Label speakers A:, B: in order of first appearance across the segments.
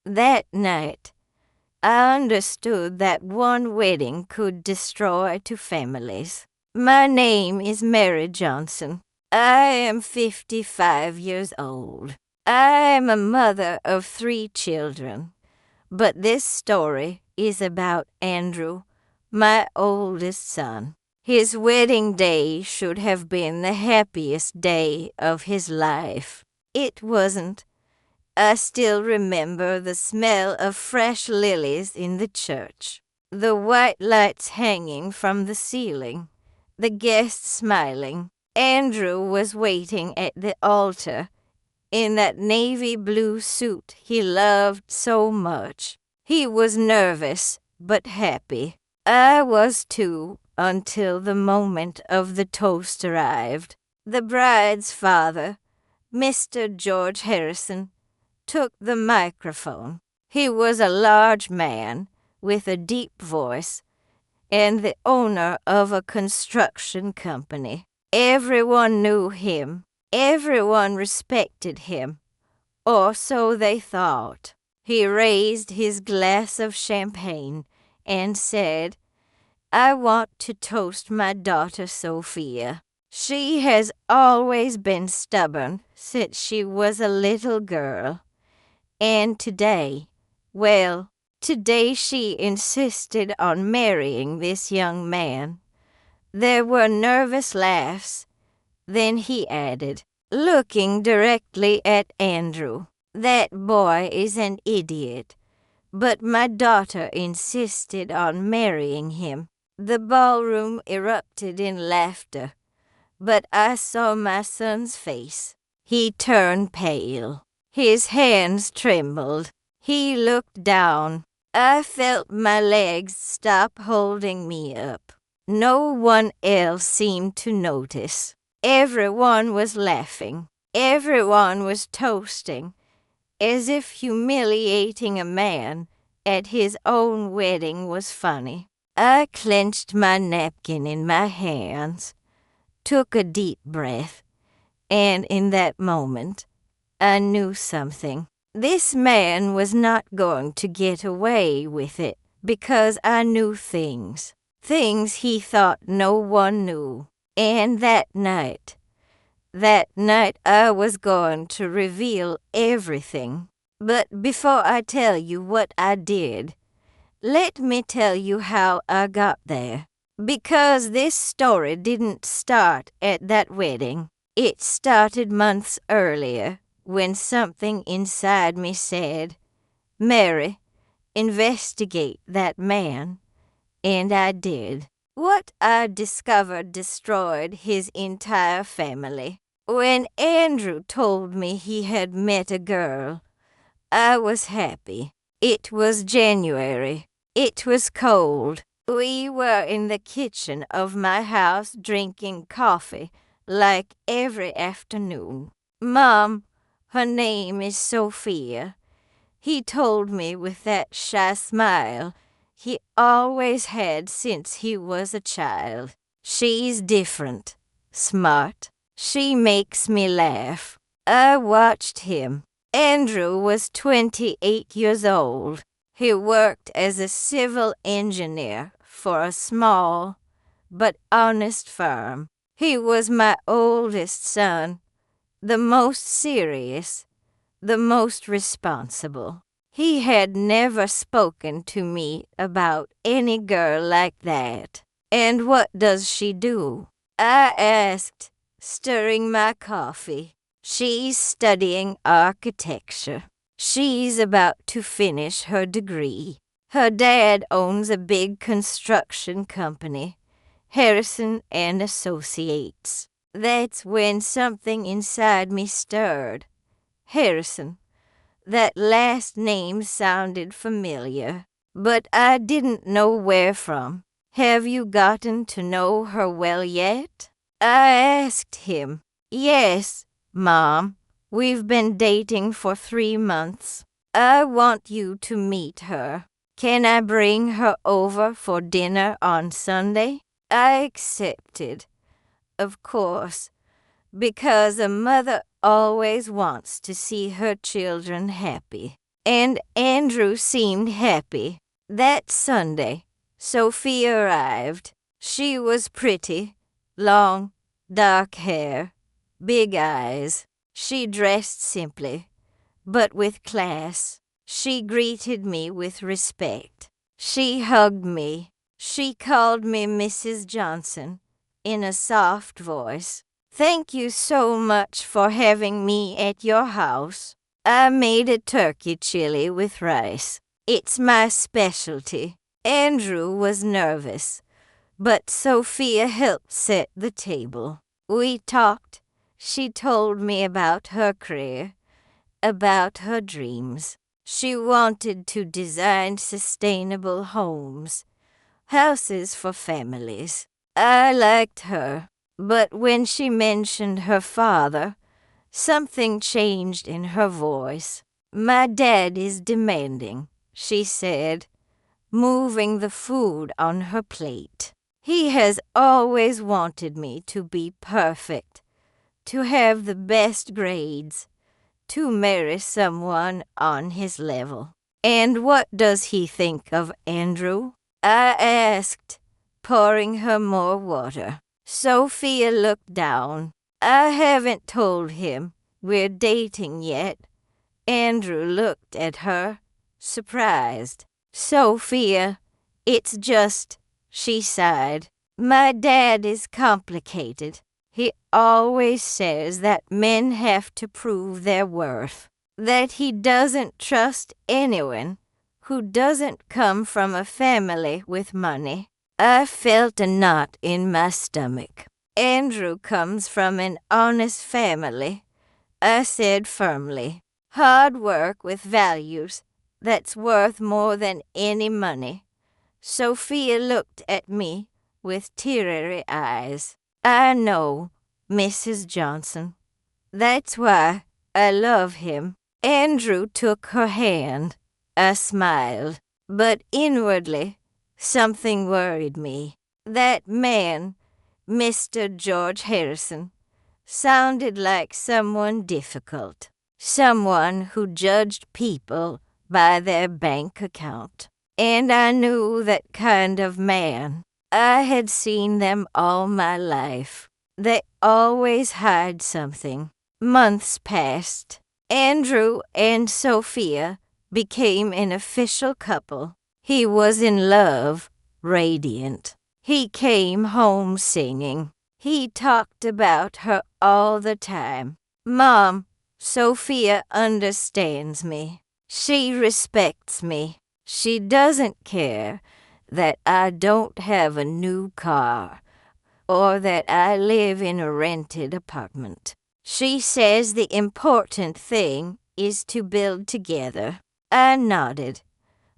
A: That night, I understood that one wedding could destroy two families. My name is Mary Johnson. I am 55 years old. I am a mother of 3 children. But this story is about Andrew, my oldest son. His wedding day should have been the happiest day of his life. It wasn't. I still remember the smell of fresh lilies in the church, the white lights hanging from the ceiling, the guests smiling. Andrew was waiting at the altar in that navy blue suit he loved so much. He was nervous but happy. I was too, until the moment of the toast arrived. The bride's father, Mr. George Harrison, took the microphone. He was a large man with a deep voice and the owner of a construction company. Everyone knew him. Everyone respected him, or so they thought. He raised his glass of champagne and said, "I want to toast my daughter Sophia. She has always been stubborn since she was a little girl. And today she insisted on marrying this young man." There were nervous laughs. Then he added, looking directly at Andrew, "That boy is an idiot, but my daughter insisted on marrying him." The ballroom erupted in laughter, but I saw my son's face. He turned pale. His hands trembled. He looked down. I felt my legs stop holding me up. No one else seemed to notice. Everyone was laughing. Everyone was toasting, as if humiliating a man at his own wedding was funny. I clenched my napkin in my hands, took a deep breath, and in that moment, I knew something. This man was not going to get away with it because I knew things he thought no one knew. And that night I was going to reveal everything. But before I tell you what I did, let me tell you how I got there. Because this story didn't start at that wedding. It started months earlier when something inside me said, "Mary, investigate that man." And I did. What I discovered destroyed his entire family. When Andrew told me he had met a girl, I was happy. It was January. It was cold. We were in the kitchen of my house drinking coffee like every afternoon. "Mom, her name is Sophia," he told me with that shy smile he always had since he was a child. "She's different, smart. She makes me laugh." I watched him. Andrew was 28 years old. He worked as a civil engineer for a small but honest firm. He was my oldest son, the most serious, the most responsible. He had never spoken to me about any girl like that. "And what does she do?" I asked, stirring my coffee. "She's studying architecture. She's about to finish her degree. Her dad owns a big construction company, Harrison and Associates." That's when something inside me stirred. Harrison. That last name sounded familiar, but I didn't know where from. "Have you gotten to know her well yet?" I asked him. "Yes, Mom. We've been dating for 3 months. I want you to meet her. Can I bring her over for dinner on Sunday?" I accepted, of course, because a mother always wants to see her children happy. and Andrew seemed happy. That Sunday, Sophie arrived. She was pretty, long, dark hair, big eyes. She dressed simply, but with class. She greeted me with respect. She hugged me. She called me Mrs. Johnson in a soft voice. Thank you so much for having me at your house. I made a turkey chili with rice. It's my specialty. Andrew was nervous, but Sophia helped set the table. We talked. She told me about her career, about her dreams. She wanted to design sustainable homes, houses for families. I liked her, but when she mentioned her father, something changed in her voice. My dad is demanding, she said, moving the food on her plate. He has always wanted me to be perfect, to have the best grades, to marry someone on his level. And what does he think of Andrew? I asked, pouring her more water. Sophia looked down. I haven't told him we're dating yet. Andrew looked at her, surprised. Sophia, it's just, she sighed. My dad is complicated. He always says that men have to prove their worth, that he doesn't trust anyone who doesn't come from a family with money. I felt a knot in my stomach. Andrew comes from an honest family, I said firmly. Hard work with values that's worth more than any money. Sophia looked at me with teary eyes. I know, Mrs. Johnson. That's why I love him. Andrew took her hand. I smiled, but inwardly, something worried me. That man, Mr. George Harrison, sounded like someone difficult, someone who judged people by their bank account. And I knew that kind of man. I had seen them all my life. They always hide something. Months passed. Andrew and Sophia became an official couple. He was in love, radiant. He came home singing. He talked about her all the time. Mom, Sophia understands me. She respects me. She doesn't care that I don't have a new car or that I live in a rented apartment. She says the important thing is to build together. I nodded,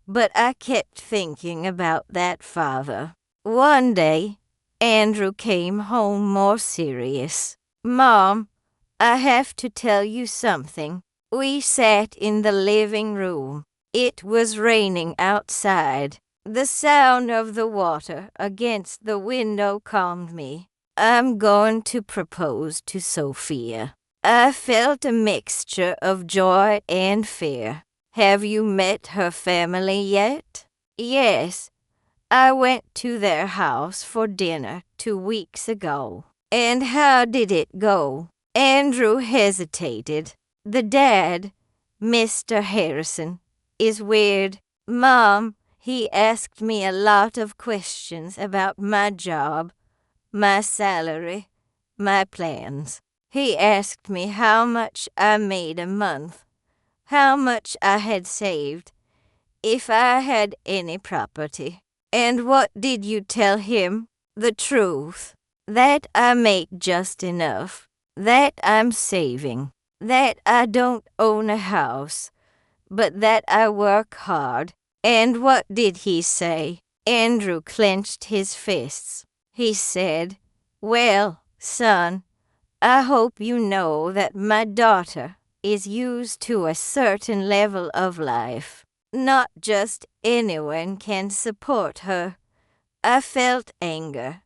A: but I kept thinking about that father. One day, Andrew came home more serious. Mom, I have to tell you something. We sat in the living room. It was raining outside. The sound of the water against the window calmed me. I'm going to propose to Sophia. I felt a mixture of joy and fear. Have you met her family yet? Yes. I went to their house for dinner 2 weeks ago. And how did it go? Andrew hesitated. The dad, Mr. Harrison, is weird. Mom, he asked me a lot of questions about my job, my salary, my plans. He asked me how much I made a month, how much I had saved, if I had any property. And what did you tell him? The truth. That I make just enough. That I'm saving. That I don't own a house, but that I work hard. And what did he say? Andrew clenched his fists. He said, well, son, I hope you know that my daughter is used to a certain level of life. Not just anyone can support her. I felt anger,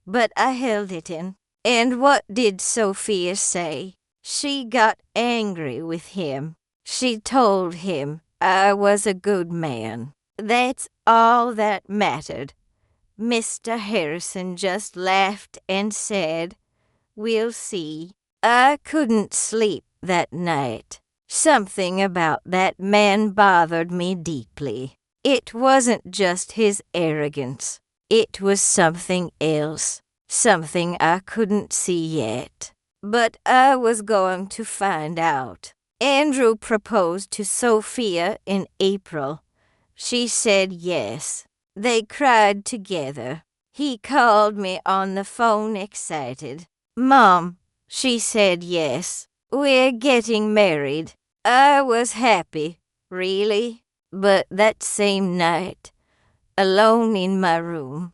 A: but I held it in. And what did Sophia say? She got angry with him. She told him I was a good man. That's all that mattered. Mr. Harrison just laughed and said, "We'll see." I couldn't sleep that night. Something about that man bothered me deeply. It wasn't just his arrogance. It was something else. Something I couldn't see yet. But I was going to find out. Andrew proposed to Sophia in April. She said yes. They cried together. He called me on the phone excited. "Mom," she said, "yes. We're getting married." I was happy, really. But that same night, alone in my room,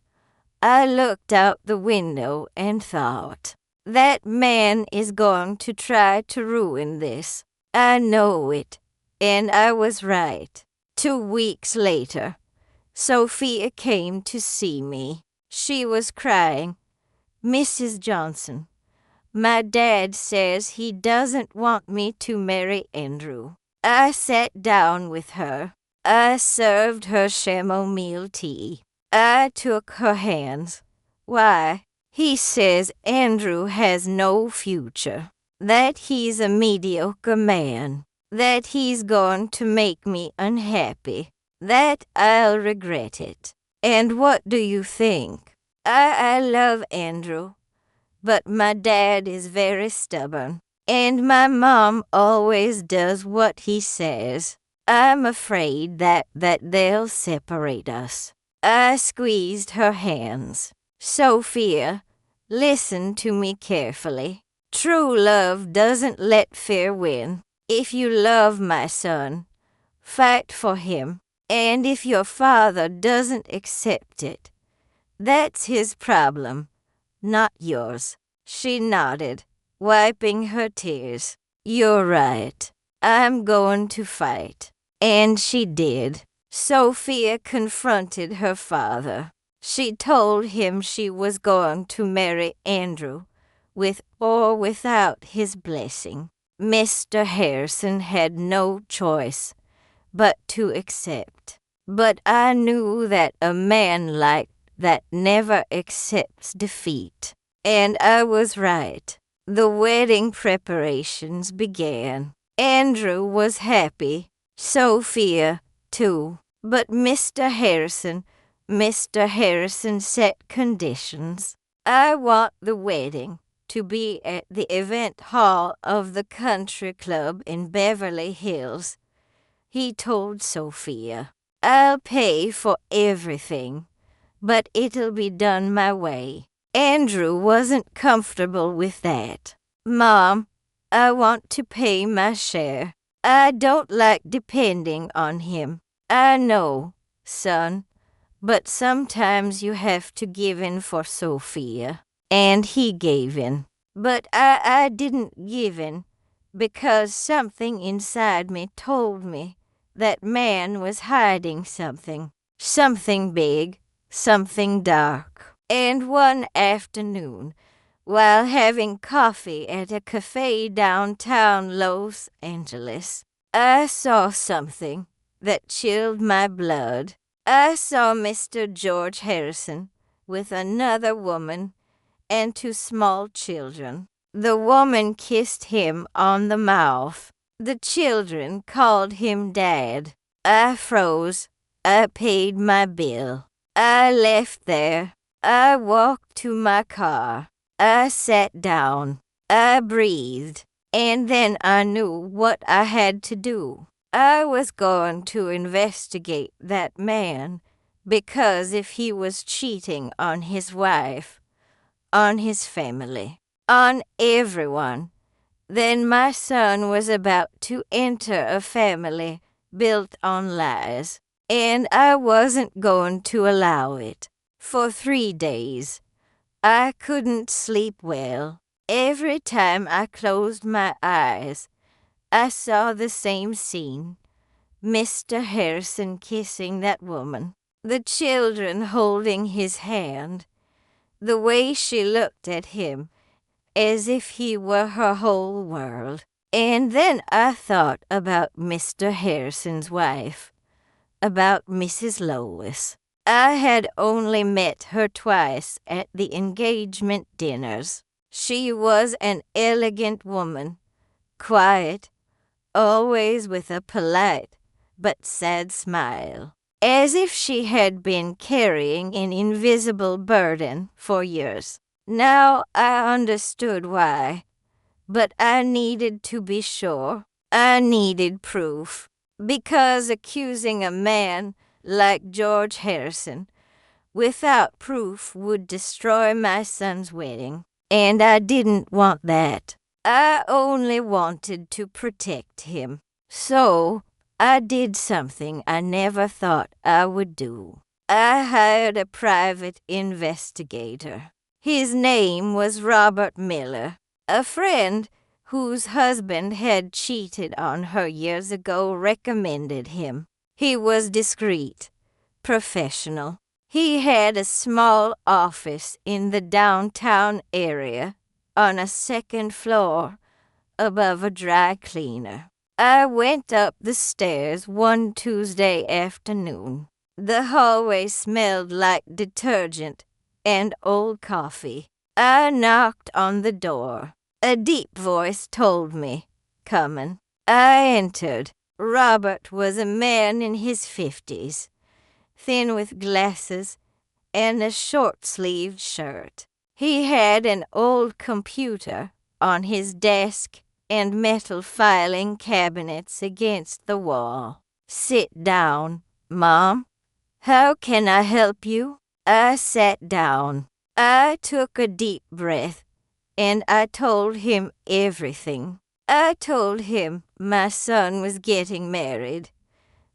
A: I looked out the window and thought, that man is going to try to ruin this. I know it, and I was right. 2 weeks later, Sophia came to see me. She was crying. "Mrs. Johnson, my dad says he doesn't want me to marry Andrew." I sat down with her. I served her chamomile tea. I took her hands. "Why?" "He says Andrew has no future, that he's a mediocre man, that he's going to make me unhappy, that I'll regret it." And what do you think? I love Andrew, but my dad is very stubborn, and my mom always does what he says. I'm afraid that they'll separate us. I squeezed her hands. "Sophia, listen to me carefully. True love doesn't let fear win. If you love my son, fight for him. And if your father doesn't accept it, that's his problem, not yours." She nodded, wiping her tears. "You're right. I'm going to fight." And she did. Sophia confronted her father. She told him she was going to marry Andrew, with or without his blessing. Mr. Harrison had no choice but to accept. But I knew that a man like that never accepts defeat. And I was right. The wedding preparations began. Andrew was happy. Sophia, too. But Mr. Harrison set conditions. "I want the wedding to be at the event hall of the country club in Beverly Hills," he told Sophia. "I'll pay for everything, but it'll be done my way." Andrew wasn't comfortable with that. "Mom, I want to pay my share. I don't like depending on him." "I know, son, but sometimes you have to give in for Sophia." And he gave in. But I didn't give in, because something inside me told me that man was hiding something big, something dark. And one afternoon, while having coffee at a cafe downtown Los Angeles, I saw something that chilled my blood. I saw Mr. George Harrison with another woman and 2 small children. The woman kissed him on the mouth. The children called him Dad. I froze. I paid my bill. I left there. I walked to my car. I sat down. I breathed. And then I knew what I had to do. I was going to investigate that man, because if he was cheating on his wife, on his family, on everyone, then my son was about to enter a family built on lies, and I wasn't going to allow it. For 3 days, I couldn't sleep well. Every time I closed my eyes, I saw the same scene. Mr. Harrison kissing that woman, the children holding his hand, the way she looked at him as if he were her whole world. And then I thought about Mr. Harrison's wife, about Mrs. Lois. I had only met her twice at the engagement dinners. She was an elegant woman, quiet, always with a polite but sad smile, as if she had been carrying an invisible burden for years. Now I understood why, but I needed to be sure. I needed proof, because accusing a man like George Harrison without proof would destroy my son's wedding, and I didn't want that. I only wanted to protect him. So I did something I never thought I would do. I hired a private investigator. His name was Robert Miller, a friend whose husband had cheated on her years ago recommended him. He was discreet, professional. He had a small office in the downtown area on a second floor above a dry cleaner. I went up the stairs one Tuesday afternoon. The hallway smelled like detergent and old coffee. I knocked on the door. A deep voice told me, "Coming." I entered. Robert was a man in his 50s, thin with glasses and a short-sleeved shirt. He had an old computer on his desk and metal filing cabinets against the wall. "Sit down, Mom. How can I help you?" I sat down. I took a deep breath, and I told him everything. I told him my son was getting married,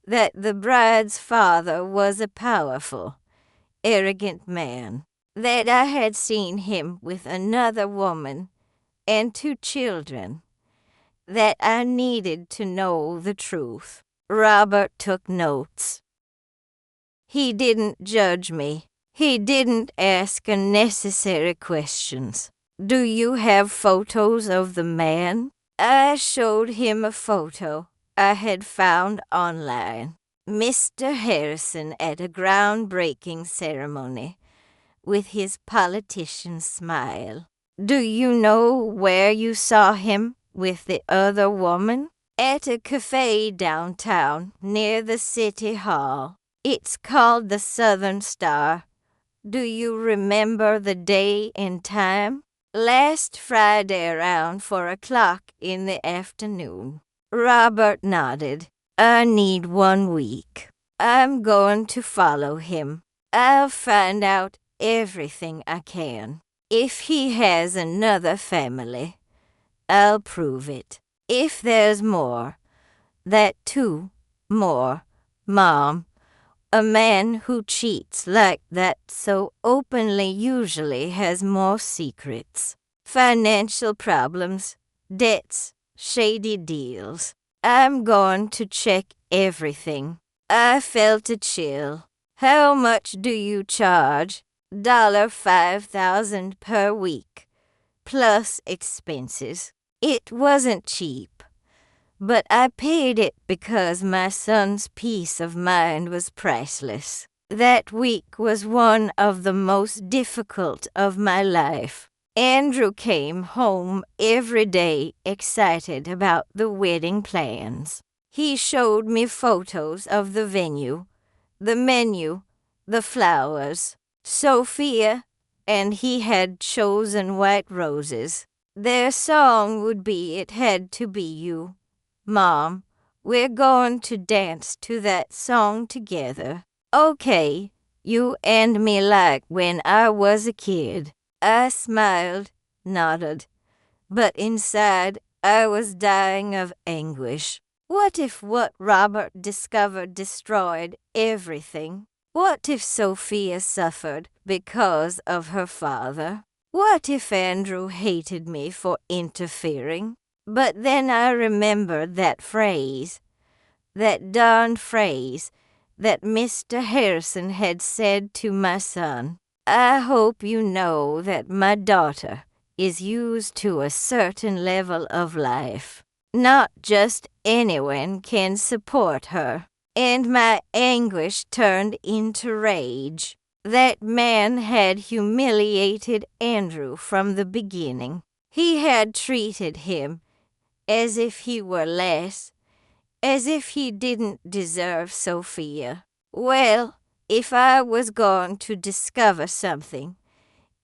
A: that the bride's father was a powerful, arrogant man, that I had seen him with another woman and 2 children, that I needed to know the truth. Robert took notes. He didn't judge me. He didn't ask unnecessary questions. "Do you have photos of the man?" I showed him a photo I had found online. Mr. Harrison at a groundbreaking ceremony with his politician smile. "Do you know where you saw him with the other woman?" "At a cafe downtown near the city hall. It's called the Southern Star. Do you remember the day and time?" "Last Friday around 4 o'clock in the afternoon." Robert nodded. "I need 1 week. I'm going to follow him. I'll find out everything I can. If he has another family, I'll prove it. If there's more, that too, more, Mom. A man who cheats like that so openly usually has more secrets. Financial problems, debts, shady deals. I'm going to check everything." I felt a chill. "How much do you charge?" $5,000 per week, plus expenses. It wasn't cheap, but I paid it because my son's peace of mind was priceless. That week was one of the most difficult of my life. Andrew came home every day excited about the wedding plans. He showed me photos of the venue, the menu, the flowers. Sophia and he had chosen white roses. Their song would be "It Had to Be You." "Mom, we're going to dance to that song together." "Okay, you and me like when I was a kid." I smiled, nodded, but inside I was dying of anguish. What if what Robert discovered destroyed everything? What if Sophia suffered because of her father? What if Andrew hated me for interfering? But then I remembered that phrase, that darn phrase that Mr. Harrison had said to my son. "I hope you know that my daughter is used to a certain level of life." Not just anyone can support her. And my anguish turned into rage. That man had humiliated Andrew from the beginning. He had treated him as if he were less, as if he didn't deserve Sophia. Well, if I was going to discover something,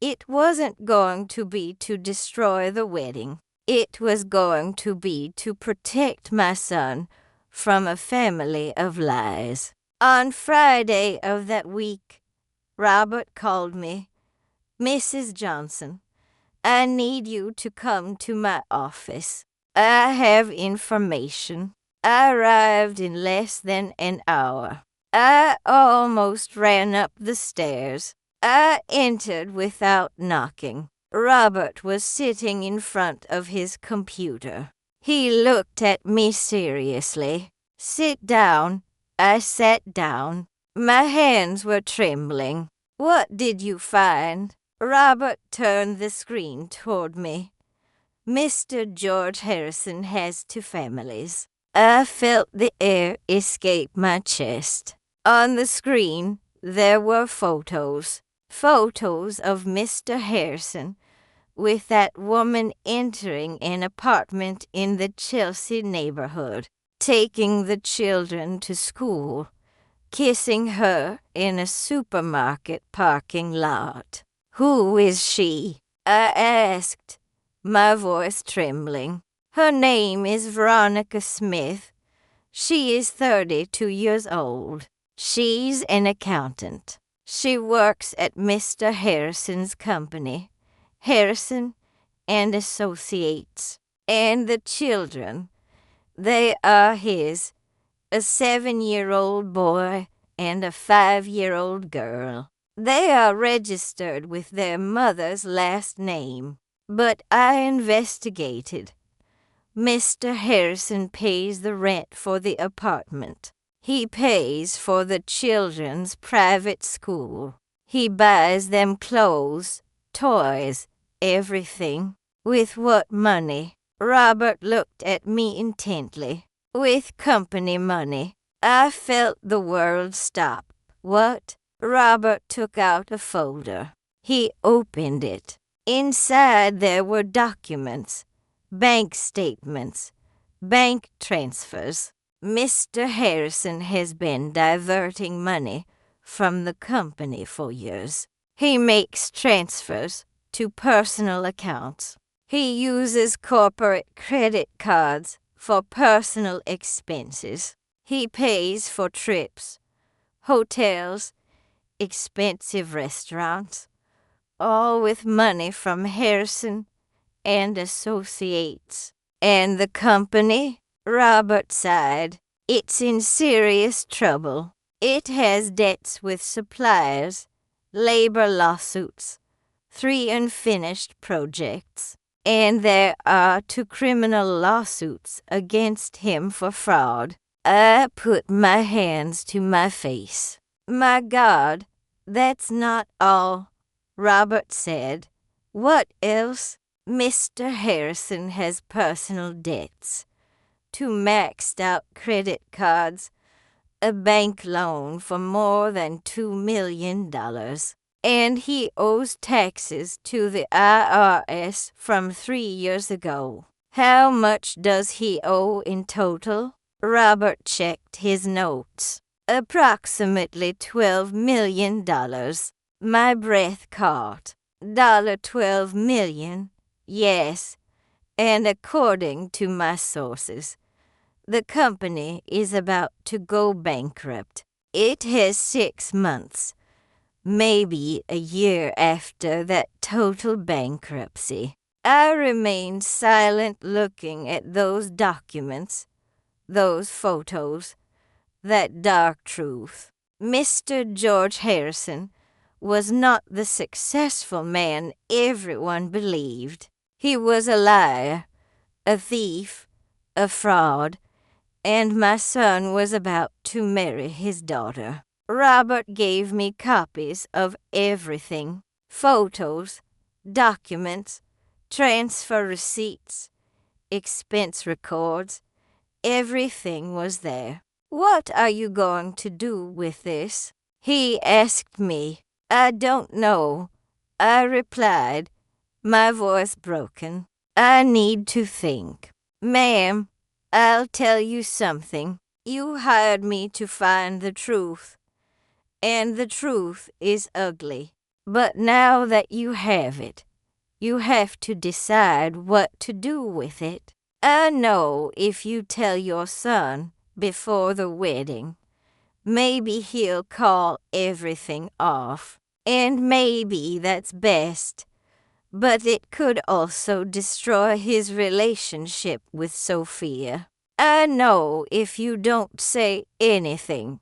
A: it wasn't going to be to destroy the wedding. It was going to be to protect my son from a family of lies. On Friday of that week, Robert called me. Mrs. Johnson, I need you to come to my office. I have information. I arrived in less than an hour. I almost ran up the stairs. I entered without knocking. Robert was sitting in front of his computer. He looked at me seriously. Sit down. I sat down. My hands were trembling. What did you find? Robert turned the screen toward me. Mr. George Harrison has two families. I felt the air escape my chest. On the screen, there were photos. Photos of Mr. Harrison with that woman entering an apartment in the Chelsea neighborhood, taking the children to school, kissing her in a supermarket parking lot. Who is she? I asked, my voice trembling. Her name is Veronica Smith. She is 32 years old. She's an accountant. She works at Mr. Harrison's company, Harrison and Associates. And the children, they are his, a 7-year-old boy and a 5-year-old girl. They are registered with their mother's last name. But I investigated. Mr. Harrison pays the rent for the apartment. He pays for the children's private school. He buys them clothes, toys, everything. With what money? Robert looked at me intently. With company money. I felt the world stop. What? Robert took out a folder. He opened it. Inside there were documents, bank statements, bank transfers. Mr. Harrison has been diverting money from the company for years. He makes transfers to personal accounts. He uses corporate credit cards for personal expenses. He pays for trips, hotels, expensive restaurants, all with money from Harrison and Associates. And the company? Robert sighed. It's in serious trouble. It has debts with suppliers, labor lawsuits, 3 unfinished projects, and there are 2 criminal lawsuits against him for fraud. I put my hands to my face. My God, that's not all, Robert said. What else? Mr. Harrison has personal debts, 2 maxed out credit cards, a bank loan for more than $2 million, and he owes taxes to the IRS from 3 years ago. How much does he owe in total? Robert checked his notes. Approximately $12 million. My breath caught. $12 million? Yes, and according to my sources, the company is about to go bankrupt. It has 6 months, maybe a year after that total bankruptcy. I remained silent looking at those documents, those photos, that dark truth. Mr. George Harrison was not the successful man everyone believed. He was a liar, a thief, a fraud, and my son was about to marry his daughter. Robert gave me copies of everything, photos, documents, transfer receipts, expense records, everything was there. "What are you going to do with this?" he asked me. "I don't know," I replied, my voice broken. "I need to think." "Ma'am, I'll tell you something. You hired me to find the truth, and the truth is ugly. But now that you have it, you have to decide what to do with it. I know if you tell your son before the wedding, maybe he'll call everything off, and maybe that's best. But it could also destroy his relationship with Sophia. I know if you don't say anything,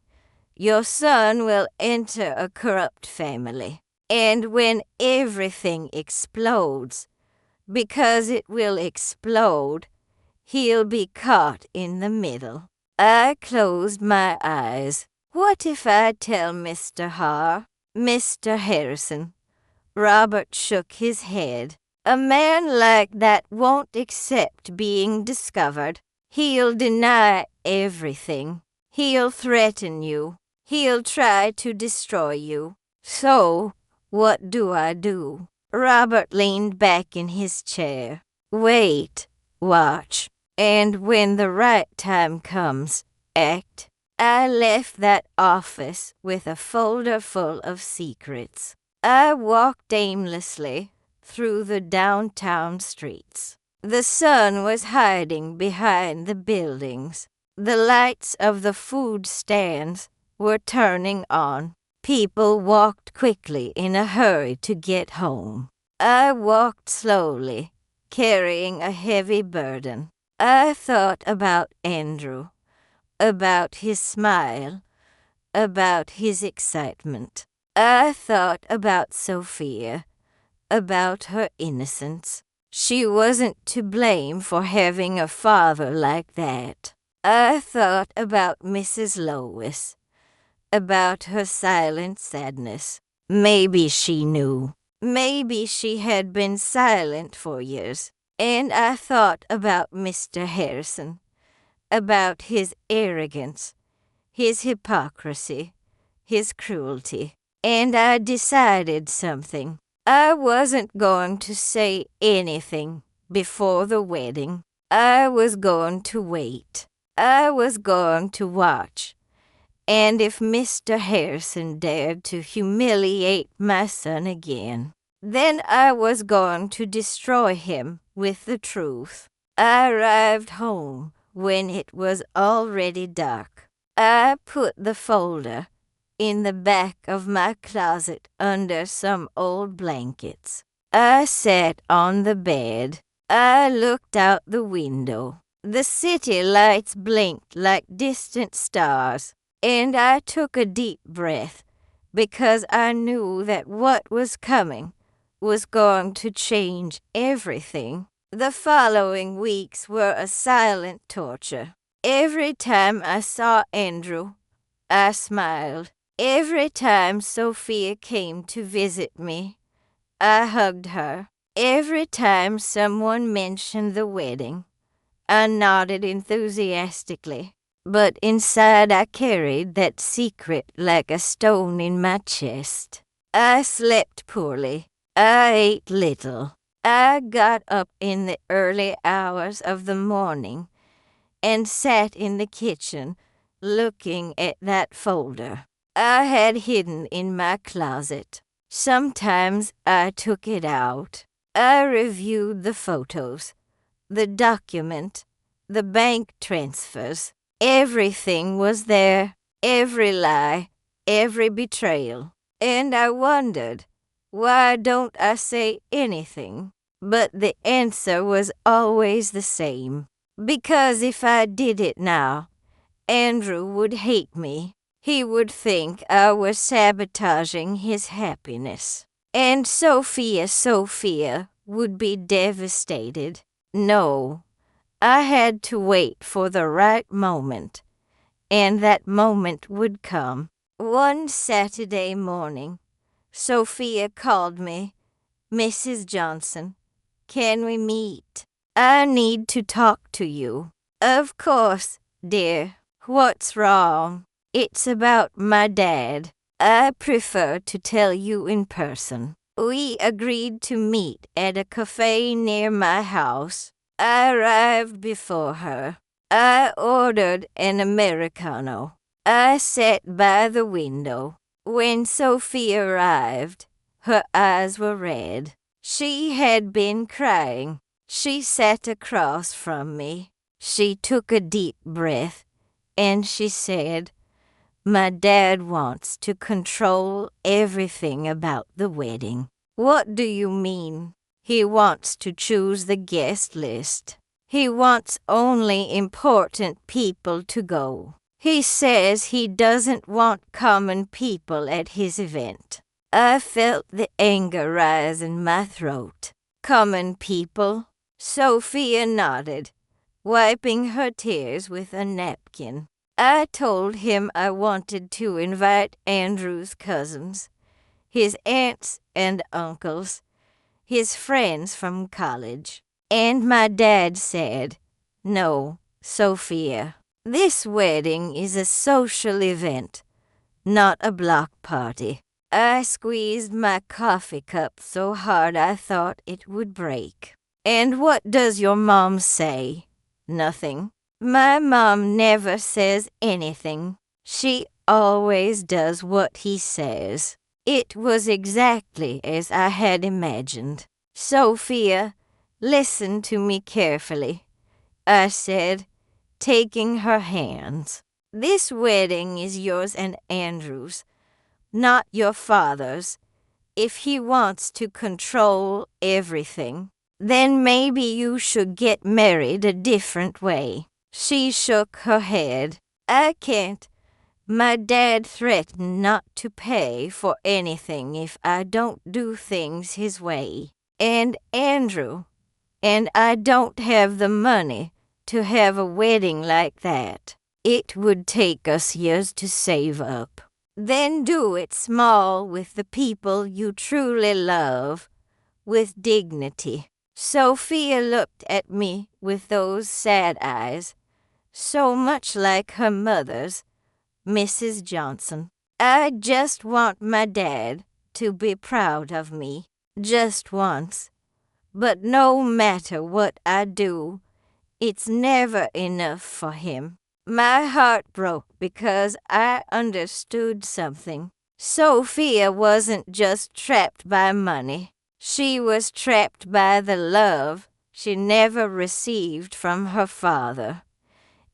A: your son will enter a corrupt family. And when everything explodes, because it will explode, he'll be caught in the middle." I closed my eyes. What if I tell Mr. Harrison? Robert shook his head. "A man like that won't accept being discovered. He'll deny everything. He'll threaten you. He'll try to destroy you. So, what do I do?" Robert leaned back in his chair. "Wait, watch, and when the right time comes, act." I left that office with a folder full of secrets. I walked aimlessly through the downtown streets. The sun was hiding behind the buildings. The lights of the food stands were turning on. People walked quickly in a hurry to get home. I walked slowly, carrying a heavy burden. I thought about Andrew, about his smile, about his excitement. I thought about Sophia, about her innocence. She wasn't to blame for having a father like that. I thought about Mrs. Lois, about her silent sadness. Maybe she knew. Maybe she had been silent for years. And I thought about Mr. Harrison, about his arrogance, his hypocrisy, his cruelty. And I decided something. I wasn't going to say anything before the wedding. I was going to wait. I was going to watch. And if Mr. Harrison dared to humiliate my son again, then I was going to destroy him with the truth. I arrived home when it was already dark. I put the folder in the back of my closet under some old blankets. I sat on the bed. I looked out the window. The city lights blinked like distant stars, and I took a deep breath because I knew that what was coming was going to change everything. The following weeks were a silent torture. Every time I saw Andrew, I smiled. Every time Sophia came to visit me, I hugged her. Every time someone mentioned the wedding, I nodded enthusiastically. But inside I carried that secret like a stone in my chest. I slept poorly. I ate little. I got up in the early hours of the morning and sat in the kitchen looking at that folder I had hidden in my closet. Sometimes I took it out. I reviewed the photos, the document, the bank transfers. Everything was there, every lie, every betrayal. And I wondered, why don't I say anything? But the answer was always the same. Because if I did it now, Andrew would hate me. He would think I was sabotaging his happiness. And Sophia would be devastated. No, I had to wait for the right moment, and that moment would come. One Saturday morning, Sophia called me. "Mrs. Johnson, can we meet?" I need to talk to you." "Of course, dear. What's wrong?" "It's about my dad. I prefer to tell you in person. We agreed to meet at a cafe near my house. I arrived before her. I ordered an Americano. I sat by the window. When Sophie arrived, her eyes were red. She had been crying. She sat across from me. She took a deep breath, and she said, 'My dad wants to control everything about the wedding.' "What do you mean?" "He wants to choose the guest list. He wants only important people to go. He says he doesn't want common people at his event." I felt the anger rise in my throat. "Common people?" Sophia nodded, wiping her tears with a napkin. I told him I wanted to invite Andrew's cousins, his aunts and uncles, his friends from college. And my dad said, "No, Sophia, this wedding is a social event, not a block party." I squeezed my coffee cup so hard I thought it would break. "And what does your mom say?" "Nothing. My mom never says anything. She always does what he says." It was exactly as I had imagined. "Sophia, listen to me carefully," I said, taking her hands. "This wedding is yours and Andrew's, not your father's. If he wants to control everything, then maybe you should get married a different way." She shook her head. "I can't. My dad threatened not to pay for anything if I don't do things his way. And Andrew, and I don't have the money to have a wedding like that. It would take us years to save up." "Then do it small with the people you truly love, with dignity." Sophia looked at me with those sad eyes, so much like her mother's, Mrs. Johnson. "I just want my dad to be proud of me, just once. But no matter what I do, it's never enough for him." My heart broke because I understood something. Sophia wasn't just trapped by money. She was trapped by the love she never received from her father.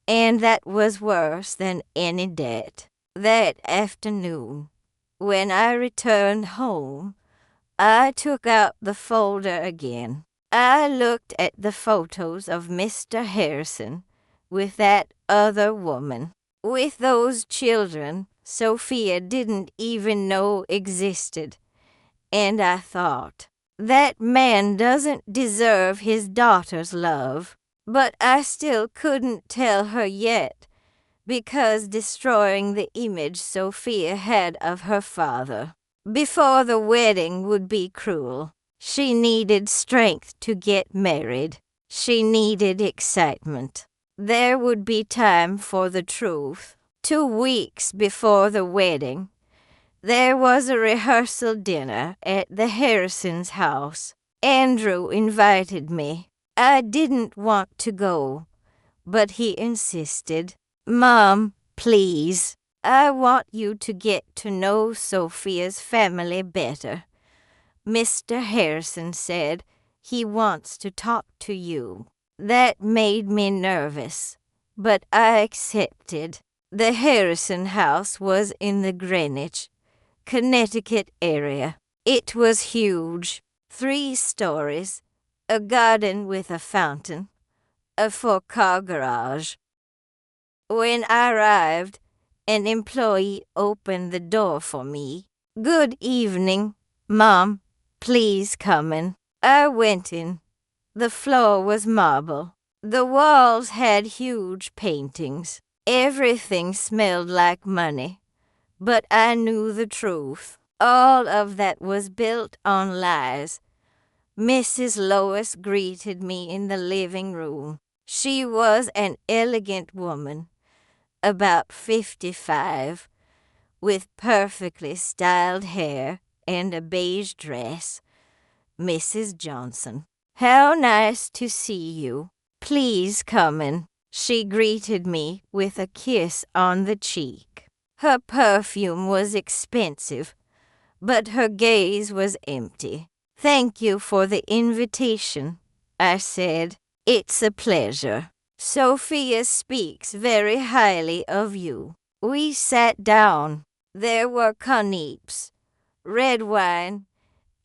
A: And that was worse than any debt. That afternoon, when I returned home, I took out the folder again. I looked at the photos of Mr. Harrison with that other woman, with those children Sophia didn't even know existed, and I thought, that man doesn't deserve his daughter's love. But I still couldn't tell her yet, because destroying the image Sophia had of her father before the wedding would be cruel. She needed strength to get married. She needed excitement. There would be time for the truth. 2 weeks before the wedding, there was a rehearsal dinner at the Harrisons' house. Andrew invited me. I didn't want to go, but he insisted. "Mom, please, I want you to get to know Sophia's family better. Mr. Harrison said he wants to talk to you." That made me nervous, but I accepted. The Harrison house was in the Greenwich, Connecticut area. It was huge, 3 stories, a garden with a fountain, a 4-car garage. When I arrived, an employee opened the door for me. "Good evening, Mom. Please come in." I went in. The floor was marble. The walls had huge paintings. Everything smelled like money. But I knew the truth. All of that was built on lies. Mrs. Lois greeted me in the living room. She was an elegant woman, about 55, with perfectly styled hair and a beige dress. Mrs. Johnson. "How nice to see you. Please come in." She greeted me with a kiss on the cheek. Her perfume was expensive, but her gaze was empty. "Thank you for the invitation," I said. "It's a pleasure. Sophia speaks very highly of you." We sat down. There were canapes, red wine,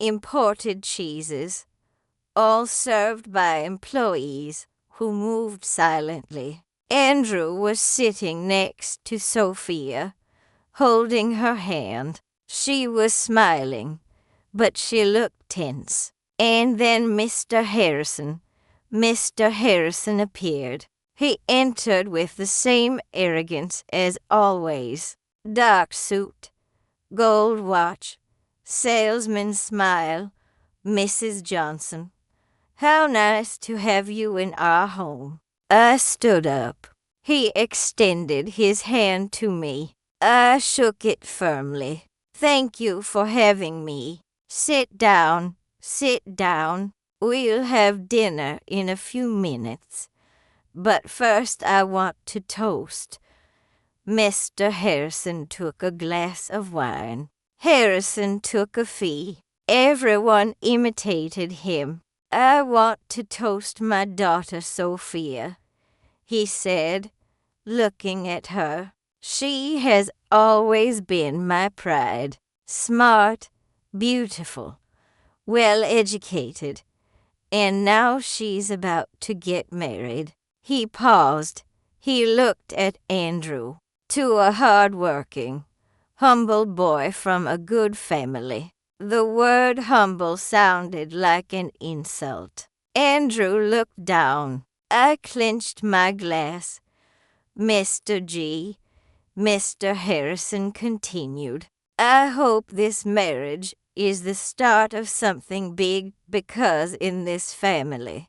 A: imported cheeses, all served by employees who moved silently. Andrew was sitting next to Sophia, holding her hand. She was smiling, but she looked tense. And then Mr. Harrison appeared. He entered with the same arrogance as always. Dark suit, gold watch, salesman's smile. "Mrs. Johnson, how nice to have you in our home." I stood up. He extended his hand to me. I shook it firmly. "Thank you for having me. Sit down, sit down. We'll have dinner in a few minutes. But first I want to toast." Mr. Harrison took a glass of wine. Harrison took a fee. Everyone imitated him. "I want to toast my daughter Sophia," he said, looking at her. "She has always been my pride. Smart, beautiful, well educated, and now she's about to get married." He paused. He looked at Andrew. "To a hard-working, humble boy from a good family." The word humble sounded like an insult. Andrew looked down. I clenched my glass. Mr. Harrison continued, "I hope this marriage is the start of something big, because in this family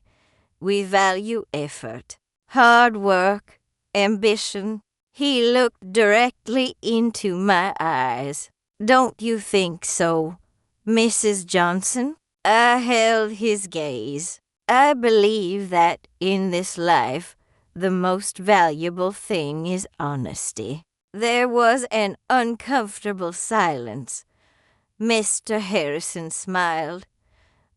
A: we value effort, hard work, ambition." He looked directly into my eyes. "Don't you think so, Mrs. Johnson?" I held his gaze. "I believe that in this life the most valuable thing is honesty." There was an uncomfortable silence. Mr. Harrison smiled,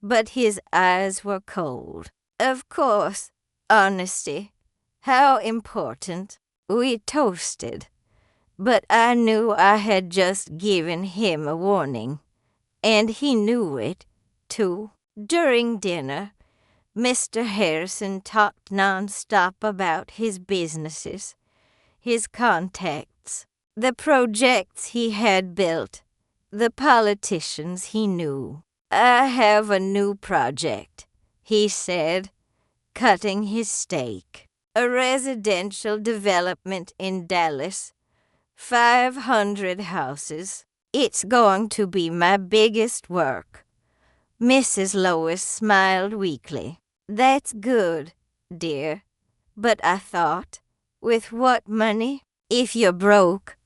A: but his eyes were cold. "Of course, honesty. How important." We toasted, but I knew I had just given him a warning, and he knew it, too. During dinner, Mr. Harrison talked nonstop about his businesses, his contacts, the projects he had built, the politicians he knew. "I have a new project," he said, cutting his steak. "A residential development in Dallas, 500 houses. It's going to be my biggest work." Mrs. Lois smiled weakly. "That's good, dear. But I thought, with what money? If you're broke."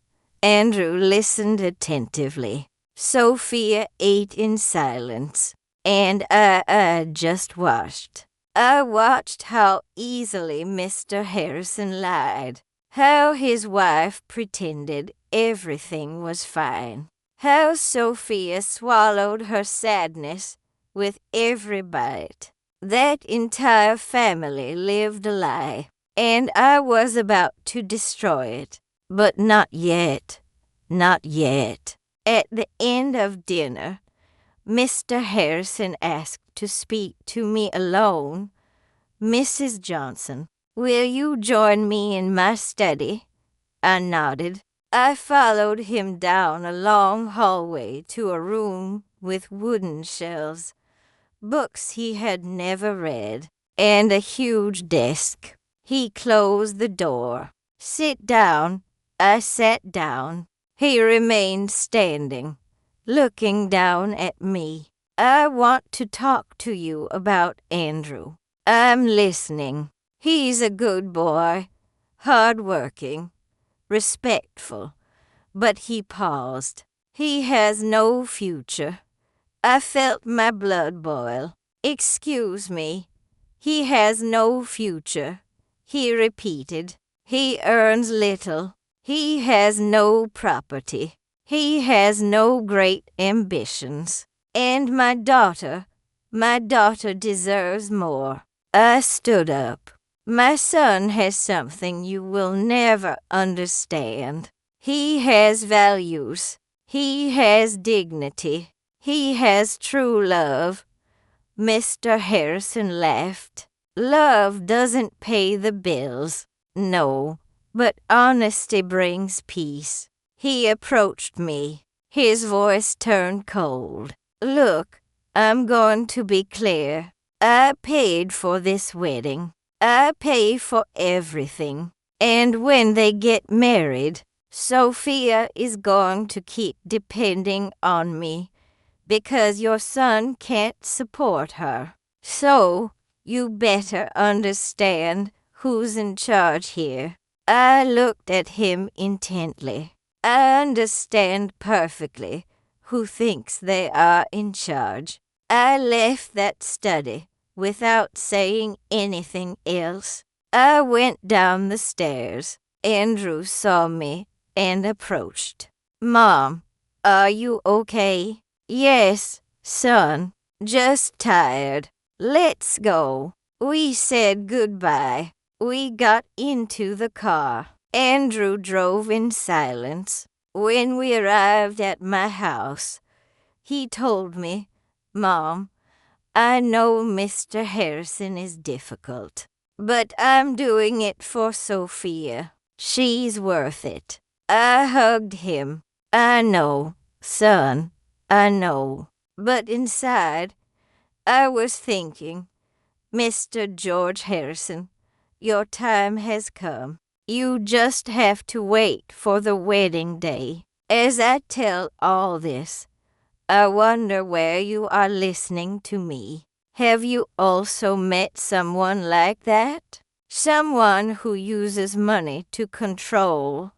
A: Andrew listened attentively. Sophia ate in silence, and I just watched. I watched how easily Mr. Harrison lied, how his wife pretended everything was fine, how Sophia swallowed her sadness with every bite. That entire family lived a lie, and I was about to destroy it. But not yet, not yet. At the end of dinner, Mr. Harrison asked to speak to me alone. "Mrs. Johnson, will you join me in my study?" I nodded. I followed him down a long hallway to a room with wooden shelves, books he had never read, and a huge desk. He closed the door. "Sit down." I sat down. He remained standing, looking down at me. I want to talk to you about Andrew. I'm listening. He's a good boy, hard-working, respectful, but he paused. He has no future. I felt my blood boil. Excuse me. He has no future, he repeated. He earns little. He has no property. He has no great ambitions. And my daughter deserves more. I stood up. My son has something you will never understand. He has values. He has dignity. He has true love. Mr. Harrison laughed. Love doesn't pay the bills. No, but honesty brings peace. He approached me. His voice turned cold. Look, I'm going to be clear. I paid for this wedding. I pay for everything. And when they get married, Sophia is going to keep depending on me because your son can't support her. So, you better understand who's in charge here. I looked at him intently. I understand perfectly who thinks they are in charge. I left that study without saying anything else. I went down the stairs. Andrew saw me and approached. Mom, are you okay? Yes, son, just tired. Let's go. We said goodbye. We got into the car. Andrew drove in silence. When we arrived at my house, he told me, Mom, I know Mr. Harrison is difficult, but I'm doing it for Sophia. She's worth it. I hugged him. I know, son, I know. But inside, I was thinking, Mr. George Harrison, your time has come. You just have to wait for the wedding day. As I tell all this, I wonder where you are listening to me. Have you also met someone like that? Someone who uses money to control,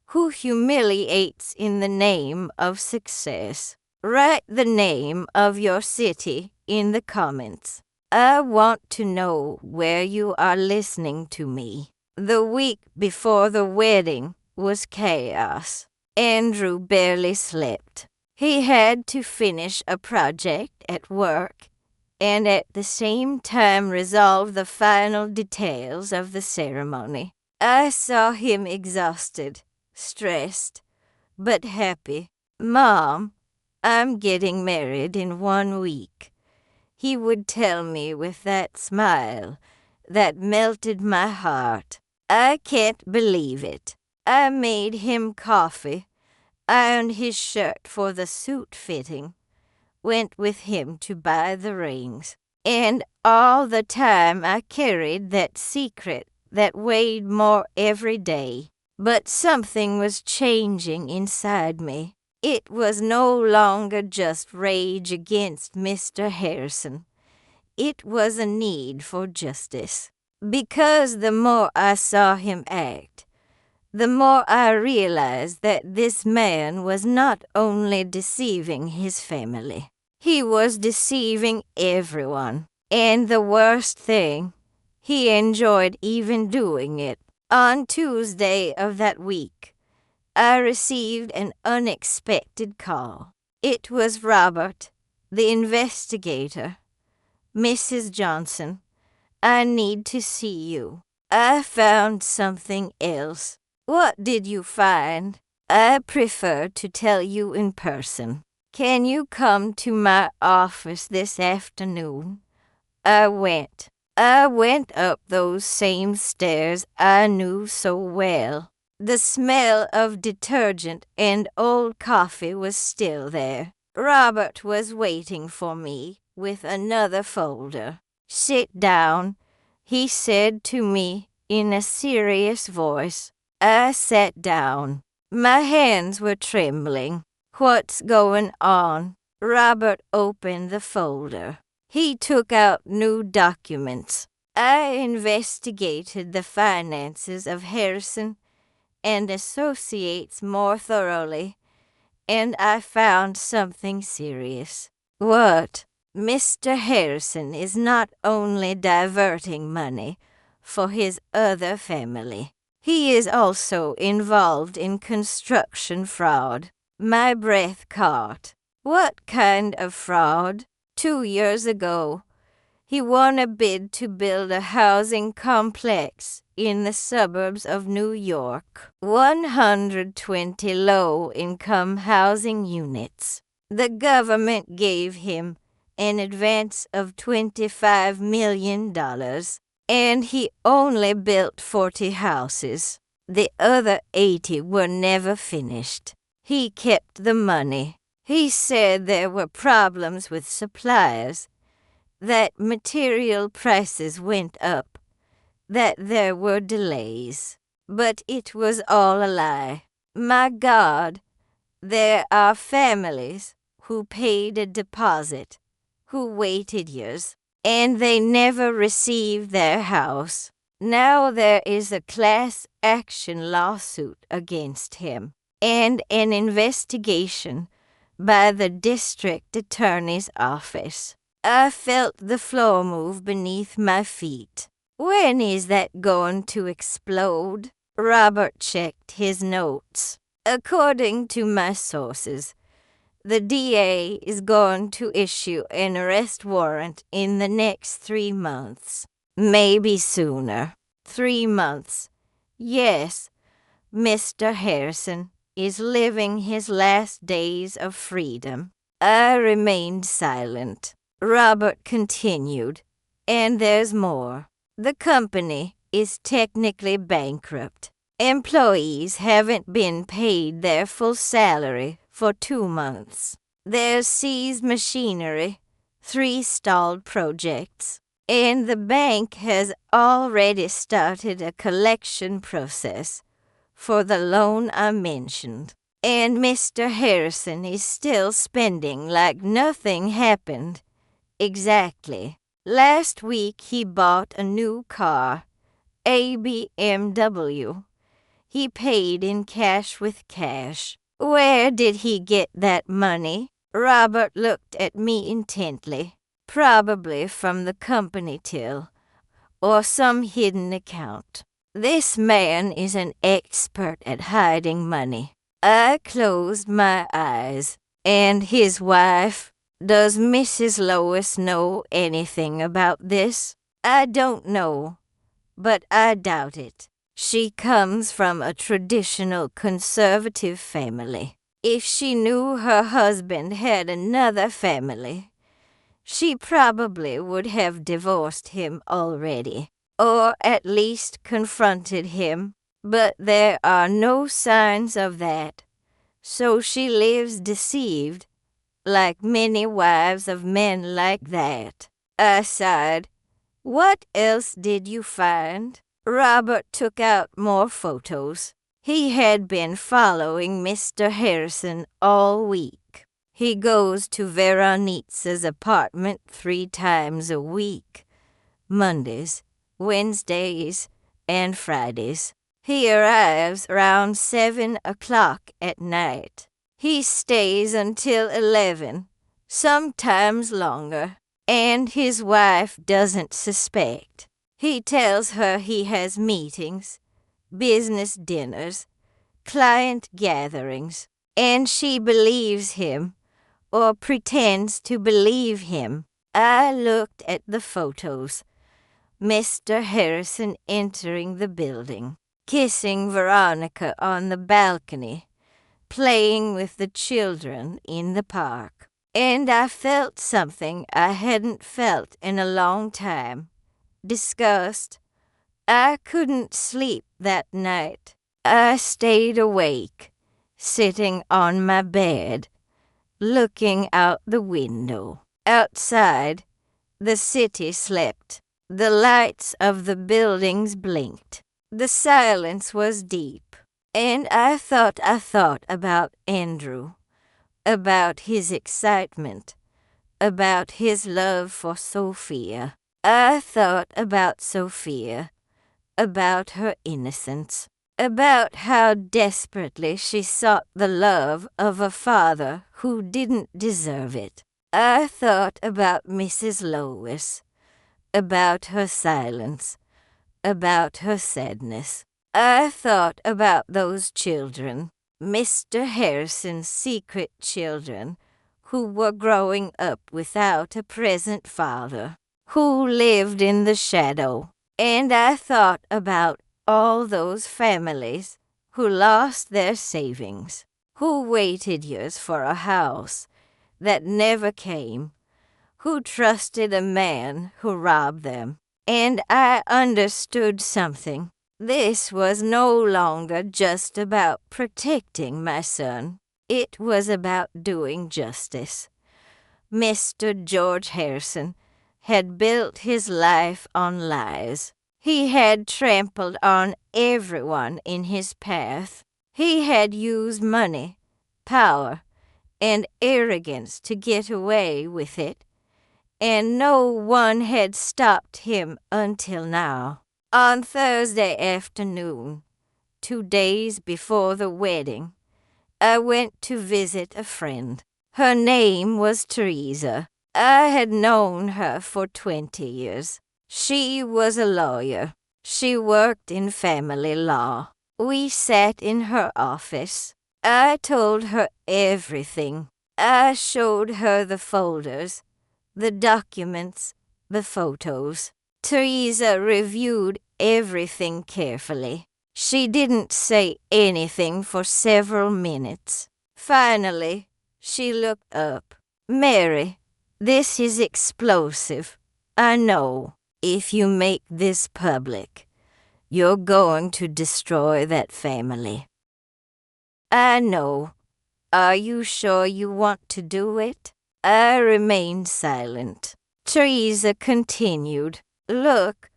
A: who humiliates in the name of success. Write the name of your city in the comments. I want to know where you are listening to me. The week before the wedding was chaos. Andrew barely slept. He had to finish a project at work and at the same time resolve the final details of the ceremony. I saw him exhausted, stressed, but happy. Mom, I'm getting married in 1 week. He would tell me with that smile that melted my heart. I can't believe it. I made him coffee, ironed his shirt for the suit fitting, went with him to buy the rings. And all the time I carried that secret that weighed more every day. But something was changing inside me. It was no longer just rage against Mr. Harrison. It was a need for justice. Because the more I saw him act, the more I realized that this man was not only deceiving his family, he was deceiving everyone. And the worst thing, he enjoyed even doing it. On Tuesday of that week, I received an unexpected call. It was Robert, the investigator. Mrs. Johnson, I need to see you. I found something else. What did you find? I prefer to tell you in person. Can you come to my office this afternoon? I went up those same stairs I knew so well. The smell of detergent and old coffee was still there. Robert was waiting for me with another folder. Sit down, he said to me in a serious voice. I sat down. My hands were trembling. What's going on? Robert opened the folder. He took out new documents. I investigated the finances of Harrison and Associates more thoroughly, and I found something serious. What? Mr. Harrison is not only diverting money for his other family, he is also involved in construction fraud. My breath caught. What kind of fraud? 2 years ago, he won a bid to build a housing complex in the suburbs of New York. 120 low-income housing units. The government gave him an advance of $25 million, and he only built 40 houses. The other 80 were never finished. He kept the money. He said there were problems with suppliers, that material prices went up, that there were delays. But it was all a lie. My God, there are families who paid a deposit, who waited years, and they never received their house. Now there is a class action lawsuit against him, and an investigation by the district attorney's office. I felt the floor move beneath my feet. When is that going to explode? Robert checked his notes. According to my sources, the DA is going to issue an arrest warrant in the next 3 months. Maybe sooner. 3 months. Yes, Mr. Harrison is living his last days of freedom. I remained silent. Robert continued, and there's more. The company is technically bankrupt. Employees haven't been paid their full salary for 2 months. There's seized machinery, 3 stalled projects, and the bank has already started a collection process for the loan I mentioned. And Mr. Harrison is still spending like nothing happened. Exactly. Last week he bought a new car, a BMW. He paid in cash with cash. Where did he get that money? Robert looked at me intently. Probably from the company till, or some hidden account. This man is an expert at hiding money. I closed my eyes. And his wife? Does Mrs. Lois know anything about this? I don't know, but I doubt it. She comes from a traditional conservative family. If she knew her husband had another family, she probably would have divorced him already, or at least confronted him. But there are no signs of that, so she lives deceived, like many wives of men like that. I sighed. What else did you find? Robert took out more photos. He had been following Mr. Harrison all week. He goes to Veronitza's apartment 3 times a week, Mondays, Wednesdays, and Fridays. He arrives around 7 o'clock at night. He stays until 11, sometimes longer, and his wife doesn't suspect. He tells her he has meetings, business dinners, client gatherings, and she believes him, or pretends to believe him. I looked at the photos. Mr. Harrison entering the building, kissing Veronica on the balcony, playing with the children in the park. And I felt something I hadn't felt in a long time. Disgust. I couldn't sleep that night. I stayed awake, sitting on my bed, looking out the window. Outside, the city slept. The lights of the buildings blinked. The silence was deep. And I thought about Andrew, about his excitement, about his love for Sophia. I thought about Sophia, about her innocence, about how desperately she sought the love of a father who didn't deserve it. I thought about Mrs. Lois, about her silence, about her sadness. I thought about those children, Mr. Harrison's secret children, who were growing up without a present father, who lived in the shadow. And I thought about all those families who lost their savings, who waited years for a house that never came, who trusted a man who robbed them. And I understood something. This was no longer just about protecting my son. It was about doing justice. Mr. George Harrison had built his life on lies. He had trampled on everyone in his path. He had used money, power, and arrogance to get away with it, and no one had stopped him until now. On Thursday afternoon, 2 days before the wedding, I went to visit a friend. Her name was Teresa. I had known her for 20 years. She was a lawyer. She worked in family law. We sat in her office. I told her everything. I showed her the folders, the documents, the photos. Teresa reviewed everything carefully. She didn't say anything for several minutes. Finally, she looked up. "Mary, this is explosive. I know. If you make this public, you're going to destroy that family." "I know. Are you sure you want to do it?" I remained silent. Teresa continued. "Look,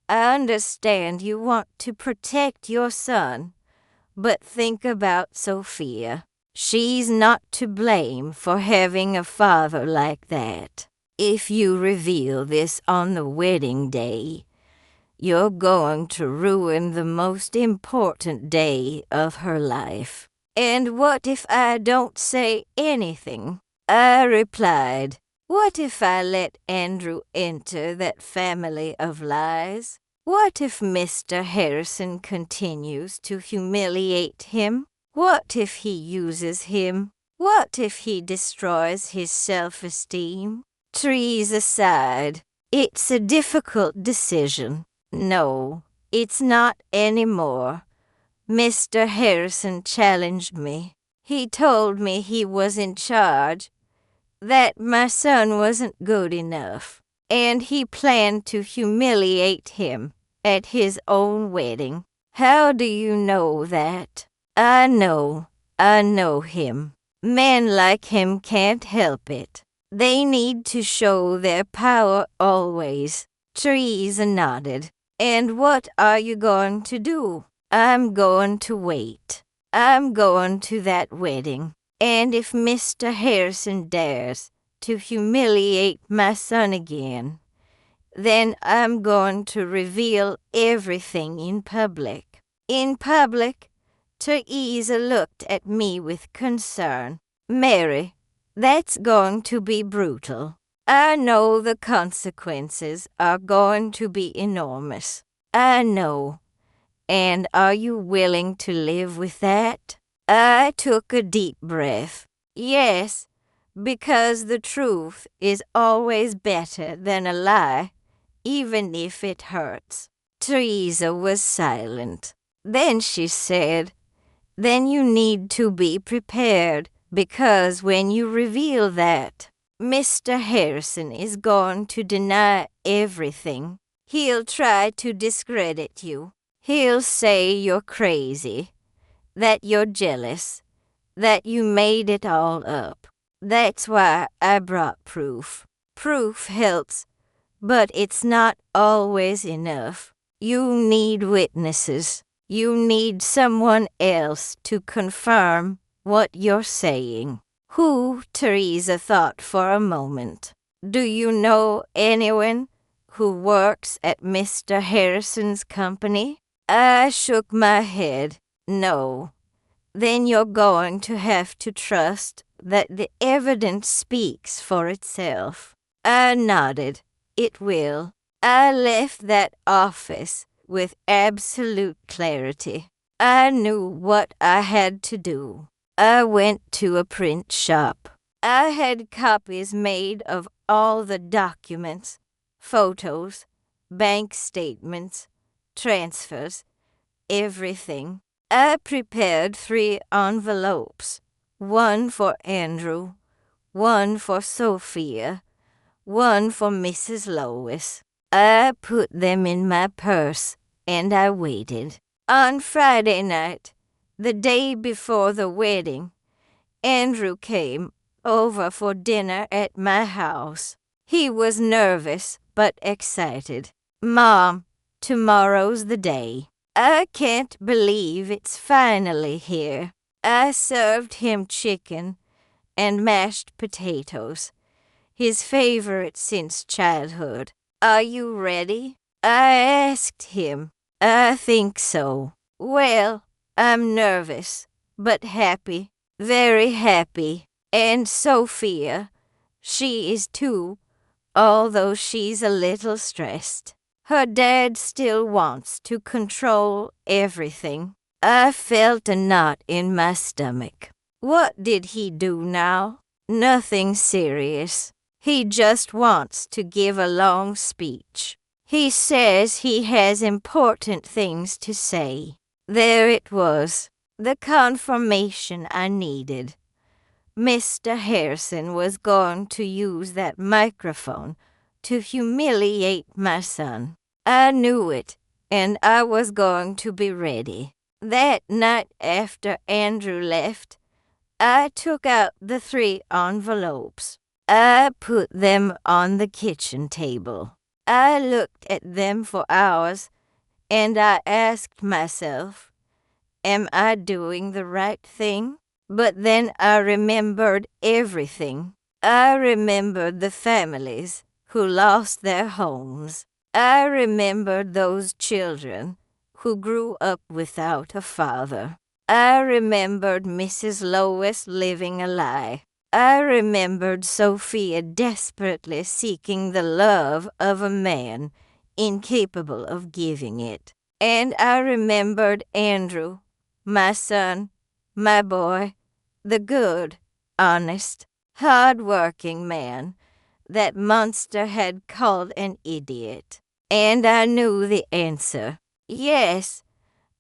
A: I understand you want to protect your son, but think about Sophia. She's not to blame for having a father like that. If you reveal this on the wedding day, you're going to ruin the most important day of her life." "And what if I don't say anything?" I replied. "What if I let Andrew enter that family of lies? What if Mr. Harrison continues to humiliate him? What if he uses him? What if he destroys his self-esteem?" Teresa sighed. "It's a difficult decision." "No, it's not anymore. Mr. Harrison challenged me. He told me he was in charge, that my son wasn't good enough, and he planned to humiliate him at his own wedding." "How do you know that?" I know him. Men like him can't help it. They need to show their power always." Teresa nodded. "And what are you going to do?" "I'm going to wait. I'm going to that wedding. And if Mr. Harrison dares to humiliate my son again, then I'm going to reveal everything in public." "In public?" Teresa looked at me with concern. "Mary, that's going to be brutal. I know the consequences are going to be enormous. I know. And are you willing to live with that?" I took a deep breath. "Yes, because the truth is always better than a lie, even if it hurts." Teresa was silent. Then she said, "Then you need to be prepared, because when you reveal that, Mr. Harrison is going to deny everything. He'll try to discredit you. He'll say you're crazy, that you're jealous, that you made it all up. That's why I brought proof. Proof helps, but it's not always enough. You need witnesses. You need someone else to confirm what you're saying." Who? Teresa thought for a moment. Do you know anyone who works at Mr. Harrison's company? I shook my head. No. Then you're going to have to trust that the evidence speaks for itself. I nodded. It will. I left that office with absolute clarity. I knew what I had to do. I went to a print shop. I had copies made of all the documents, photos, bank statements, transfers, everything. I prepared 3 envelopes, one for Andrew, one for Sophia, one for Mrs. Lois. I put them in my purse, and I waited. On Friday night, the day before the wedding, Andrew came over for dinner at my house. He was nervous but excited. Mom, tomorrow's the day. I can't believe it's finally here. I served him chicken and mashed potatoes, his favorite since childhood. Are you ready? I asked him. I think so. Well, I'm nervous, but happy, very happy. And Sophia, she is too, although she's a little stressed. Her dad still wants to control everything. I felt a knot in my stomach. What did he do now? Nothing serious. He just wants to give a long speech. He says he has important things to say. There it was, the confirmation I needed. Mr. Harrison was going to use that microphone to humiliate my son. I knew it, and I was going to be ready. That night after Andrew left, I took out the 3 envelopes. I put them on the kitchen table. I looked at them for hours, and I asked myself, am I doing the right thing? But then I remembered everything. I remembered the families who lost their homes. I remembered those children who grew up without a father. I remembered Mrs. Lois living a lie. I remembered Sophia desperately seeking the love of a man incapable of giving it. And I remembered Andrew, my son, my boy, the good, honest, hard-working man that Monster had called an idiot. And I knew the answer. Yes,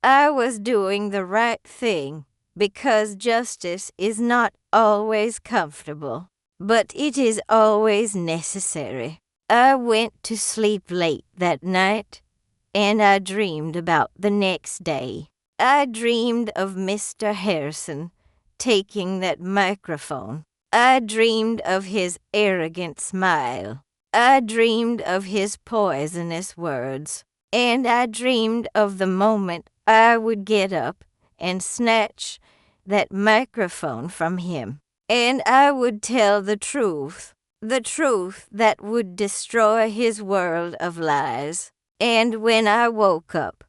A: I was doing the right thing, because justice is not always comfortable, but it is always necessary. I went to sleep late that night, and I dreamed about the next day. I dreamed of Mr. Harrison taking that microphone. I dreamed of his arrogant smile. I dreamed of his poisonous words. And I dreamed of the moment I would get up and snatch that microphone from him. And I would tell the truth that would destroy his world of lies. And when I woke up,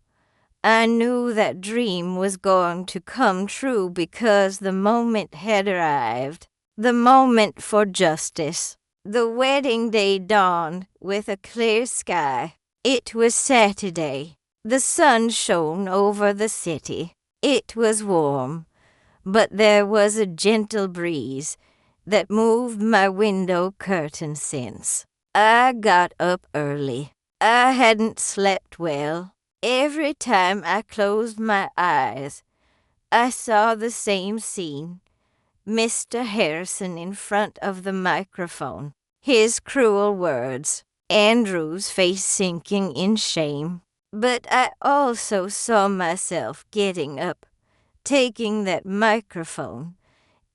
A: I knew that dream was going to come true because the moment had arrived. The moment for justice. The wedding day dawned with a clear sky. It was Saturday. The sun shone over the city. It was warm, but there was a gentle breeze that moved my window curtain since. I got up early. I hadn't slept well. Every time I closed my eyes, I saw the same scene. Mr. Harrison in front of the microphone. His cruel words. Andrew's face sinking in shame. But I also saw myself getting up, taking that microphone,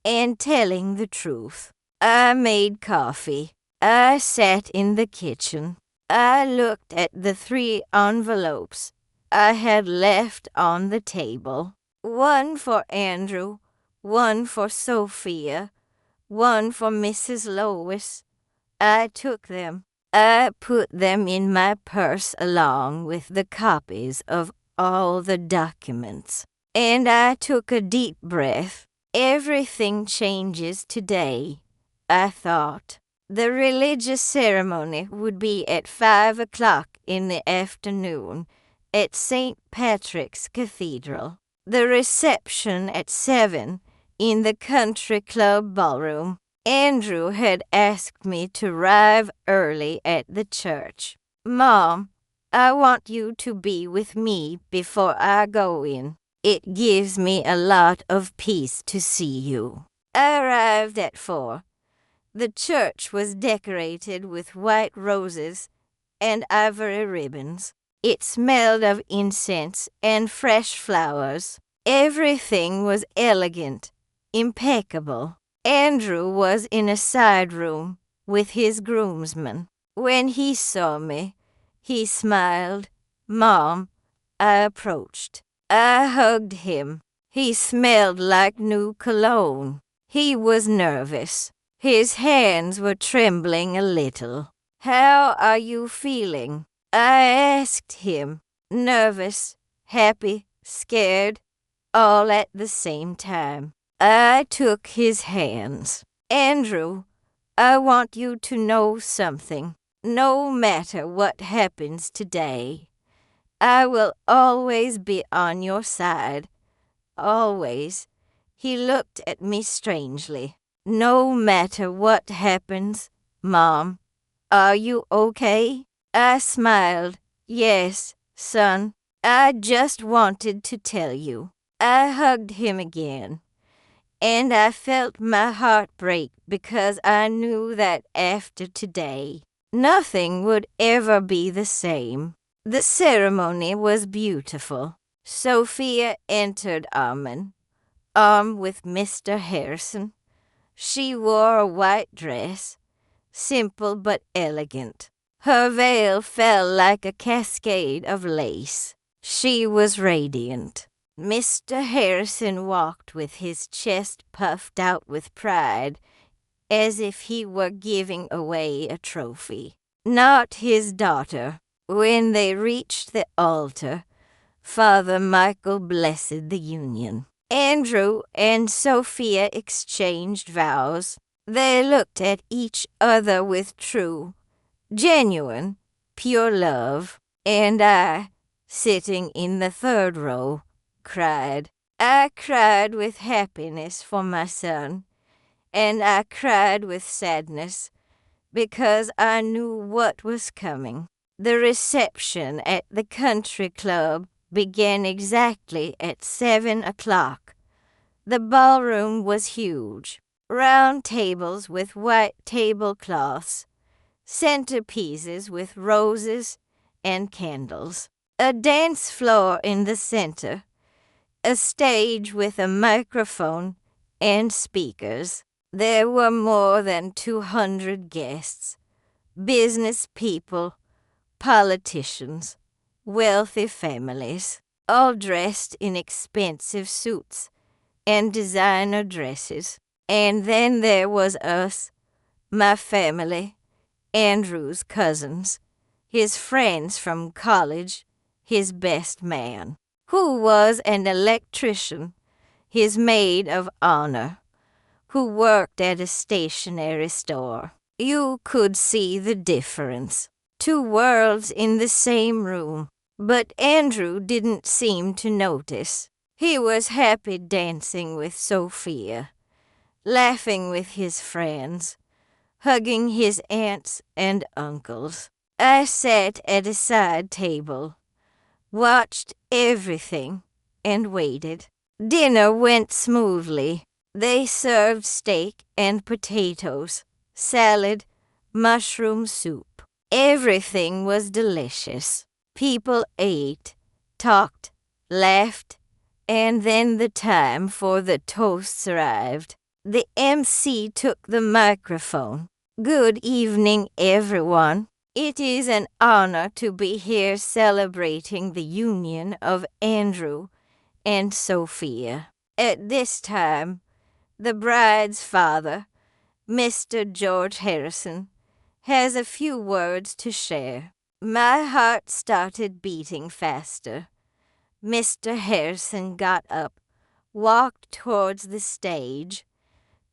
A: and telling the truth. I made coffee. I sat in the kitchen. I looked at the 3 envelopes I had left on the table. One for Andrew, one for Sophia, one for Mrs. Lois. I took them. I put them in my purse along with the copies of all the documents. And I took a deep breath. Everything changes today, I thought. The religious ceremony would be at 5 o'clock in the afternoon at St. Patrick's Cathedral. The reception at 7 in the country club ballroom. Andrew had asked me to arrive early at the church. Mom, I want you to be with me before I go in. It gives me a lot of peace to see you. I arrived at 4. The church was decorated with white roses and ivory ribbons. It smelled of incense and fresh flowers. Everything was elegant, impeccable. Andrew was in a side room with his groomsmen. When he saw me, he smiled. Mom, I approached. I hugged him. He smelled like new cologne. He was nervous. His hands were trembling a little. How are you feeling? I asked him. Nervous, happy, scared, all at the same time. I took his hands. Andrew, I want you to know something. No matter what happens today, I will always be on your side. Always. He looked at me strangely. No matter what happens, Mom, are you okay? I smiled. Yes, son. I just wanted to tell you. I hugged him again. And I felt my heart break because I knew that after today, nothing would ever be the same. The ceremony was beautiful. Sophia entered arm with Mr. Harrison. She wore a white dress, simple but elegant. Her veil fell like a cascade of lace. She was radiant. Mr. Harrison walked with his chest puffed out with pride, as if he were giving away a trophy. Not his daughter. When they reached the altar, Father Michael blessed the union. Andrew and Sophia exchanged vows. They looked at each other with true, genuine, pure love. And I, sitting in the 3rd row, cried. I cried with happiness for my son, and I cried with sadness because I knew what was coming. The reception at the country club began exactly at 7 o'clock. The ballroom was huge. Round tables with white tablecloths, centerpieces with roses and candles, a dance floor in the center, a stage with a microphone and speakers. There were more than 200 guests, business people, politicians, wealthy families, all dressed in expensive suits and designer dresses. And then there was us, my family, Andrew's cousins, his friends from college, his best man, who was an electrician, his maid of honor, who worked at a stationery store. You could see the difference. 2 worlds in the same room, but Andrew didn't seem to notice. He was happy dancing with Sophia, laughing with his friends, hugging his aunts and uncles. I sat at a side table, watched everything, and waited. Dinner went smoothly. They served steak and potatoes, salad, mushroom soup. Everything was delicious. People ate, talked, laughed, and then the time for the toasts arrived. The MC took the microphone. Good evening, everyone. It is an honor to be here celebrating the union of Andrew and Sophia. At this time, the bride's father, Mr. George Harrison has a few words to share. My heart started beating faster. Mr. Harrison got up, walked towards the stage,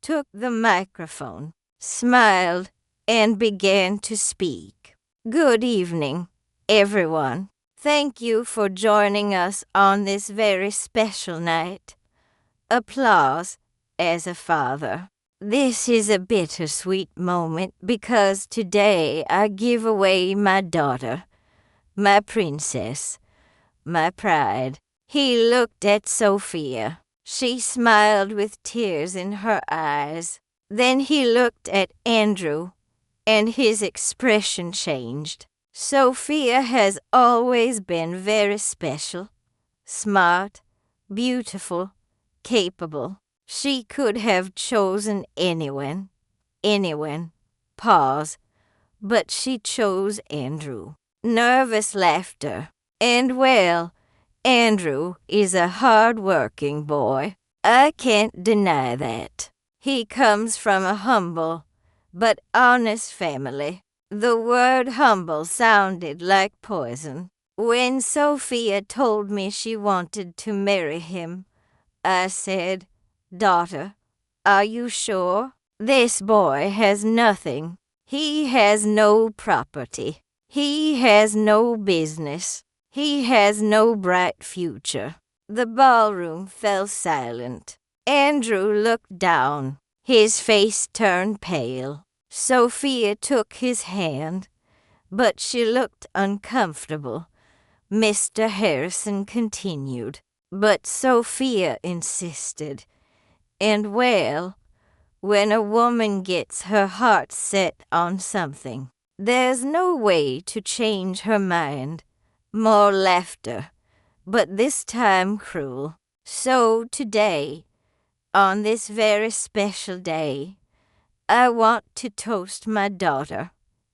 A: took the microphone, smiled, and began to speak. Good evening, everyone. Thank you for joining us on this very special night. Applause as a father. This is a bittersweet moment because today I give away my daughter, my princess, my pride. He looked at Sophia. She smiled with tears in her eyes. Then he looked at Andrew, and his expression changed. Sophia has always been very special, smart, beautiful, capable. She could have chosen anyone. Pause. But she chose Andrew. Nervous laughter. And well, Andrew is a hard-working boy. I can't deny that. He comes from a humble but honest family. The word humble sounded like poison. When Sophia told me she wanted to marry him, I said, "Daughter, are you sure? This boy has nothing. He has no property. He has no business. He has no bright future." The ballroom fell silent. Andrew looked down. His face turned pale. Sophia took his hand, but she looked uncomfortable. Mr. Harrison continued, but Sophia insisted. And well, when a woman gets her heart set on something, there's no way to change her mind. More laughter, but this time cruel. So today, on this very special day, I want to toast my daughter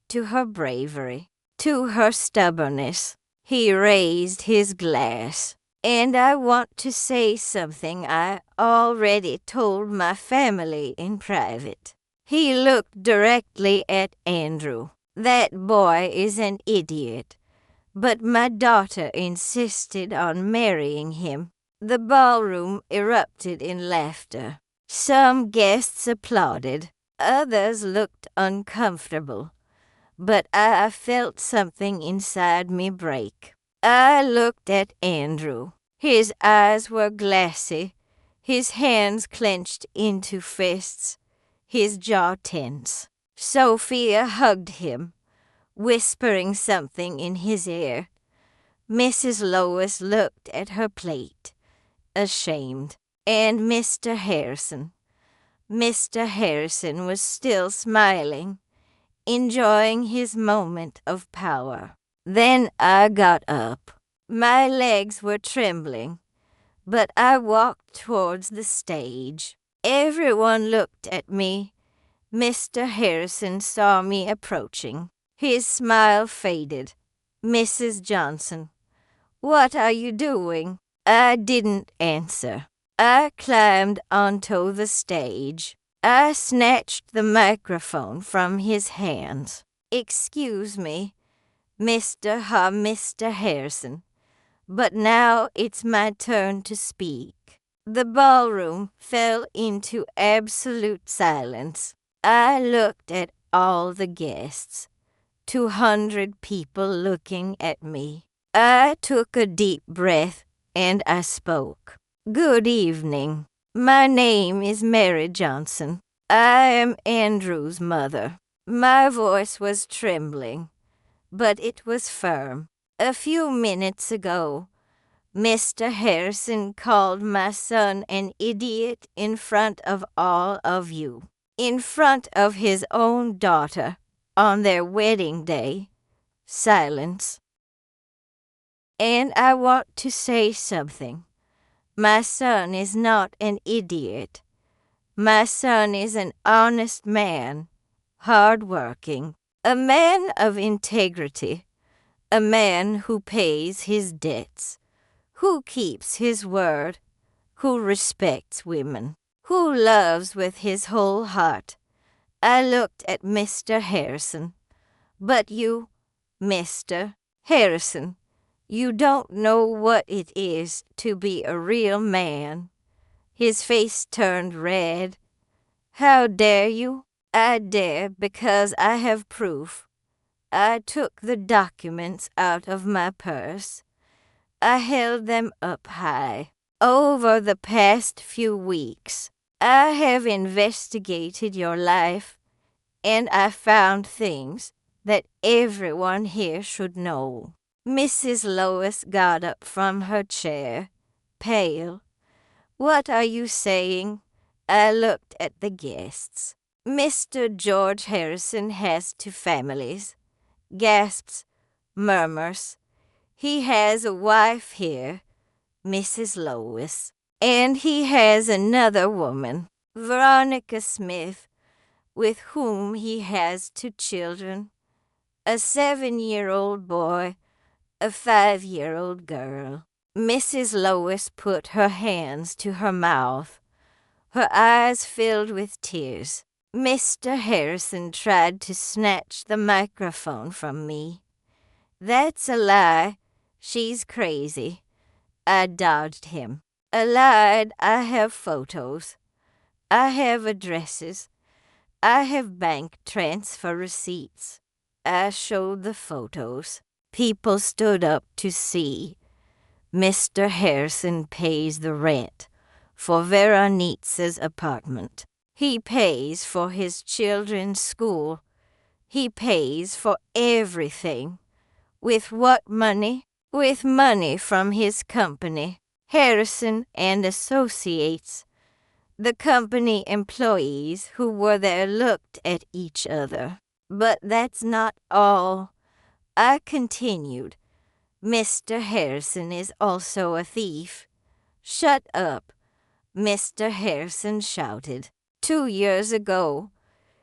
A: to her bravery, to her stubbornness. He raised his glass. And I want to say something I already told my family in private. He looked directly at Andrew. That boy is an idiot, but my daughter insisted on marrying him. The ballroom erupted in laughter. Some guests applauded. Others looked uncomfortable. But I felt something inside me break. I looked at Andrew. His eyes were glassy, his hands clenched into fists, his jaw tense. Sophia hugged him, whispering something in his ear. Mrs. Lois looked at her plate, ashamed. And Mr. Harrison was still smiling, enjoying his moment of power. Then I got up. My legs were trembling, but I walked towards the stage. Everyone looked at me. Mr. Harrison saw me approaching. His smile faded. "Mrs. Johnson, what are you doing?" I didn't answer. I climbed onto the stage. I snatched the microphone from his hands. "Excuse me, Mr. Harrison, but now it's my turn to speak." The ballroom fell into absolute silence. I looked at all the guests, 200 people looking at me. I took a deep breath and I spoke. "Good evening. My name is Mary Johnson. I am Andrew's mother." My voice was trembling, but it was firm. "A few minutes ago, Mr. Harrison called my son an idiot in front of all of you, in front of his own daughter, on their wedding day." Silence. "And I want to say something. My son is not an idiot. My son is an honest man, hard-working, a man of integrity, a man who pays his debts, who keeps his word, who respects women, who loves with his whole heart. I looked at Mr. Harrison. But you, Mr. Harrison, you don't know what it is to be a real man. His face turned red. How dare you? I dare because I have proof. I took the documents out of my purse. I held them up high. Over the past few weeks, I have investigated your life, and I found things that everyone here should know. Mrs. Lois got up from her chair, pale. What are you saying? I looked at the guests. Mr. George Harrison has two families. Gasps, murmurs. He has a wife here, Mrs. Lois, and he has another woman, Veronica Smith, with whom he has two children, a 7-year-old boy, a 5-year-old girl. Mrs. Lois put her hands to her mouth. Her eyes filled with tears. Mr. Harrison tried to snatch the microphone from me. That's a lie. She's crazy. I dodged him. I lied. I have photos. I have addresses. I have bank transfer receipts. I showed the photos. People stood up to see. Mr. Harrison pays the rent for Veronica's apartment. He pays for his children's school. He pays for everything. With what money? With money from his company, Harrison and Associates. The company employees who were there looked at each other. But that's not all. I continued. Mr. Harrison is also a thief. Shut up, Mr. Harrison shouted. 2 years ago,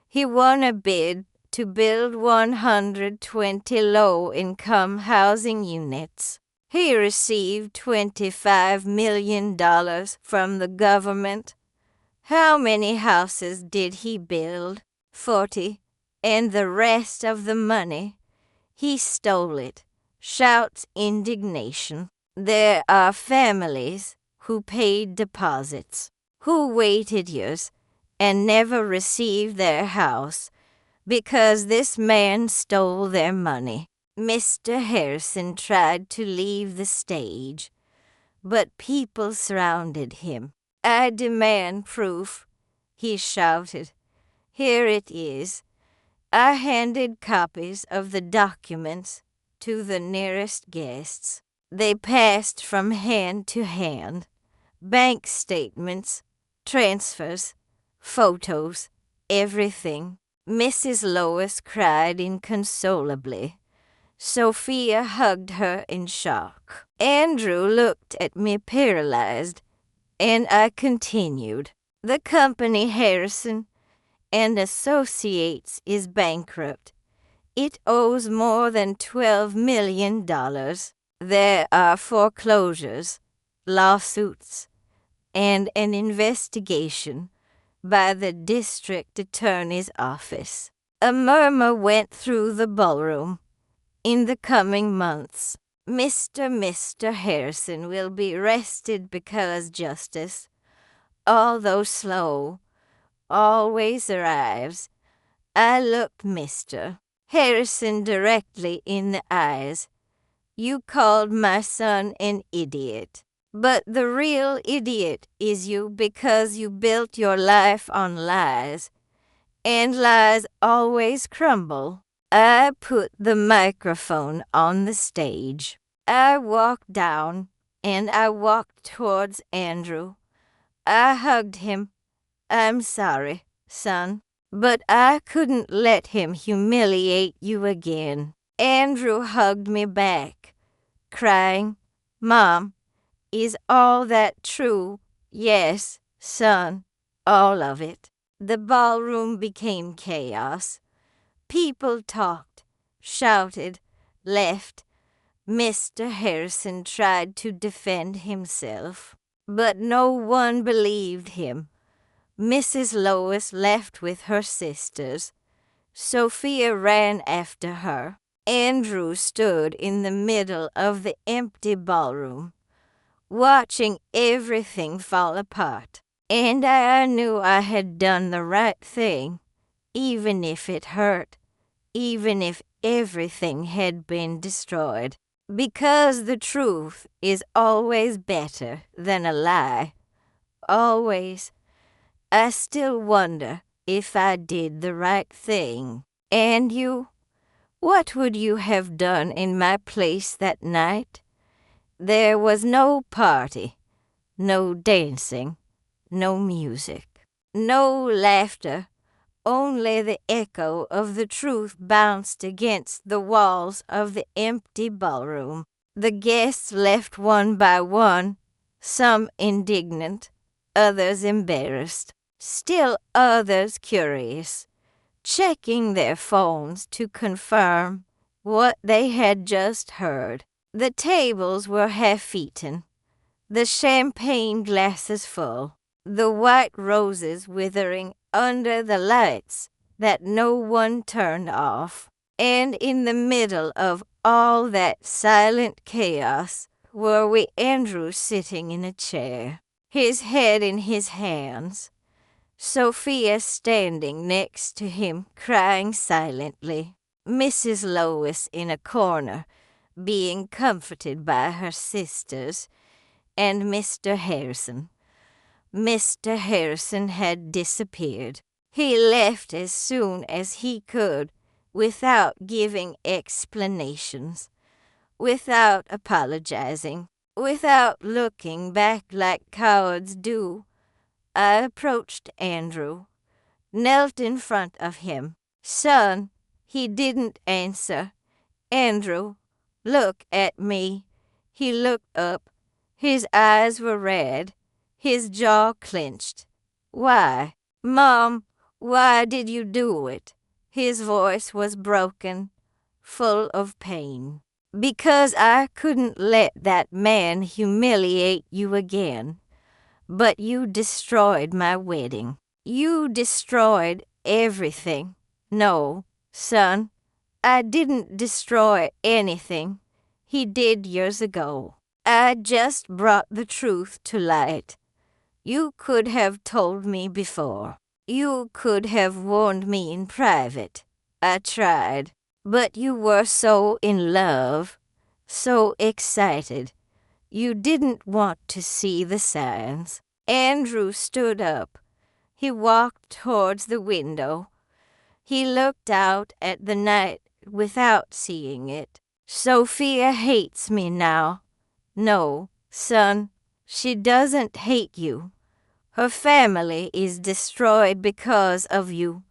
A: he won a bid to build 120 low-income housing units. He received $25 million from the government. How many houses did he build? 40. And the rest of the money, he stole it. Shouts indignation. There are families who paid deposits, who waited years and never received their house because this man stole their money. Mr. Harrison tried to leave the stage, but people surrounded him. I demand proof, he shouted. Here it is. I handed copies of the documents to the nearest guests. They passed from hand to hand. Bank statements, transfers, photos, everything. Mrs. Lois cried inconsolably. Sophia hugged her in shock. Andrew looked at me paralyzed, and I continued. The company Harrison and Associates is bankrupt. It owes more than $12 million. There are foreclosures, lawsuits, and an investigation by the district attorney's office. A murmur went through the ballroom. In the coming months, Mr. Harrison will be arrested because justice, although slow, always arrives. I looked Mr. Harrison directly in the eyes. You called my son an idiot. But the real idiot is you because you built your life on lies, and lies always crumble. I put the microphone on the stage. I walked down, and I walked towards Andrew. I hugged him. I'm sorry, son, but I couldn't let him humiliate you again. Andrew hugged me back, crying, Mom, is all that true? Yes, son, all of it. The ballroom became chaos. People talked, shouted, left. Mr. Harrison tried to defend himself, but no one believed him. Mrs. Lois left with her sisters. Sophia ran after her. Andrew stood in the middle of the empty ballroom, watching everything fall apart. And I knew I had done the right thing, even if it hurt, even if everything had been destroyed. Because the truth is always better than a lie. Always. I still wonder if I did the right thing. And you? What would you have done in my place that night? There was no party, no dancing, no music, no laughter. Only the echo of the truth bounced against the walls of the empty ballroom. The guests left one by one, some indignant, others embarrassed, still others curious, checking their phones to confirm what they had just heard. The tables were half-eaten, the champagne glasses full, the white roses withering under the lights that no one turned off. And in the middle of all that silent chaos were we Andrew sitting in a chair, his head in his hands, Sophia standing next to him crying silently, Mrs. Lois in a corner being comforted by her sisters, and Mr. Harrison. Mr. Harrison had disappeared. He left as soon as he could, without giving explanations, without apologizing, without looking back like cowards do. I approached Andrew, knelt in front of him. "Son," he didn't answer. "Andrew, look at me." He looked up. His eyes were red, his jaw clenched. "Why? Mom, why did you do it?" His voice was broken, full of pain. "Because I couldn't let that man humiliate you again. But you destroyed my wedding. You destroyed everything." "No, son, I didn't destroy anything. He did years ago. I just brought the truth to light. You could have told me before. You could have warned me in private. I tried. But you were so in love, so excited. You didn't want to see the signs." Andrew stood up. He walked towards the window. He looked out at the night without seeing it. "Sophia hates me now." "No, son, she doesn't hate you. Her family is destroyed because of you."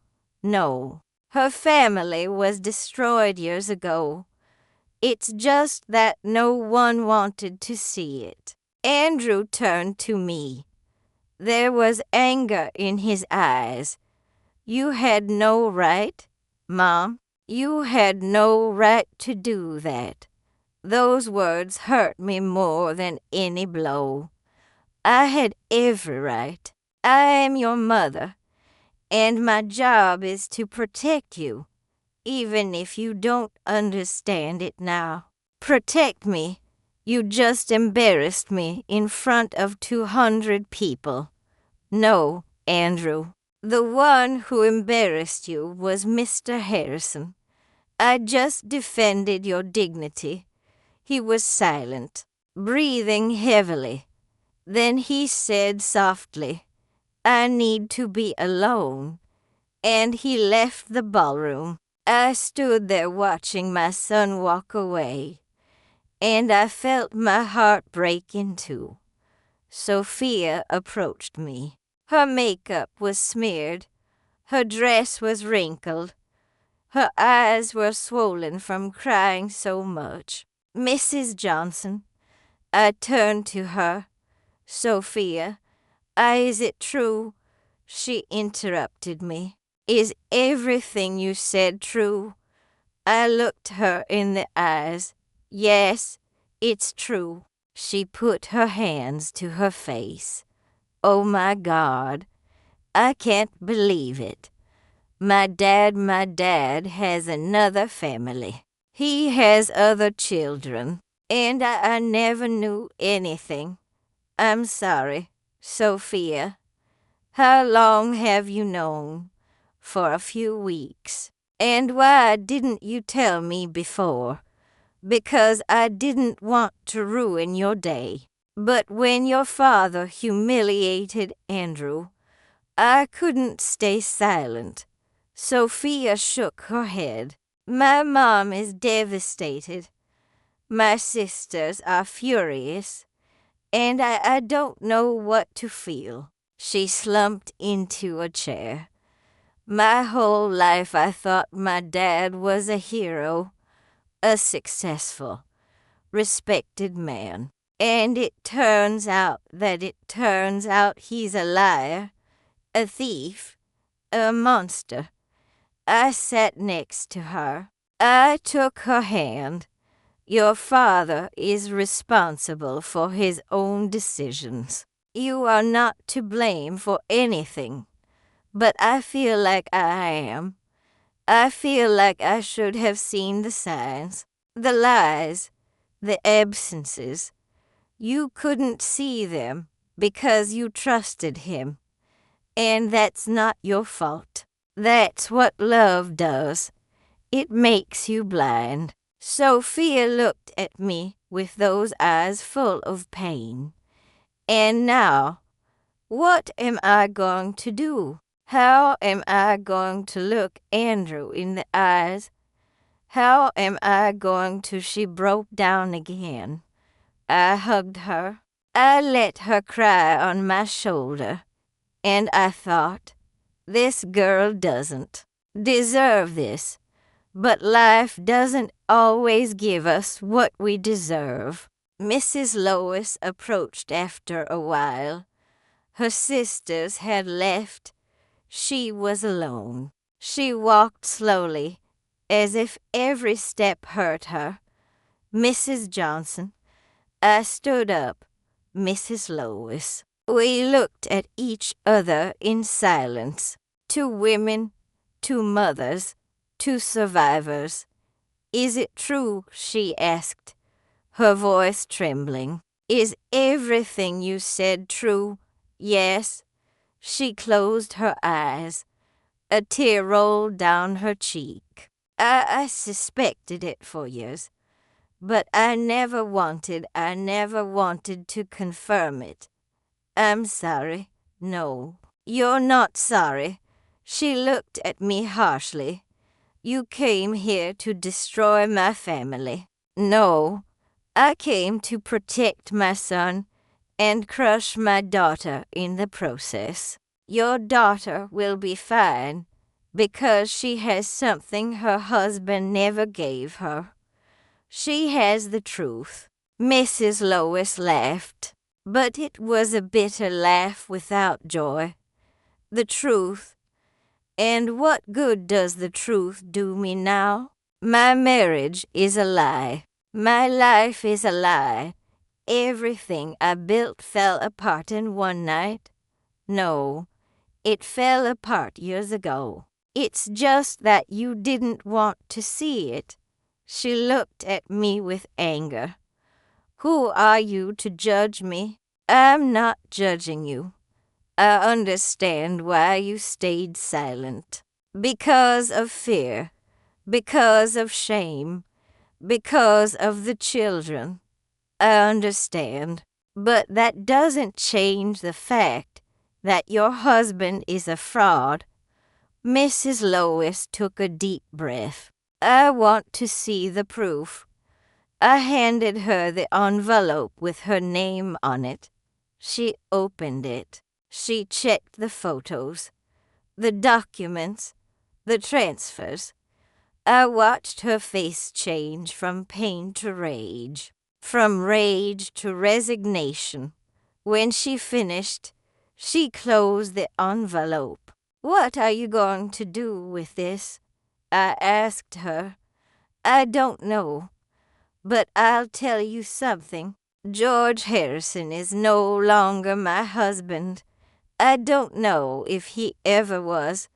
A: "No, her family was destroyed years ago. It's just that no one wanted to see it." Andrew turned to me. There was anger in his eyes. "You had no right, Mom. You had no right to do that." Those words hurt me more than any blow. I had every right. I am your mother, and my job is to protect you, even if you don't understand it now. Protect me. You just embarrassed me in front of 200 people. "No, Andrew. The one who embarrassed you was Mr. Harrison. I just defended your dignity." He was silent, breathing heavily. Then he said softly, "I need to be alone." And he left the ballroom. I stood there watching my son walk away, and I felt my heart break in two. Sophia approached me. Her makeup was smeared. Her dress was wrinkled. Her eyes were swollen from crying so much. "Mrs. Johnson," I turned to her. "Sophia, is it true?" She interrupted me. "Is everything you said true?" I looked her in the eyes. "Yes, it's true." She put her hands to her face. "Oh my God, I can't believe it. My dad has another family. He has other children, and I never knew anything. I'm sorry, Sophia. How long have you known? For a few weeks. And why didn't you tell me before? Because I didn't want to ruin your day. But when your father humiliated Andrew, I couldn't stay silent. Sophia shook her head. My mom is devastated. My sisters are furious. And I don't know what to feel. She slumped into a chair. My whole life I thought my dad was a hero, a successful, respected man. And it turns out he's a liar, a thief, a monster. I sat next to her. I took her hand. Your father is responsible for his own decisions. You are not to blame for anything. But I feel like I am. I feel like I should have seen the signs, the lies, the absences. You couldn't see them because you trusted him. And that's not your fault. That's what love does. It makes you blind. Sophia looked at me with those eyes full of pain. And now, what am I going to do? How am I going to look Andrew in the eyes? How am I going to? She broke down again. I hugged her. I let her cry on my shoulder. And I thought, this girl doesn't deserve this. But life doesn't always give us what we deserve. Mrs. Lois approached after a while. Her sisters had left. She was alone. She walked slowly, as if every step hurt her. Mrs. Johnson. I stood up. Mrs. Lois. We looked at each other in silence. Two women, two mothers, two survivors. Is it true? She asked, her voice trembling. Is everything you said true? Yes. She closed her eyes. A tear rolled down her cheek. I suspected it for years, but I never wanted to confirm it. I'm sorry. No, you're not sorry. She looked at me harshly. You came here to destroy my family. No, I came to protect my son and crush my daughter in the process. Your daughter will be fine because she has something her husband never gave her. She has the truth. Mrs. Lois laughed, but it was a bitter laugh without joy. The truth. And what good does the truth do me now? My marriage is a lie. My life is a lie. Everything I built fell apart in one night. No, it fell apart years ago. It's just that you didn't want to see it. She looked at me with anger. Who are you to judge me? I'm not judging you. I understand why you stayed silent. Because of fear. Because of shame. Because of the children. I understand. But that doesn't change the fact that your husband is a fraud. Mrs. Lois took a deep breath. I want to see the proof. I handed her the envelope with her name on it. She opened it. She checked the photos, the documents, the transfers. I watched her face change from pain to rage, from rage to resignation. When she finished, she closed the envelope. What are you going to do with this? I asked her. I don't know, but I'll tell you something. George Harrison is no longer my husband. I don't know if he ever was.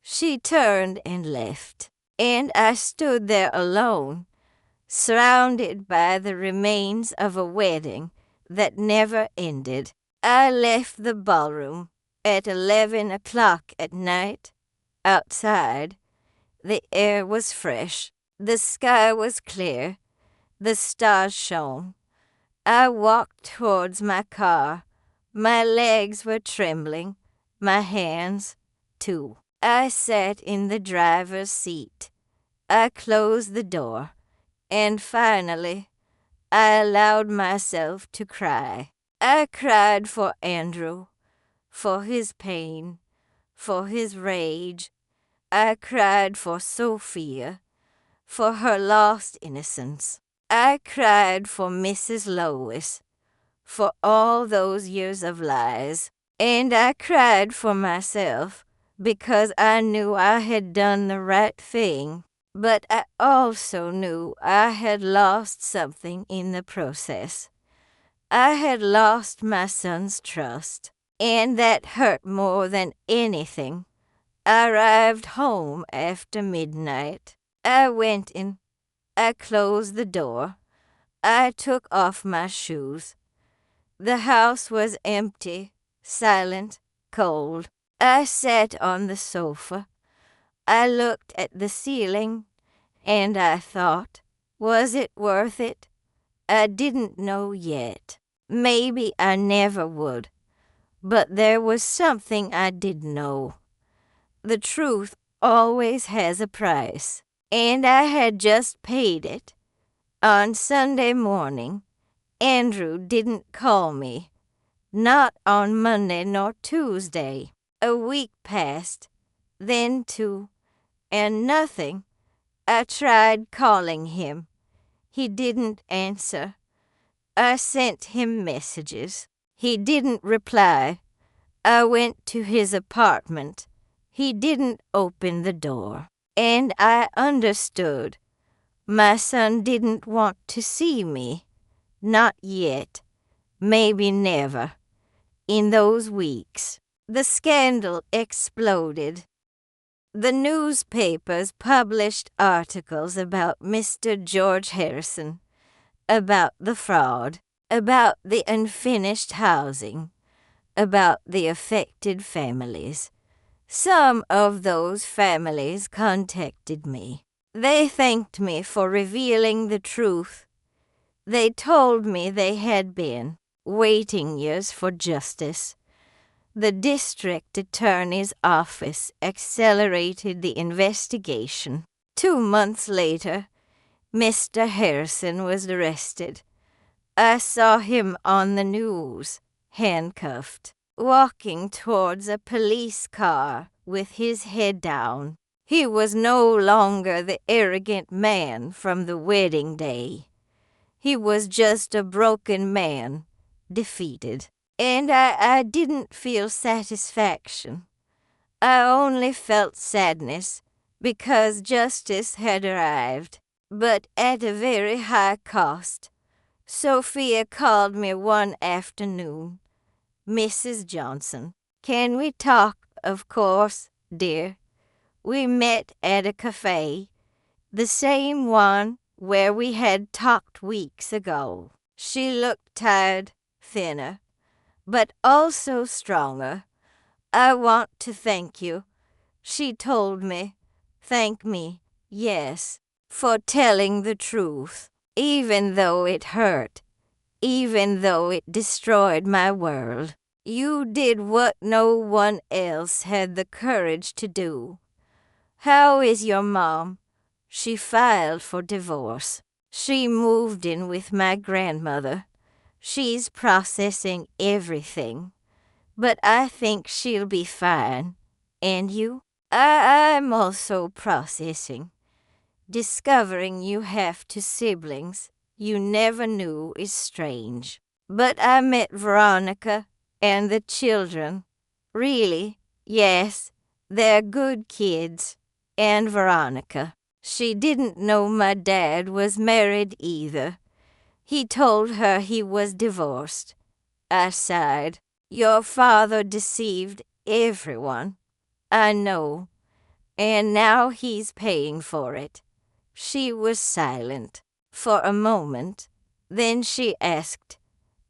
A: She turned and left, and I stood there alone, surrounded by the remains of a wedding that never ended. I left the ballroom at 11 o'clock at night. Outside, the air was fresh, the sky was clear, the stars shone. I walked towards my car. My legs were trembling, my hands, too. I sat in the driver's seat. I closed the door, and finally, I allowed myself to cry. I cried for Andrew, for his pain, for his rage. I cried for Sophia, for her lost innocence. I cried for Mrs. Lois, for all those years of lies. And I cried for myself because I knew I had done the right thing. But I also knew I had lost something in the process. I had lost my son's trust, and that hurt more than anything. I arrived home after midnight. I went in. I closed the door. I took off my shoes. The house was empty, silent, cold. I sat on the sofa. I looked at the ceiling, and I thought, was it worth it? I didn't know yet. Maybe I never would. But there was something I did know. The truth always has a price, and I had just paid it. On Sunday morning, Andrew didn't call me. Not on Monday nor Tuesday. A week passed, then two, and nothing. I tried calling him. He didn't answer. I sent him messages. He didn't reply. I went to his apartment. He didn't open the door. And I understood. My son didn't want to see me. Not yet. Maybe never. In those weeks, the scandal exploded. The newspapers published articles about Mr. George Harrison, about the fraud, about the unfinished housing, about the affected families. Some of those families contacted me. They thanked me for revealing the truth. They told me they had been waiting years for justice. The district attorney's office accelerated the investigation. 2 months later, Mr. Harrison was arrested. I saw him on the news, handcuffed, walking towards a police car with his head down. He was no longer the arrogant man from the wedding day. He was just a broken man, defeated. And I didn't feel satisfaction. I only felt sadness because justice had arrived, but at a very high cost. Sophia called me one afternoon. Mrs. Johnson. Can we talk? Of course, dear. We met at a cafe, the same one where we had talked weeks ago. She looked tired, thinner, but also stronger. I want to thank you, she told me. Thank me, yes, for telling the truth, even though it hurt, even though it destroyed my world. You did what no one else had the courage to do. How is your mom? She filed for divorce. She moved in with my grandmother. She's processing everything. But I think she'll be fine. And you? I'm also processing. Discovering you have two siblings you never knew is strange. But I met Veronica and the children. Really, yes, they're good kids. And Veronica. She didn't know my dad was married either. He told her he was divorced. I sighed. Your father deceived everyone. I know, and now he's paying for it." She was silent for a moment. Then she asked,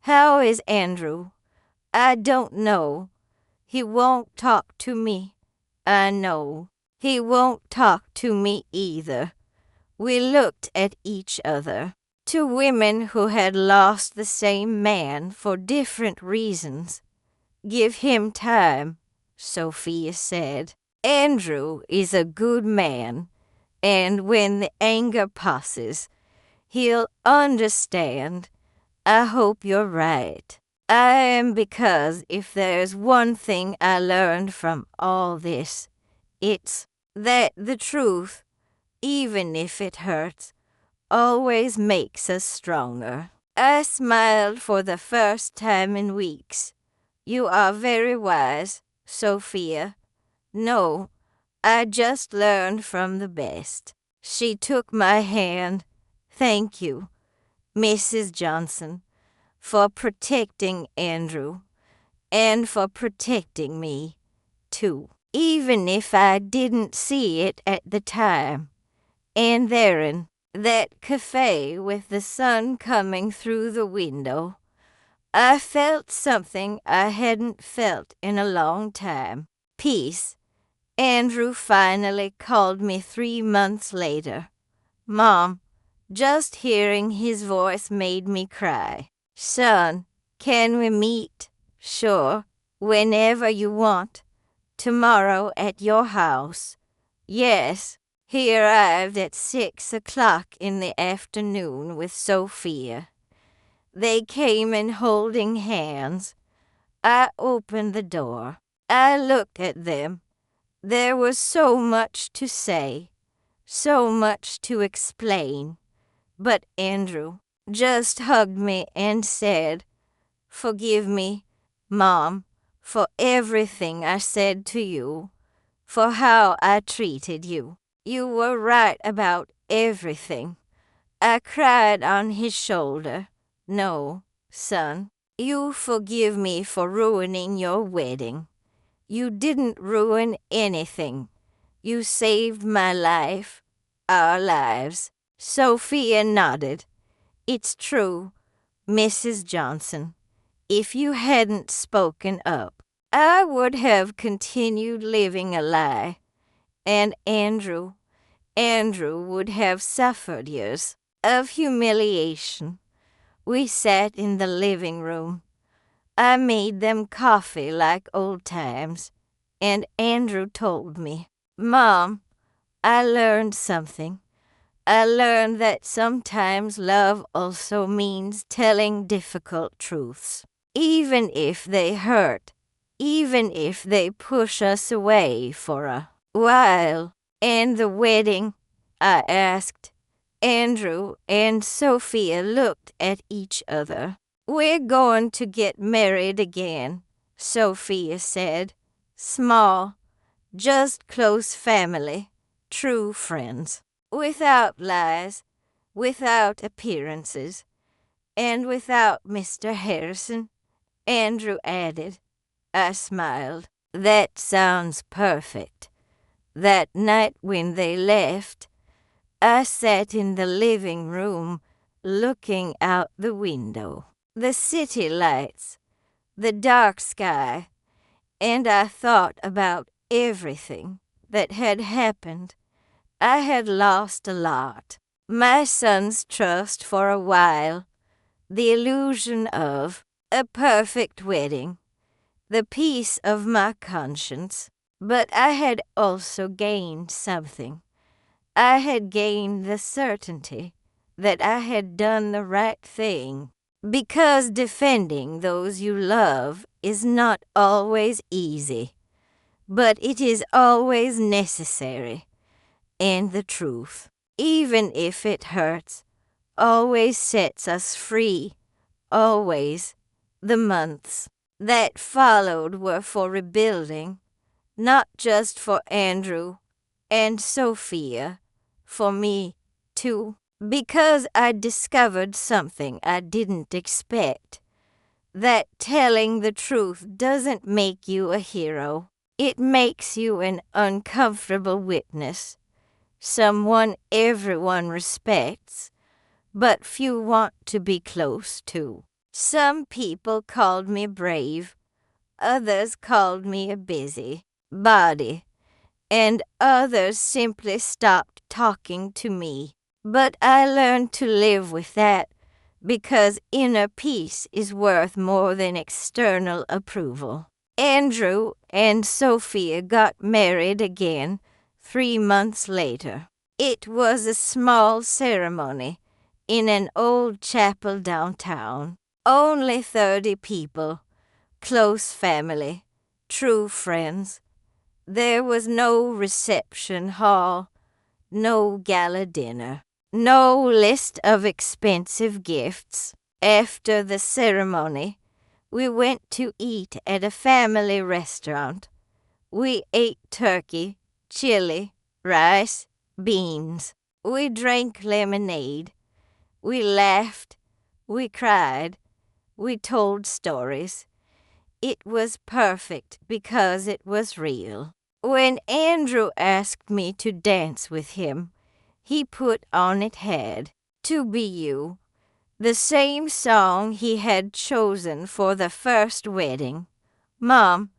A: "How is Andrew?" "I don't know. He won't talk to me." "I know. He won't talk to me either." We looked at each other. Two women who had lost the same man for different reasons. "Give him time," Sophia said. "Andrew is a good man, and when the anger passes, he'll understand. I hope you're right." I am, because if there's one thing I learned from all this, it's that the truth, even if it hurts, always makes us stronger. I smiled for the first time in weeks. "You are very wise, Sophia." "No, I just learned from the best." She took my hand. "Thank you, Mrs. Johnson, for protecting Andrew, and for protecting me, too, even if I didn't see it at the time." And there in that cafe with the sun coming through the window, I felt something I hadn't felt in a long time. Peace. Andrew finally called me 3 months later. Mom, just hearing his voice made me cry. "Son, can we meet?" "Sure, whenever you want. Tomorrow at your house." "Yes." He arrived at 6 o'clock in the afternoon with Sophia. They came in holding hands. I opened the door. I looked at them. There was so much to say, so much to explain. But Andrew just hugged me and said, "Forgive me, Mom, for everything I said to you, for how I treated you. You were right about everything." I cried on his shoulder. "No, son, you forgive me for ruining your wedding. You didn't ruin anything. You saved my life, our lives." Sophia nodded. "It's true, Mrs. Johnson. If you hadn't spoken up, I would have continued living a lie, and Andrew would have suffered years of humiliation." We sat in the living room. I made them coffee like old times, and Andrew told me, "Mom, I learned something. I learned that sometimes love also means telling difficult truths, even if they hurt, even if they push us away for a while." "And the wedding?" I asked. Andrew and Sophia looked at each other. "We're going to get married again," Sophia said. "Small, just close family, true friends. Without lies, without appearances, and without Mr. Harrison," Andrew added. I smiled. "That sounds perfect." That night when they left, I sat in the living room looking out the window. The city lights, the dark sky, and I thought about everything that had happened. I had lost a lot. My son's trust for a while, the illusion of a perfect wedding, the peace of my conscience. But I had also gained something. I had gained the certainty that I had done the right thing. Because defending those you love is not always easy, but it is always necessary. And the truth, even if it hurts, always sets us free. Always. The months that followed were for rebuilding, not just for Andrew and Sophia, for me, too. Because I discovered something I didn't expect. that telling the truth doesn't make you a hero. It makes you an uncomfortable witness, someone everyone respects, but few want to be close to. Some people called me brave, others called me a busybody, and others simply stopped talking to me. But I learned to live with that, because inner peace is worth more than external approval. Andrew and Sophia got married again 3 months later. It was a small ceremony in an old chapel downtown. Only 30 people, close family, true friends. There was no reception hall, no gala dinner, no list of expensive gifts. After the ceremony, we went to eat at a family restaurant. We ate turkey, chili, rice, beans. We drank lemonade. We laughed. We cried. We told stories. It was perfect because it was real. When Andrew asked me to dance with him, he put on it had to be you, the same song he had chosen for the first wedding. Mom,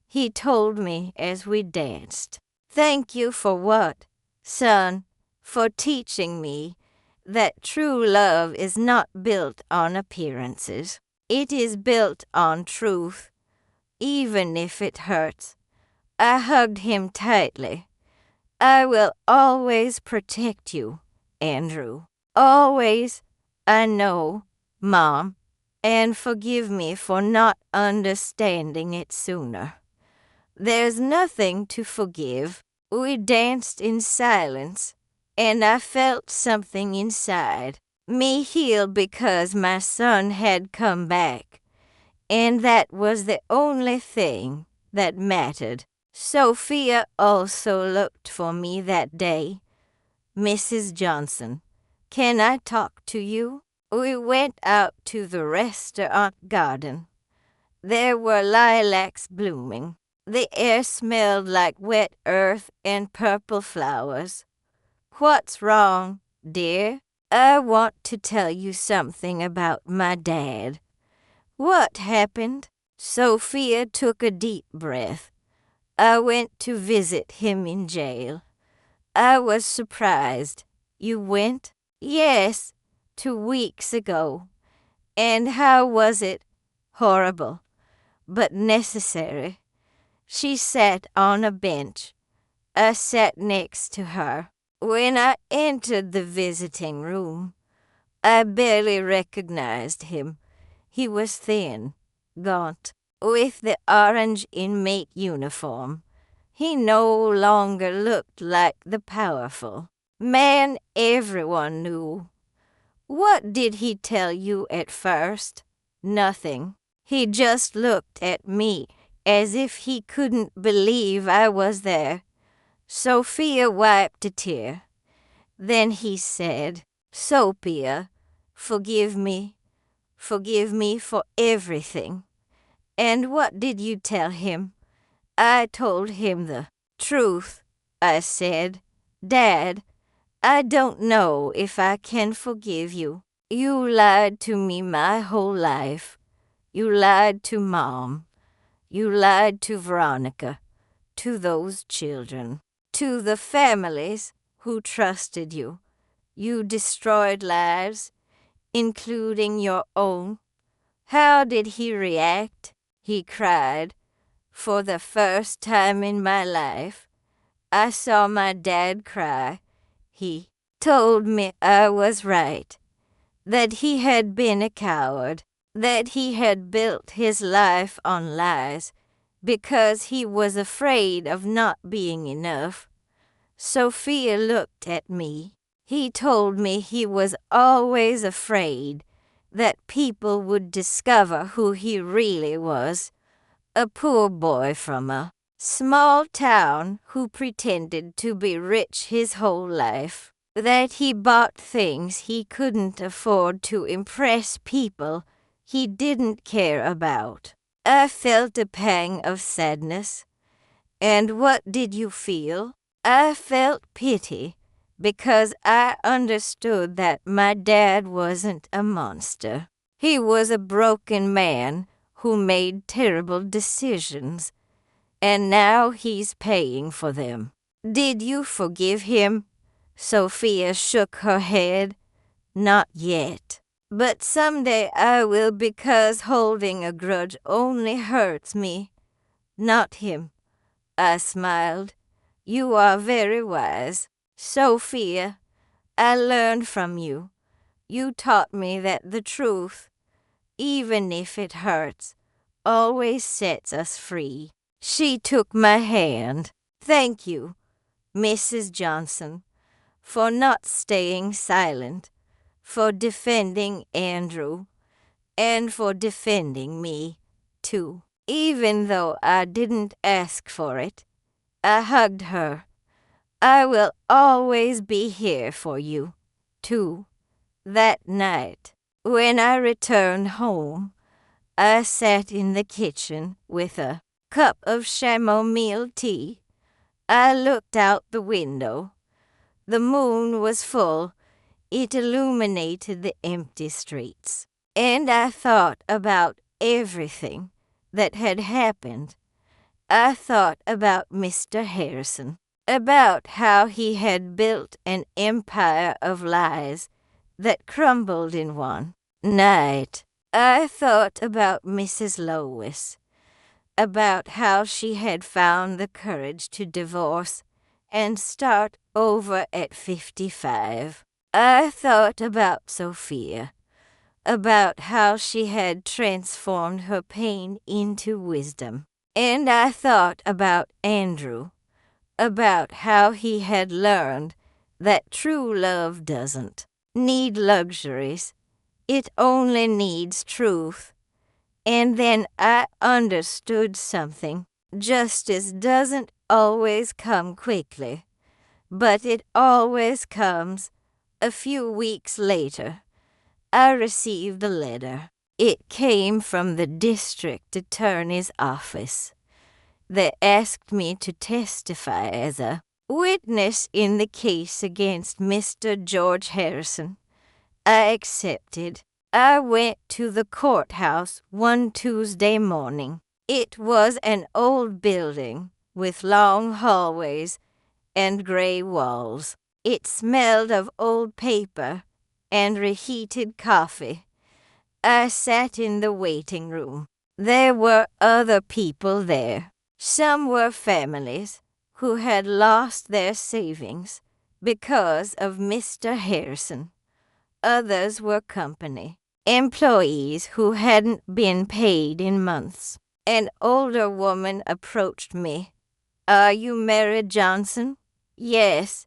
A: he told me as we danced. Thank you for what, son? For teaching me that true love is not built on appearances. It is built on truth, even if it hurts. I hugged him tightly. I will always protect you, Andrew. Always. I know, Mom, and forgive me for not understanding it sooner. There's nothing to forgive. We danced in silence, and I felt something inside me heal because my son had come back, and that was the only thing that mattered. Sophia also looked for me that day. Mrs. Johnson, can I talk to you? We went out to the restaurant garden. There were lilacs blooming. The air smelled like wet earth and purple flowers. What's wrong, dear? I want to tell you something about my dad. What happened? Sophia took a deep breath. I went to visit him in jail. I was surprised. You went? Yes, 2 weeks ago. And how was it? Horrible, but necessary. She sat on a bench. I sat next to her. When I entered the visiting room, I barely recognized him. He was thin, gaunt, with the orange inmate uniform. He no longer looked like the powerful man everyone knew. What did he tell you at first? Nothing. He just looked at me as if he couldn't believe I was there. Sophia wiped a tear. Then he said, Sophia, forgive me. Forgive me for everything. And what did you tell him? I told him the truth. I said, Dad, I don't know if I can forgive you. You lied to me my whole life. You lied to Mom. You lied to Veronica, to those children, to the families who trusted you. You destroyed lives, including your own. How did he react? He cried. For the first time in my life, I saw my dad cry. He told me I was right, that he had been a coward, that he had built his life on lies because he was afraid of not being enough. Sophia looked at me. He told me he was always afraid that people would discover who he really was, a poor boy from a small town who pretended to be rich his whole life, that he bought things he couldn't afford to impress people he didn't care about. I felt a pang of sadness. And what did you feel? I felt pity because I understood that my dad wasn't a monster. He was a broken man who made terrible decisions, and now he's paying for them. Did you forgive him? Sophia shook her head. Not yet. But someday I will, because holding a grudge only hurts me, not him. I smiled. You are very wise. Sophia, I learned from you. You taught me that the truth, even if it hurts, always sets us free. She took my hand. Thank you, Mrs. Johnson, for not staying silent, for defending Andrew, and for defending me, too. Even though I didn't ask for it, I hugged her. I will always be here for you, too. That night, when I returned home, I sat in the kitchen with a cup of chamomile tea. I looked out the window. The moon was full. It illuminated the empty streets. And I thought about everything that had happened. I thought about Mr. Harrison, about how he had built an empire of lies that crumbled in one night. I thought about Mrs. Lois, about how she had found the courage to divorce and start over at 55. I thought about Sophia, about how she had transformed her pain into wisdom. And I thought about Andrew, about how he had learned that true love doesn't need luxuries. It only needs truth. And then I understood something. Justice doesn't always come quickly, but it always comes. A few weeks later, I received a letter. It came from the district attorney's office. They asked me to testify as a witness in the case against Mr. George Harrison. I accepted. I went to the courthouse one Tuesday morning. It was an old building with long hallways and gray walls. It smelled of old paper and reheated coffee. I sat in the waiting room. There were other people there. Some were families who had lost their savings because of Mr. Harrison. Others were company, employees who hadn't been paid in months. An older woman approached me. Are you Mary Johnson? Yes,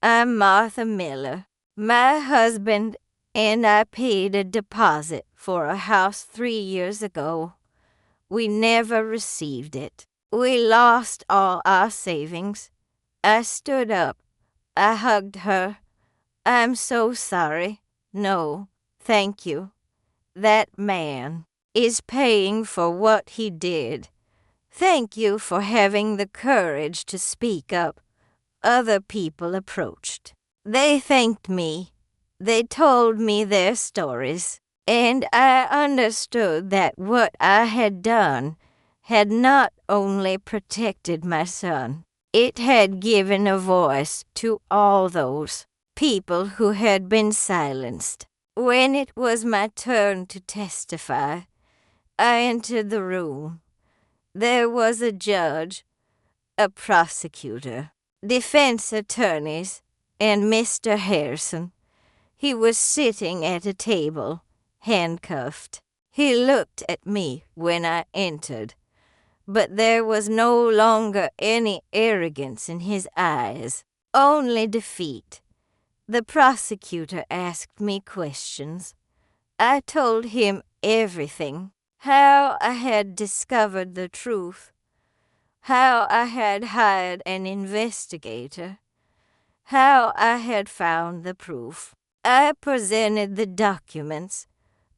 A: I'm Martha Miller. My husband and I paid a deposit for a house 3 years ago. We never received it. We lost all our savings. I stood up. I hugged her. I'm so sorry. No, thank you. That man is paying for what he did. Thank you for having the courage to speak up. Other people approached. They thanked me. They told me their stories, and I understood that what I had done had not only protected my son, it had given a voice to all those people who had been silenced. When it was my turn to testify, I entered the room. There was a judge, a prosecutor, defense attorneys, and Mr. Harrison. He was sitting at a table, handcuffed. He looked at me when I entered, but there was no longer any arrogance in his eyes, only defeat. The prosecutor asked me questions. I told him everything, how I had discovered the truth, how I had hired an investigator, how I had found the proof. I presented the documents,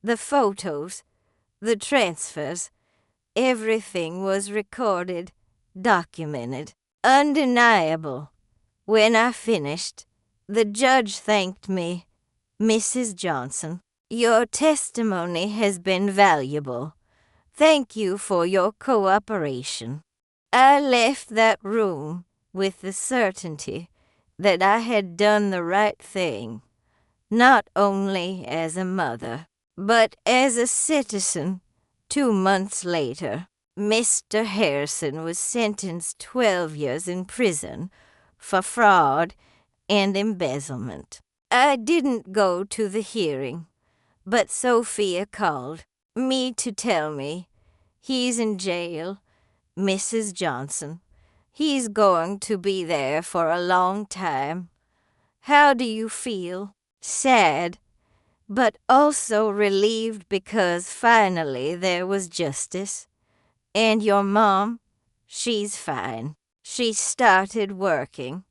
A: the photos, the transfers, everything was recorded, documented, undeniable. When I finished, the judge thanked me. Mrs. Johnson, your testimony has been valuable. Thank you for your cooperation. I left that room with the certainty that I had done the right thing, not only as a mother, but as a citizen. 2 months later, Mr. Harrison was sentenced 12 years in prison for fraud and embezzlement. I didn't go to the hearing, but Sophia called me to tell me he's in jail, Mrs. Johnson. He's going to be there for a long time. How do you feel? Sad, but also relieved because finally there was justice. And your mom? She's fine. She started working.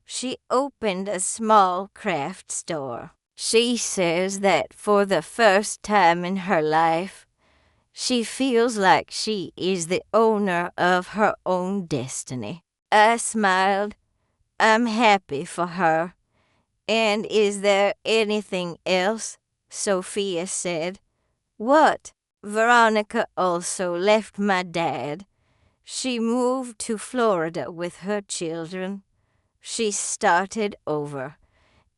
A: She opened a small craft store. She says that for the first time in her life, she feels like she is the owner of her own destiny. I smiled. I'm happy for her. And is there anything else? Sophia said. What? Veronica also left my dad. She moved to Florida with her children. She started over.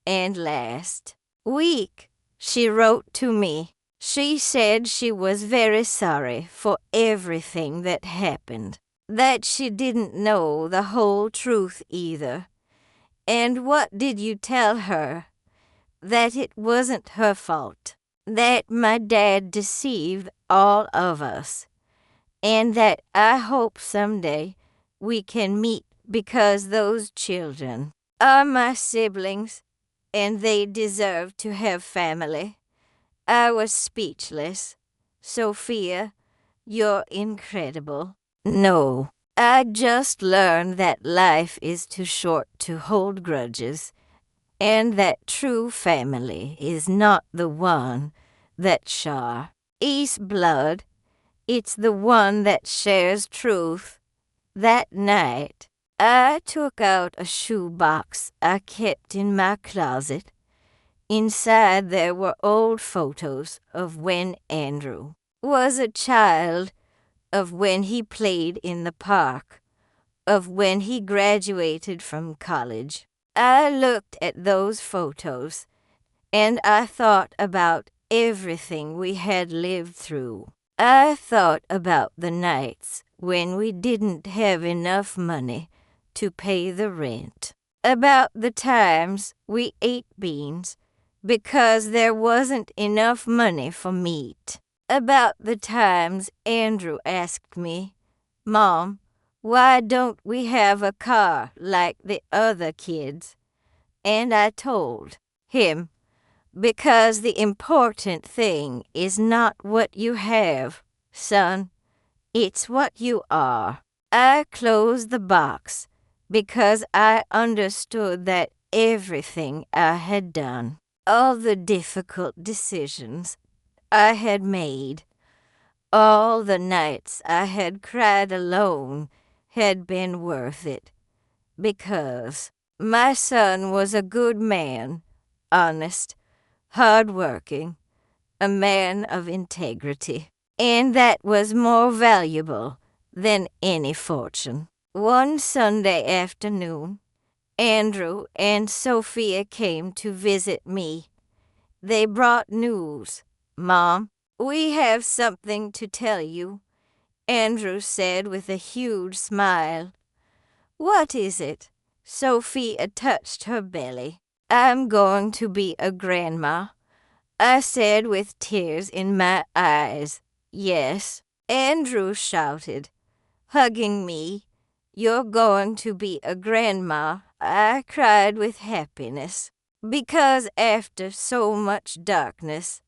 A: And last week, she wrote to me. She said she was very sorry for everything that happened, that she didn't know the whole truth either. And what did you tell her? That it wasn't her fault, that my dad deceived all of us, and that I hope someday we can meet because those children are my siblings, and they deserve to have family. I was speechless. Sophia, you're incredible. No, I just learned that life is too short to hold grudges, and that true family is not the one that shares blood. It's the one that shares truth. That night, I took out a shoebox I kept in my closet. Inside there were old photos of when Andrew was a child, of when he played in the park, of when he graduated from college. I looked at those photos, and I thought about everything we had lived through. I thought about the nights when we didn't have enough money to pay the rent, about the times we ate beans because there wasn't enough money for meat, about the times Andrew asked me, Mom, why don't we have a car like the other kids? And I told him, because the important thing is not what you have, son, it's what you are. I closed the box because I understood that everything I had done, all the difficult decisions I had made, all the nights I had cried alone had been worth it, because my son was a good man, honest, hard-working, a man of integrity, and that was more valuable than any fortune. One Sunday afternoon, Andrew and Sophia came to visit me. They brought news. Mom, we have something to tell you, Andrew said with a huge smile. What is it? Sophia touched her belly. I'm going to be a grandma, I said with tears in my eyes. Yes, Andrew shouted, hugging me. You're going to be a grandma, I cried with happiness, because after so much darkness,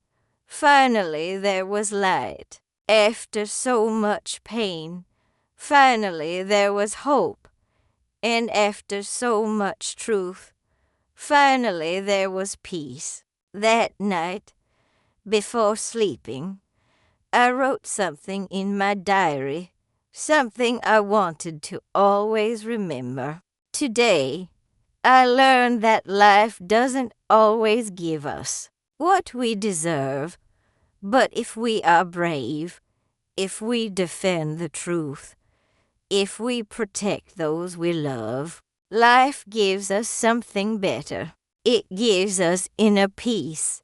A: finally there was light. After so much pain, finally there was hope. And after so much truth, finally there was peace. That night, before sleeping, I wrote something in my diary, something I wanted to always remember. Today, I learned that life doesn't always give us what we deserve, but if we are brave, if we defend the truth, if we protect those we love, life gives us something better. It gives us inner peace,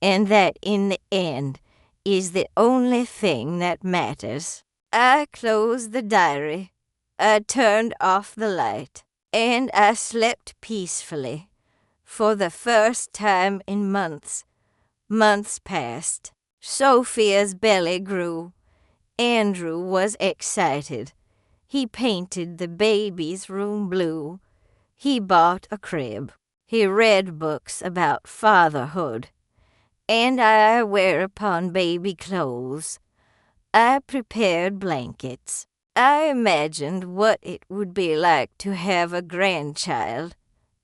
A: and that in the end is the only thing that matters. I closed the diary, I turned off the light, and I slept peacefully. For the first time in months, months passed. Sophia's belly grew. Andrew was excited. He painted the baby's room blue. He bought a crib. He read books about fatherhood. And I wear upon baby clothes. I prepared blankets. I imagined what it would be like to have a grandchild.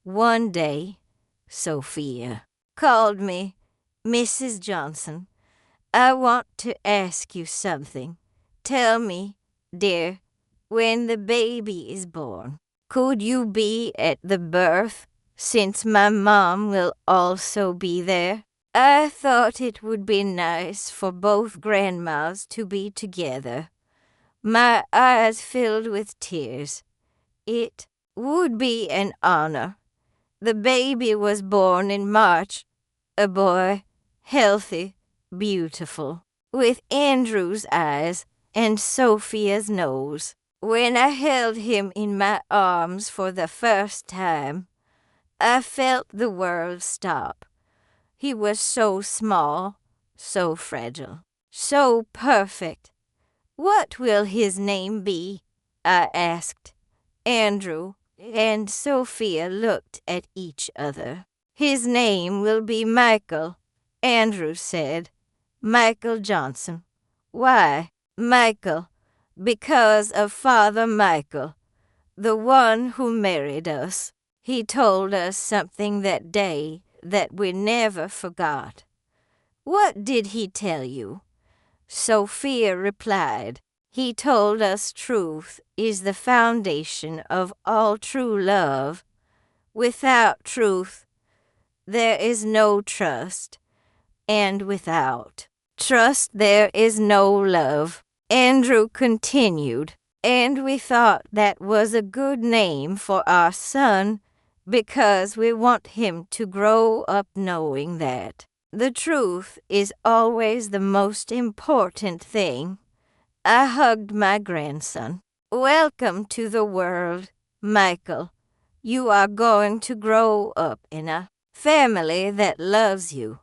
A: One day, Sophia called me, Mrs. Johnson. I want to ask you something. Tell me, dear, when the baby is born, could you be at the birth, since my mom will also be there? I thought it would be nice for both grandmas to be together. My eyes filled with tears. It would be an honor. The baby was born in March, a boy, healthy, beautiful, with Andrew's eyes and Sophia's nose. When I held him in my arms for the first time, I felt the world stop. He was so small, so fragile, so perfect. What will his name be? I asked. Andrew and Sophia looked at each other. His name will be Michael, Andrew said. Michael Johnson. Why, Michael? Because of Father Michael, the one who married us. He told us something that day that we never forgot. What did he tell you? Sophia replied, he told us truth is the foundation of all true love. Without truth, there is no trust, and without trust, there is no love. Andrew continued, and we thought that was a good name for our son because we want him to grow up knowing that the truth is always the most important thing. I hugged my grandson. Welcome to the world, Michael. You are going to grow up in a family that loves you,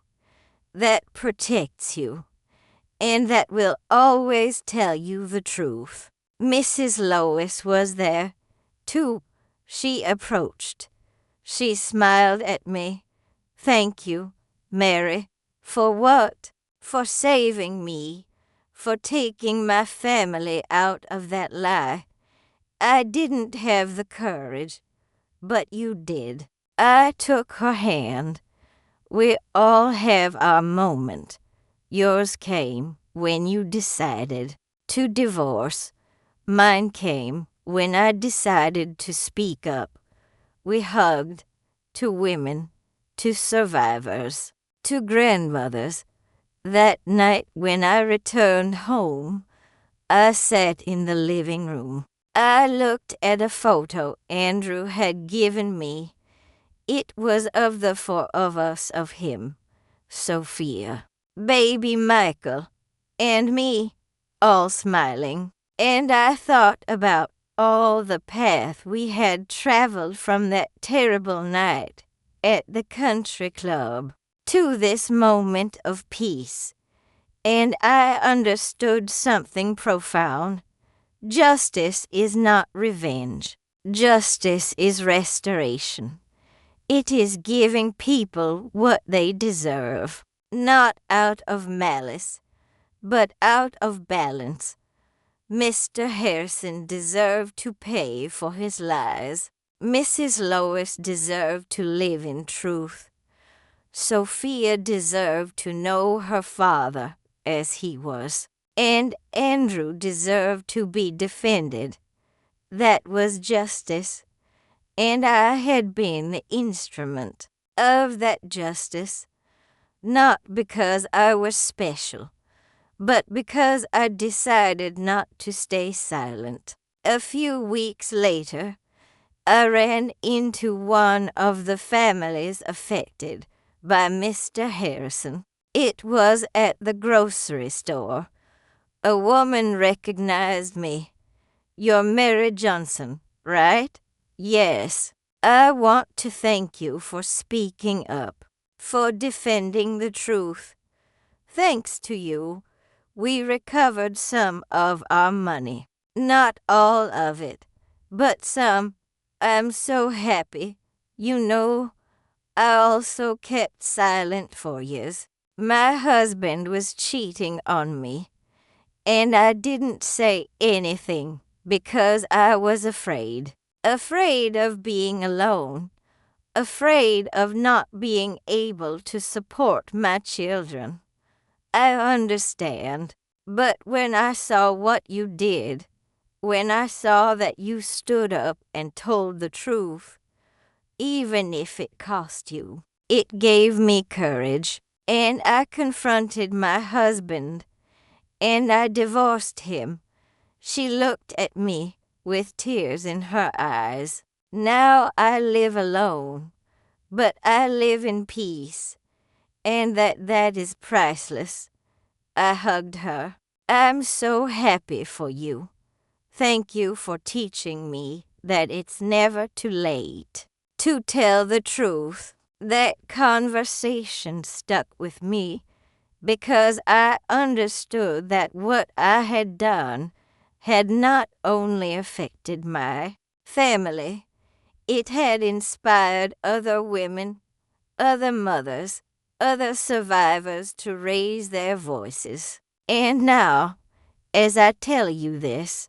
A: that protects you, and that will always tell you the truth. Mrs. Lois was there, too. She approached. She smiled at me. Thank you, Mary. For what? For saving me. For taking my family out of that lie. I didn't have the courage, but you did. I took her hand. We all have our moment. Yours came when you decided to divorce. Mine came when I decided to speak up. We hugged, to women, to survivors, to grandmothers. That night when I returned home, I sat in the living room. I looked at a photo Andrew had given me. It was of the four of us of him, Sophia, baby Michael, and me, all smiling. And I thought about all the path we had traveled from that terrible night at the country club to this moment of peace, and I understood something profound. Justice is not revenge. Justice is restoration. It is giving people what they deserve, not out of malice, but out of balance. Mr. Harrison deserved to pay for his lies. Mrs. Lois deserved to live in truth. Sophia deserved to know her father as he was. and Andrew deserved to be defended. That was justice, and I had been the instrument of that justice, not because I was special, but because I decided not to stay silent. A few weeks later, I ran into one of the families affected by Mr. Harrison. It was at the grocery store. A woman recognized me. "You're Mary Johnson, right?" "Yes." "I want to thank you for speaking up, for defending the truth. Thanks to you, we recovered some of our money. Not all of it, but some. I'm so happy. You know, I also kept silent for years. My husband was cheating on me, and I didn't say anything because I was afraid. Afraid of being alone. Afraid of not being able to support my children. I understand, but when I saw what you did, when I saw that you stood up and told the truth, even if it cost you, it gave me courage, and I confronted my husband, and I divorced him." She looked at me with tears in her eyes. "Now I live alone, but I live in peace, and that is priceless." I hugged her. "I'm so happy for you. Thank you for teaching me that it's never too late to tell the truth." That conversation stuck with me because I understood that what I had done had not only affected my family, it had inspired other women, other mothers, other survivors to raise their voices. And now, as I tell you this,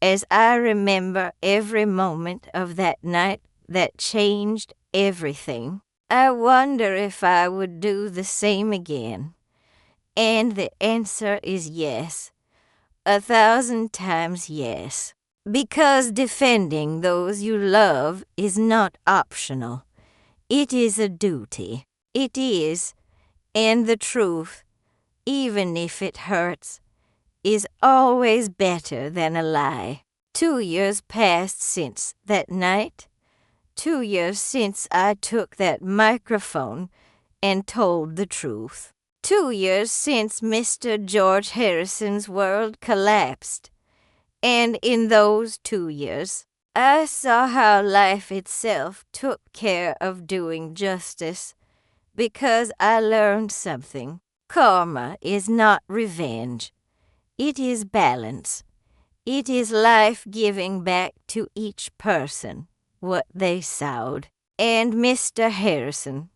A: as I remember every moment of that night that changed everything, I wonder if I would do the same again. And the answer is yes, 1,000 times yes. Because defending those you love is not optional. It is a duty. It is, and the truth, even if it hurts, is always better than a lie. 2 years passed since that night. 2 years since I took that microphone and told the truth. 2 years since Mr. George Harrison's world collapsed. And in those 2 years, I saw how life itself took care of doing justice, because I learned something. Karma is not revenge. It is balance. It is life giving back to each person what they sowed. And Mr. Harrison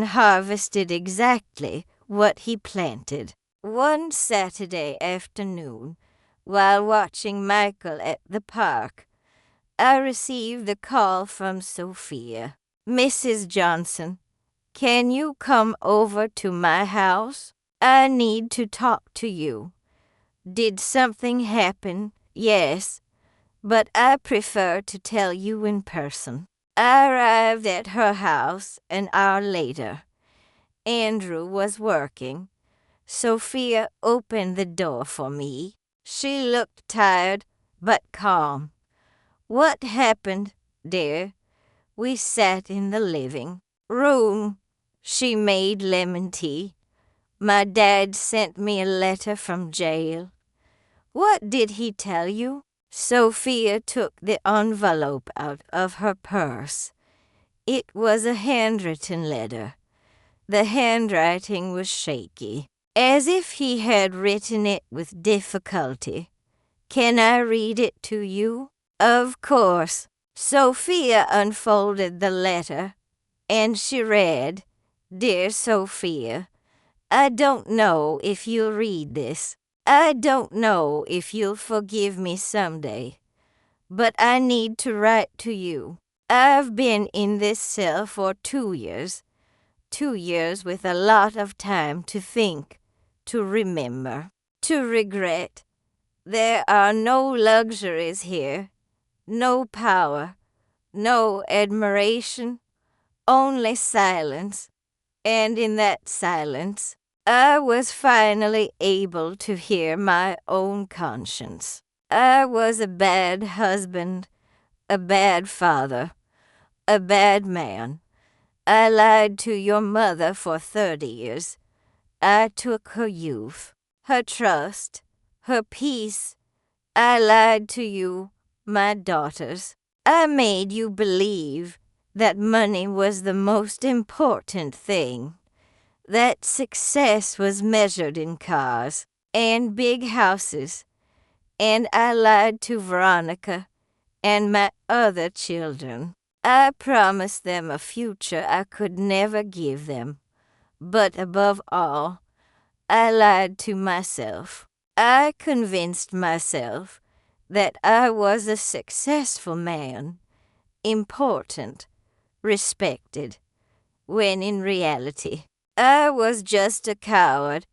A: harvested exactly what he planted. One Saturday afternoon, while watching Michael at the park, I received a call from Sophia. "Mrs. Johnson, can you come over to my house? I need to talk to you." "Did something happen?" "Yes, but I prefer to tell you in person." I arrived at her house an hour later. Andrew was working. Sophia opened the door for me. She looked tired, but calm. "What happened, dear?" We sat in the living room. She made lemon tea. "My dad sent me a letter from jail." "What did he tell you?" Sophia took the envelope out of her purse. It was a handwritten letter. The handwriting was shaky, as if he had written it with difficulty. "Can I read it to you?" "Of course." Sophia unfolded the letter, and she read, "Dear Sophia, I don't know if you'll read this. I don't know if you'll forgive me someday, but I need to write to you. I've been in this cell for 2 years. 2 years with a lot of time to think, to remember, to regret. There are no luxuries here, no power, no admiration, only silence. And in that silence, I was finally able to hear my own conscience. I was a bad husband, a bad father, a bad man. I lied to your mother for 30 years. I took her youth, her trust, her peace. I lied to you, my daughters. I made you believe that money was the most important thing, that success was measured in cars and big houses, and I lied to Veronica and my other children. I promised them a future I could never give them, but above all, I lied to myself. I convinced myself that I was a successful man, important, respected, when in reality, I was just a coward,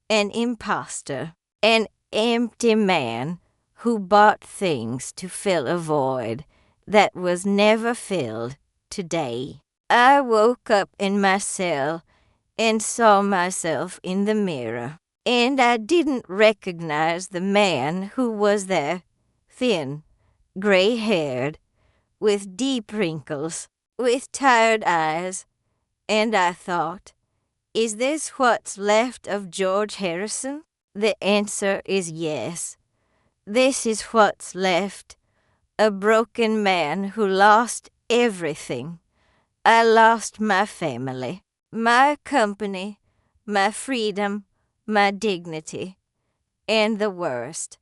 A: an imposter, an empty man who bought things to fill a void that was never filled today. I woke up in my cell and saw myself in the mirror, and I didn't recognize the man who was there, thin, gray-haired, with deep wrinkles, with tired eyes, and I thought, is this what's left of George Harrison? The answer is yes. This is what's left, a broken man who lost everything. I lost my family, my company, my freedom, my dignity, and the worst,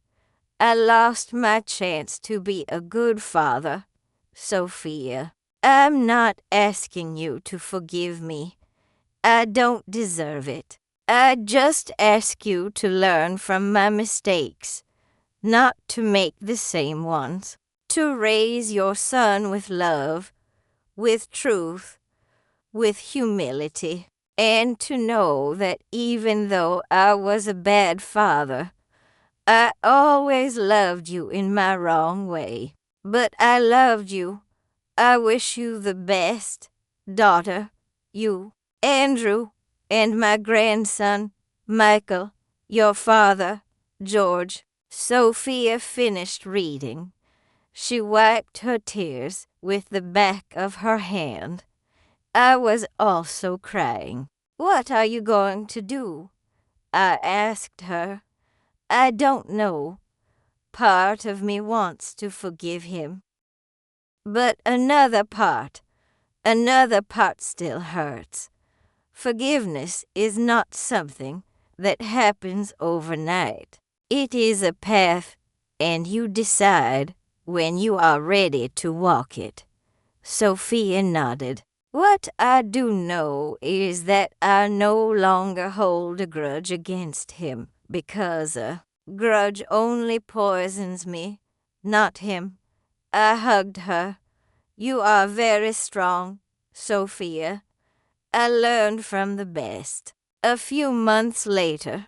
A: I lost my chance to be a good father. Sophia, I'm not asking you to forgive me. I don't deserve it. I just ask you to learn from my mistakes, not to make the same ones, to raise your son with love, with truth, with humility, and to know that even though I was a bad father, I always loved you in my wrong way. But I loved you. I wish you the best, daughter, you, Andrew, and my grandson, Michael, your father, George. Sophia finished reading. She wiped her tears with the back of her hand. I was also crying. What are you going to do? I asked her. I don't know. Part of me wants to forgive him. But another part still hurts. Forgiveness is not something that happens overnight. It is a path, and you decide when you are ready to walk it. Sophia nodded. What I do know is that I no longer hold a grudge against him, because a grudge only poisons me, not him. I hugged her. You are very strong, Sophia. I learned from the best. A few months later,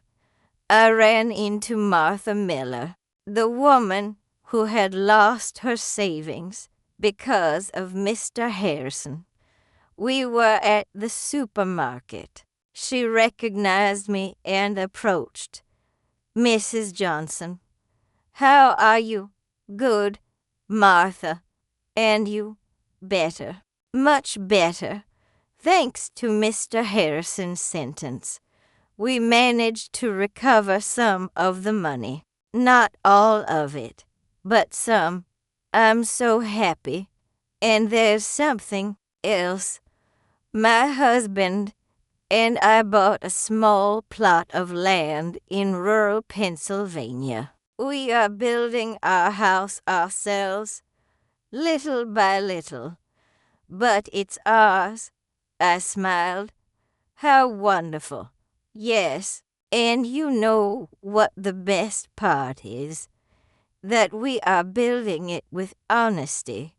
A: I ran into Martha Miller, the woman who had lost her savings because of Mr. Harrison. We were at the supermarket. She recognized me and approached. Mrs. Johnson, how are you? Good, Martha. And you? Better. Much better. Thanks to Mr. Harrison's sentence, we managed to recover some of the money. Not all of it, but some. I'm so happy. And there's something else. My husband and I bought a small plot of land in rural Pennsylvania. We are building our house ourselves, little by little. But it's ours. I smiled. How wonderful. Yes, and you know what the best part is? That we are building it with honesty,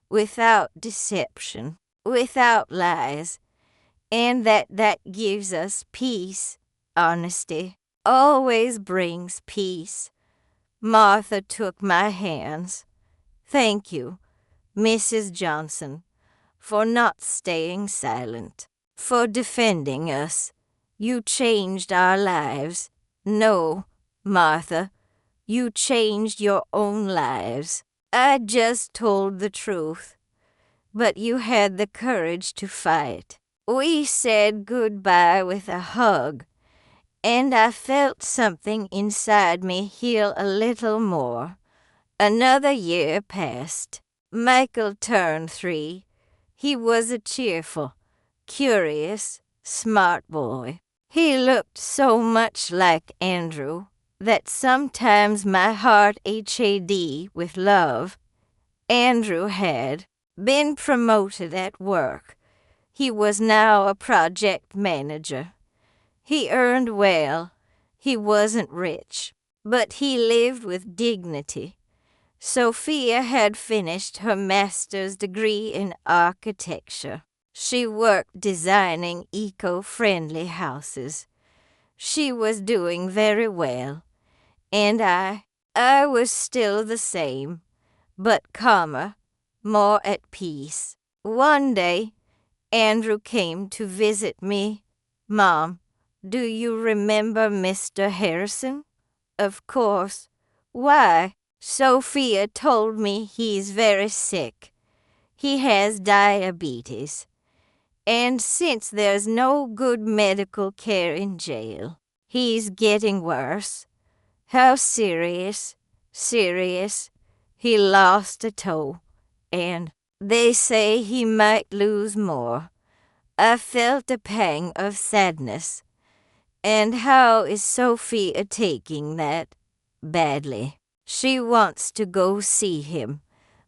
A: without deception, without lies, and that gives us peace, honesty, always brings peace. Martha took my hands. Thank you, Mrs. Johnson, for not staying silent, for defending us. You changed our lives. No, Martha, you changed your own lives. I just told the truth, but you had the courage to fight. We said goodbye with a hug, and I felt something inside me heal a little more. Another year passed. Michael turned 3. He was a cheerful, curious, smart boy. He looked so much like Andrew that sometimes my heart had with love. Andrew had been promoted at work. He was now a project manager. He earned well. He wasn't rich, but he lived with dignity. Sophia had finished her master's degree in architecture. She worked designing eco-friendly houses. She was doing very well, and I was still the same, but calmer, more at peace. One day, Andrew came to visit me. Mom, do you remember Mr. Harrison? Of course. Why? Sophia told me he's very sick. He has diabetes. And since there's no good medical care in jail, he's getting worse. How serious? Serious. He lost a toe, and they say he might lose more. I felt a pang of sadness. And how is Sophia taking that? Badly. She wants to go see him,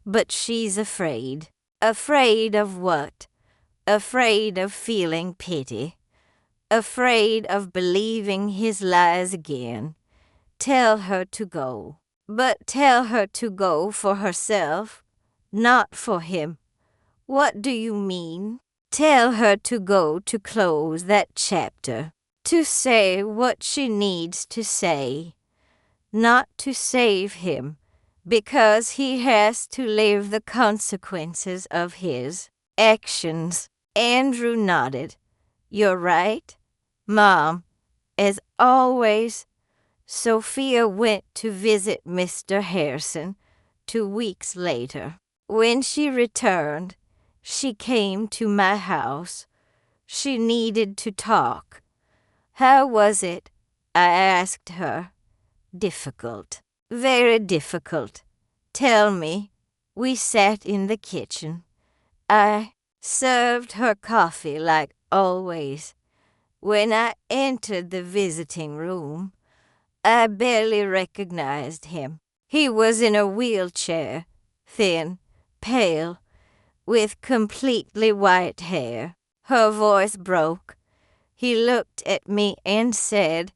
A: but she's afraid. Afraid of what? Afraid of feeling pity. Afraid of believing his lies again. Tell her to go. But tell her to go for herself, not for him. What do you mean? Tell her to go to close that chapter, to say what she needs to say, not to save him, because he has to live the consequences of his actions. Andrew nodded. You're right, Mom. As always, Sophia went to visit Mr. Harrison 2 weeks later. When she returned, she came to my house. She needed to talk. How was it? I asked her. Difficult. Very difficult. Tell me. We sat in the kitchen. I served her coffee like always. When I entered the visiting room, I barely recognized him. He was in a wheelchair, thin, pale, with completely white hair. Her voice broke. He looked at me and said,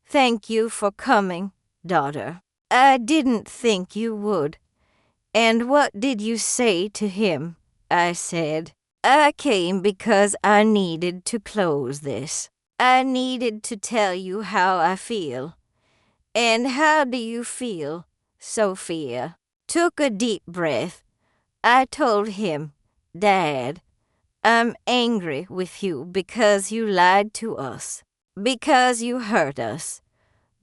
A: "Thank you for coming, daughter. I didn't think you would." "And what did you say to him?" I said. "I came because I needed to close this. I needed to tell you how I feel." "And how do you feel?" Sophia took a deep breath. I told him, "Dad, I'm angry with you because you lied to us, because you hurt us,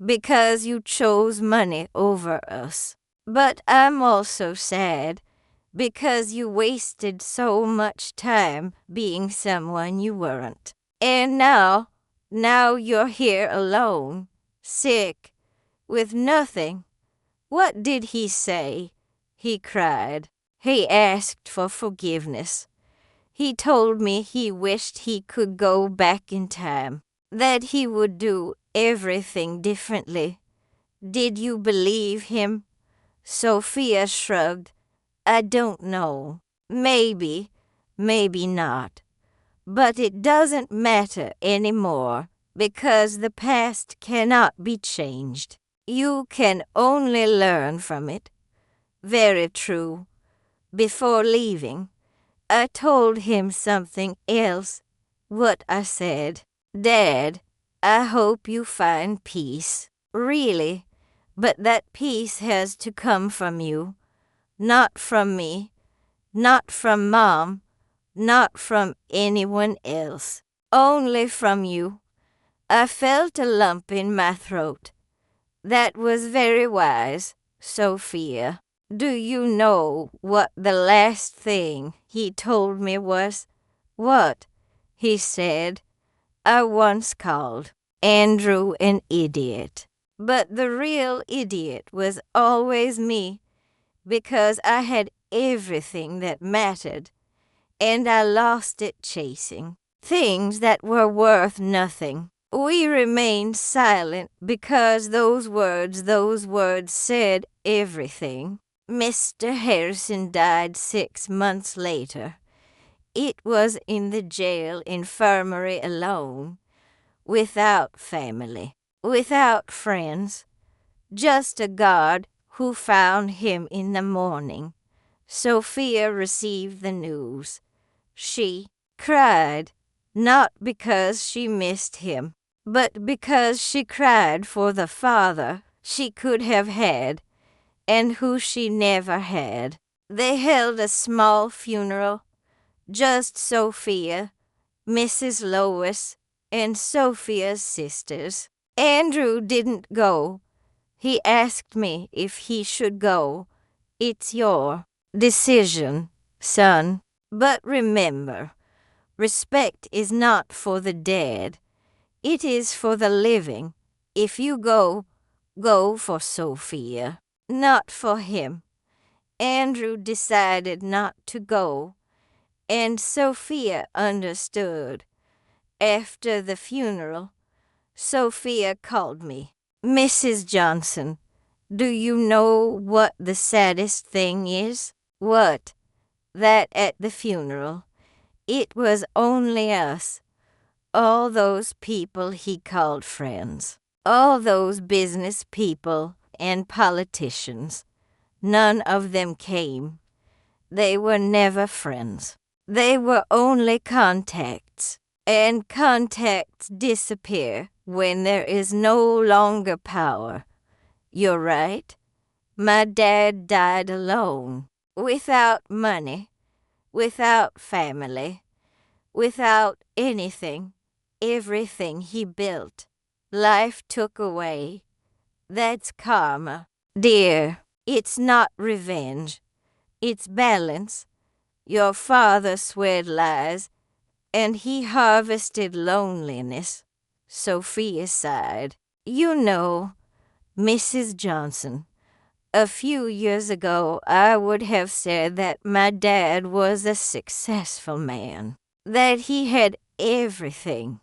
A: because you chose money over us. But I'm also sad because you wasted so much time being someone you weren't. And now you're here alone, sick, with nothing." "What did he say?" He cried. He asked for forgiveness. He told me he wished he could go back in time, that he would do everything differently. Did you believe him? Sophia shrugged. I don't know. Maybe, maybe not. But it doesn't matter anymore because the past cannot be changed. You can only learn from it. Very true. Before leaving, I told him something else. What I said. "Dad, I hope you find peace, really, but that peace has to come from you, not from me, not from Mom, not from anyone else, only from you. I felt a lump in my throat. That was very wise, Sophia. Do you know what the last thing he told me was? What? He said, I once called Andrew an idiot. But the real idiot was always me, because I had everything that mattered, and I lost it chasing things that were worth nothing. We remained silent because those words said everything. Mr. Harrison died 6 months later. It was in the jail infirmary alone, without family, without friends, just a guard who found him in the morning. Sophia received the news. She cried, not because she missed him, but because she cried for the father she could have had and who she never had. They held a small funeral, just Sophia, Mrs. Lois, and Sophia's sisters. Andrew didn't go. He asked me if he should go. It's your decision, son. But remember, respect is not for the dead. It is for the living. If you go, go for Sophia, not for him. Andrew decided not to go, and Sophia understood. After the funeral, Sophia called me. Mrs. Johnson, do you know what the saddest thing is? What? That at the funeral, it was only us. All those people he called friends. All those business people and politicians. None of them came. They were never friends. They were only contacts. And contacts disappear when there is no longer power. You're right. My dad died alone, without money, without family, without anything, everything he built. Life took away. That's karma. Dear, it's not revenge. It's balance. Your father sweared lies, and he harvested loneliness. Sophia sighed. You know, Mrs. Johnson, a few years ago I would have said that my dad was a successful man, that he had everything.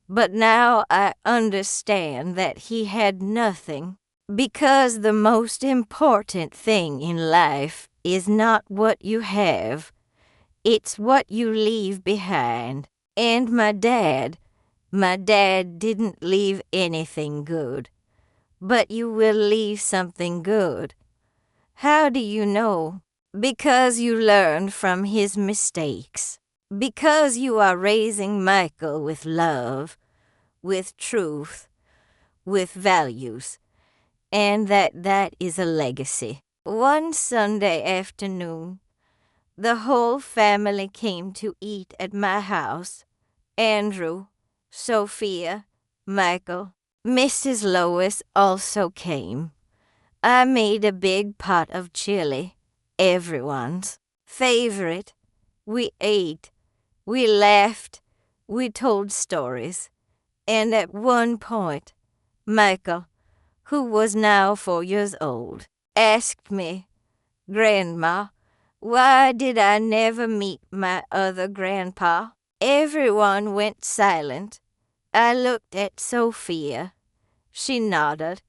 A: But now I understand that he had nothing, because the most important thing in life is not what you have, it's what you leave behind. And my dad didn't leave anything good. But you will leave something good. How do you know? Because you learned from his mistakes. Because you are raising Michael with love, with truth, with values, and that is a legacy. One Sunday afternoon, the whole family came to eat at my house. Andrew, Sophia, Michael, Mrs. Lois also came. I made a big pot of chili, everyone's favorite. We ate, we laughed, we told stories. And at one point, Michael, who was now 4 years old, asked me, Grandma, why did I never meet my other grandpa? Everyone went silent. I looked at Sophia. She nodded,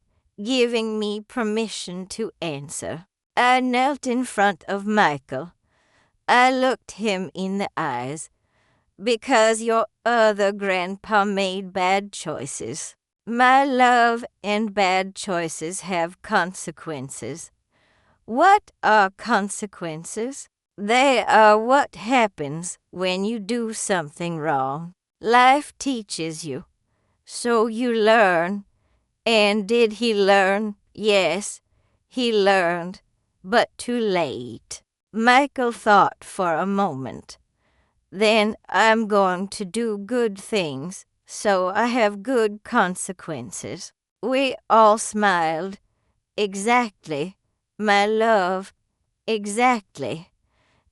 A: giving me permission to answer. I knelt in front of Michael. I looked him in the eyes. Because your other grandpa made bad choices. My love and bad choices have consequences. What are consequences? They are what happens when you do something wrong. Life teaches you. So you learn. And did he learn? Yes, he learned, but too late. Michael thought for a moment. Then I'm going to do good things, so I have good consequences. We all smiled. Exactly, my love, exactly.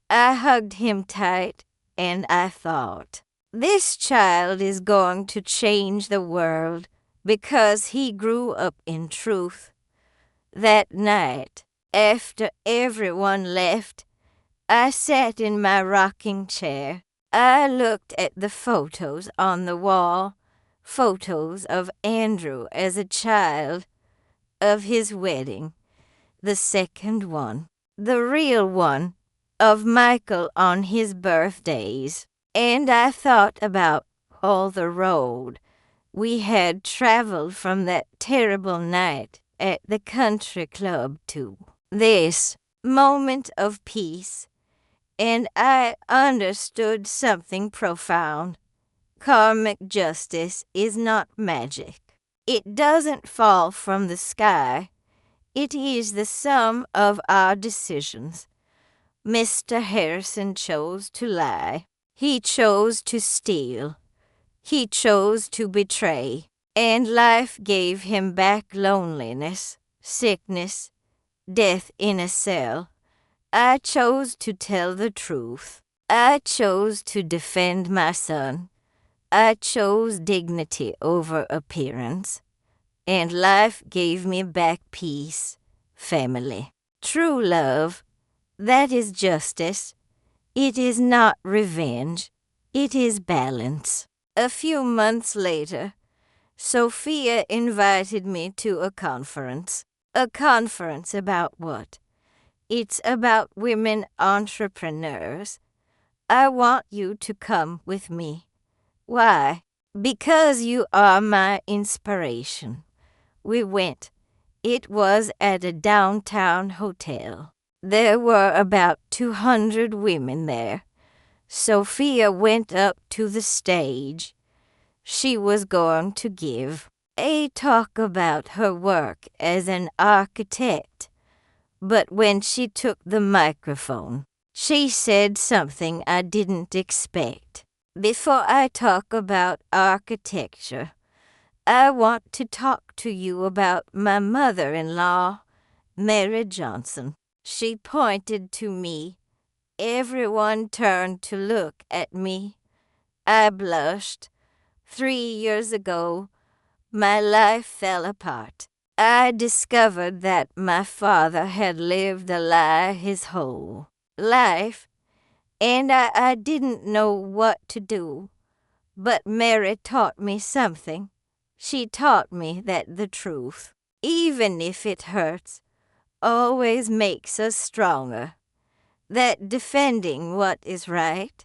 A: I hugged him tight, and I thought, this child is going to change the world because he grew up in truth. That night, after everyone left, I sat in my rocking chair. I looked at the photos on the wall, photos of Andrew as a child, of his wedding, the second one, the real one, of Michael on his birthdays. And I thought about all the road we had traveled from that terrible night at the country club to this moment of peace, and I understood something profound. Karmic justice is not magic. It doesn't fall from the sky. It is the sum of our decisions. Mr. Harrison chose to lie. He chose to steal. He chose to betray. And life gave him back loneliness, sickness, death in a cell. I chose to tell the truth. I chose to defend my son. I chose dignity over appearance. And life gave me back peace, family. True love, that is justice. It is not revenge. It is balance. A few months later, Sophia invited me to a conference. A conference about what? It's about women entrepreneurs. I want you to come with me. Why? Because you are my inspiration. We went. It was at a downtown hotel. There were about 200 women there. Sophia went up to the stage. She was going to give a talk about her work as an architect. But when she took the microphone, she said something I didn't expect. Before I talk about architecture, I want to talk to you about my mother-in-law, Mary Johnson. She pointed to me. Everyone turned to look at me. I blushed. 3 years ago, my life fell apart. I discovered that my father had lived a lie his whole life, and I didn't know what to do. But Mary taught me something. She taught me that the truth, even if it hurts, always makes us stronger. That defending what is right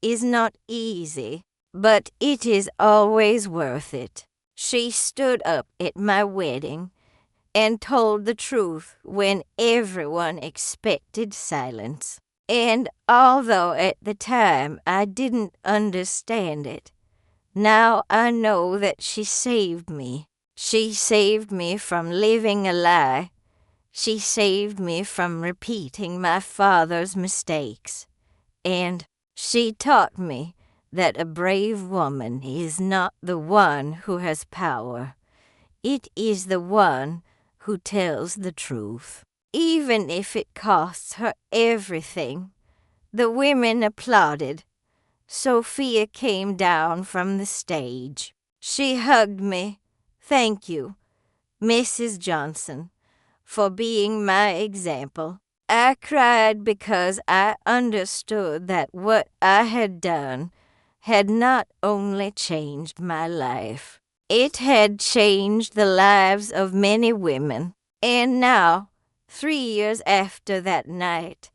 A: is not easy, but it is always worth it. She stood up at my wedding and told the truth when everyone expected silence. And although at the time I didn't understand it, now I know that she saved me. She saved me from living a lie. She saved me from repeating my father's mistakes. And she taught me that a brave woman is not the one who has power. It is the one who tells the truth, even if it costs her everything. The women applauded. Sophia came down from the stage. She hugged me. Thank you, Mrs. Johnson, for being my example. I cried because I understood that what I had done had not only changed my life, it had changed the lives of many women. And now, 3 years after that night,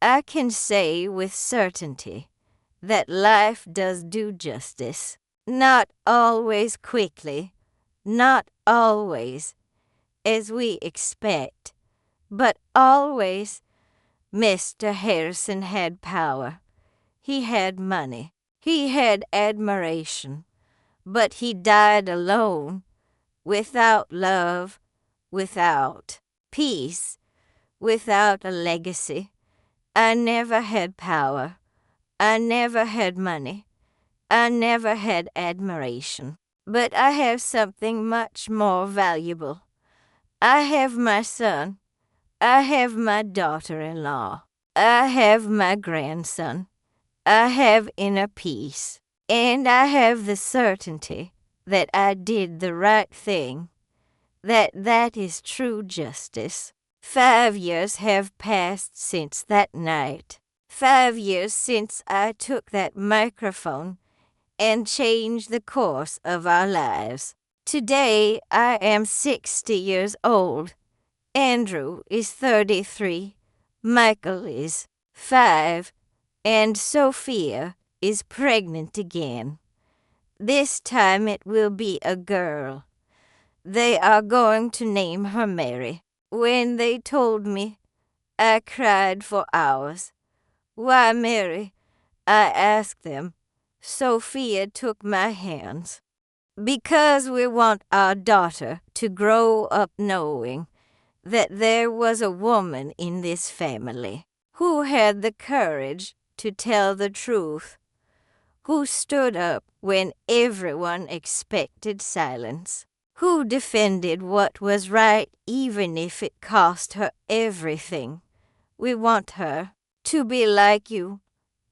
A: I can say with certainty that life does do justice. Not always quickly, not always as we expect, but always. Mr. Harrison had power. He had money. He had admiration. but he died alone, without love, without peace, without a legacy. I never had power. I never had money. I never had admiration. But I have something much more valuable. I have my son. I have my daughter-in-law. I have my grandson. I have inner peace. And I have the certainty that I did the right thing, that is true justice. 5 years have passed since that night. 5 years since I took that microphone and changed the course of our lives. Today I am 60 years old. Andrew is 33. Michael is 5. And Sophia is pregnant again. This time it will be a girl. They are going to name her Mary. When they told me, I cried for hours. Why, Mary? I asked them. Sophia took my hands. Because we want our daughter to grow up knowing that there was a woman in this family who had the courage to tell the truth, who stood up when everyone expected silence, who defended what was right even if it cost her everything. We want her to be like you,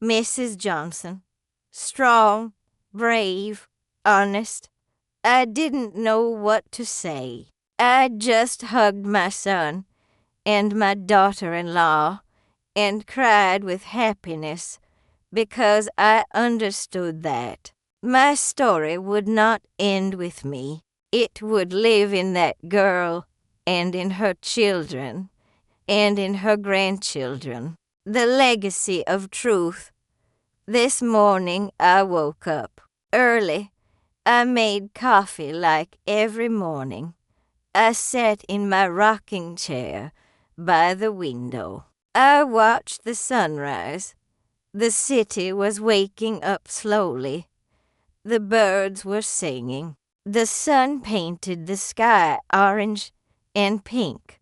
A: Mrs. Johnson, strong, brave, honest. I didn't know what to say. I just hugged my son and my daughter-in-law and cried with happiness because I understood that my story would not end with me. It would live in that girl and in her children and in her grandchildren. The legacy of truth. This morning I woke up early. I made coffee like every morning. I sat in my rocking chair by the window. I watched the sunrise. The city was waking up slowly. The birds were singing. The sun painted the sky orange and pink.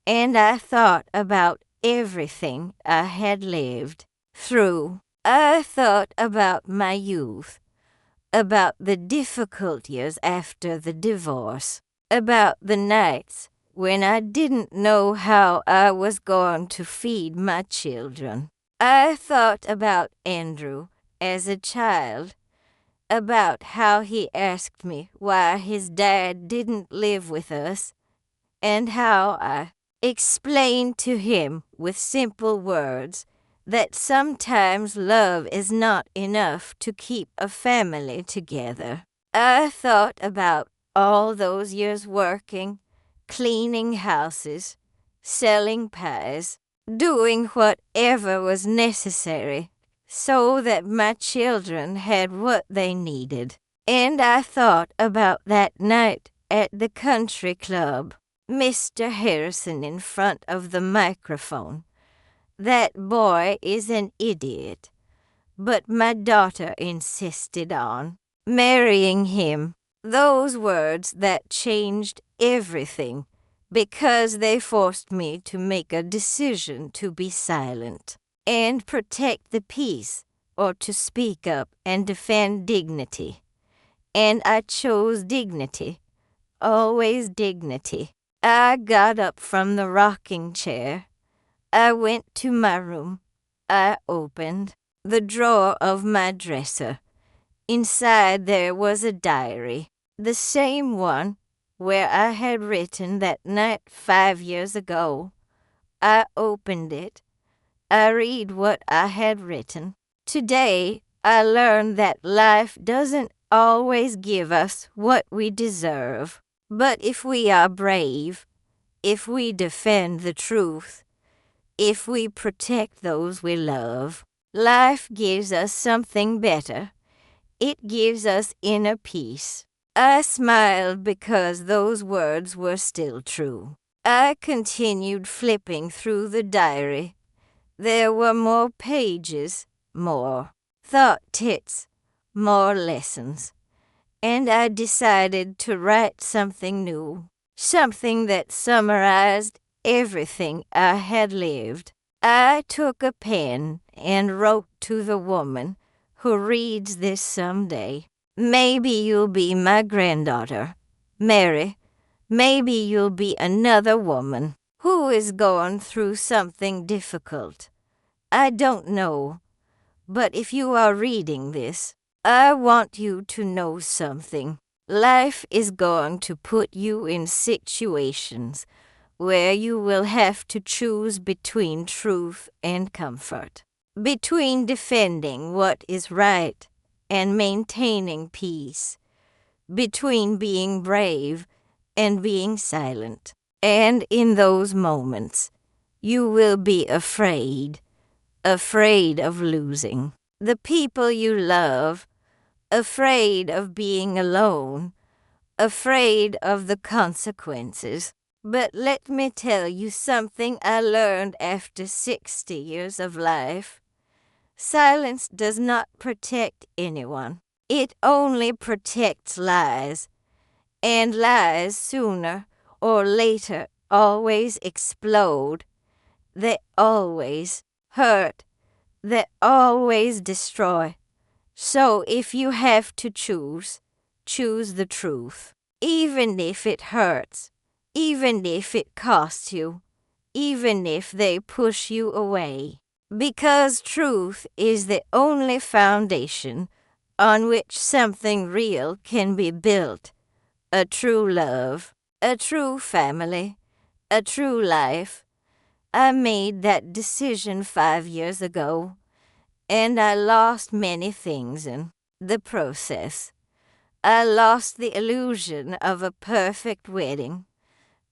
A: And I thought about everything I had lived through. I thought about my youth, about the difficult years after the divorce, about the nights when I didn't know how I was going to feed my children. I thought about Andrew as a child, about how he asked me why his dad didn't live with us, and how I explained to him with simple words that sometimes love is not enough to keep a family together. I thought about all those years working, cleaning houses, selling pies, doing whatever was necessary so that my children had what they needed. And I thought about that night at the country club, Mr. Harrison in front of the microphone. That boy is an idiot, but my daughter insisted on marrying him. Those words that changed everything because they forced me to make a decision to be silent and protect the peace or to speak up and defend dignity. And I chose dignity, always dignity. I got up from the rocking chair. I went to my room. I opened the drawer of my dresser. Inside there was a diary, the same one where I had written that night 5 years ago. I opened it. I read what I had written. Today, I learned that life doesn't always give us what we deserve. But if we are brave, if we defend the truth, if we protect those we love, life gives us something better. It gives us inner peace. I smiled because those words were still true. I continued flipping through the diary. There were more pages, more thought tits, more lessons. and I decided to write something new, something that summarized everything I had lived. I took a pen and wrote to the woman who reads this someday. Maybe you'll be my granddaughter, Mary. Maybe you'll be another woman who is going through something difficult. I don't know, but if you are reading this, I want you to know something. Life is going to put you in situations where you will have to choose between truth and comfort, between defending what is right and maintaining peace, between being brave and being silent. And in those moments, you will be afraid of losing the people you love, afraid of being alone, afraid of the consequences. But let me tell you something I learned after 60 years of life. Silence does not protect anyone. It only protects lies, and lies sooner or later always explode. They always hurt. They always destroy. So if you have to choose the truth. Even if it hurts, even if it costs you, even if they push you away. Because truth is the only foundation on which something real can be built. A true love, a true family, a true life. I made that decision 5 years ago, and I lost many things in the process. I lost the illusion of a perfect wedding.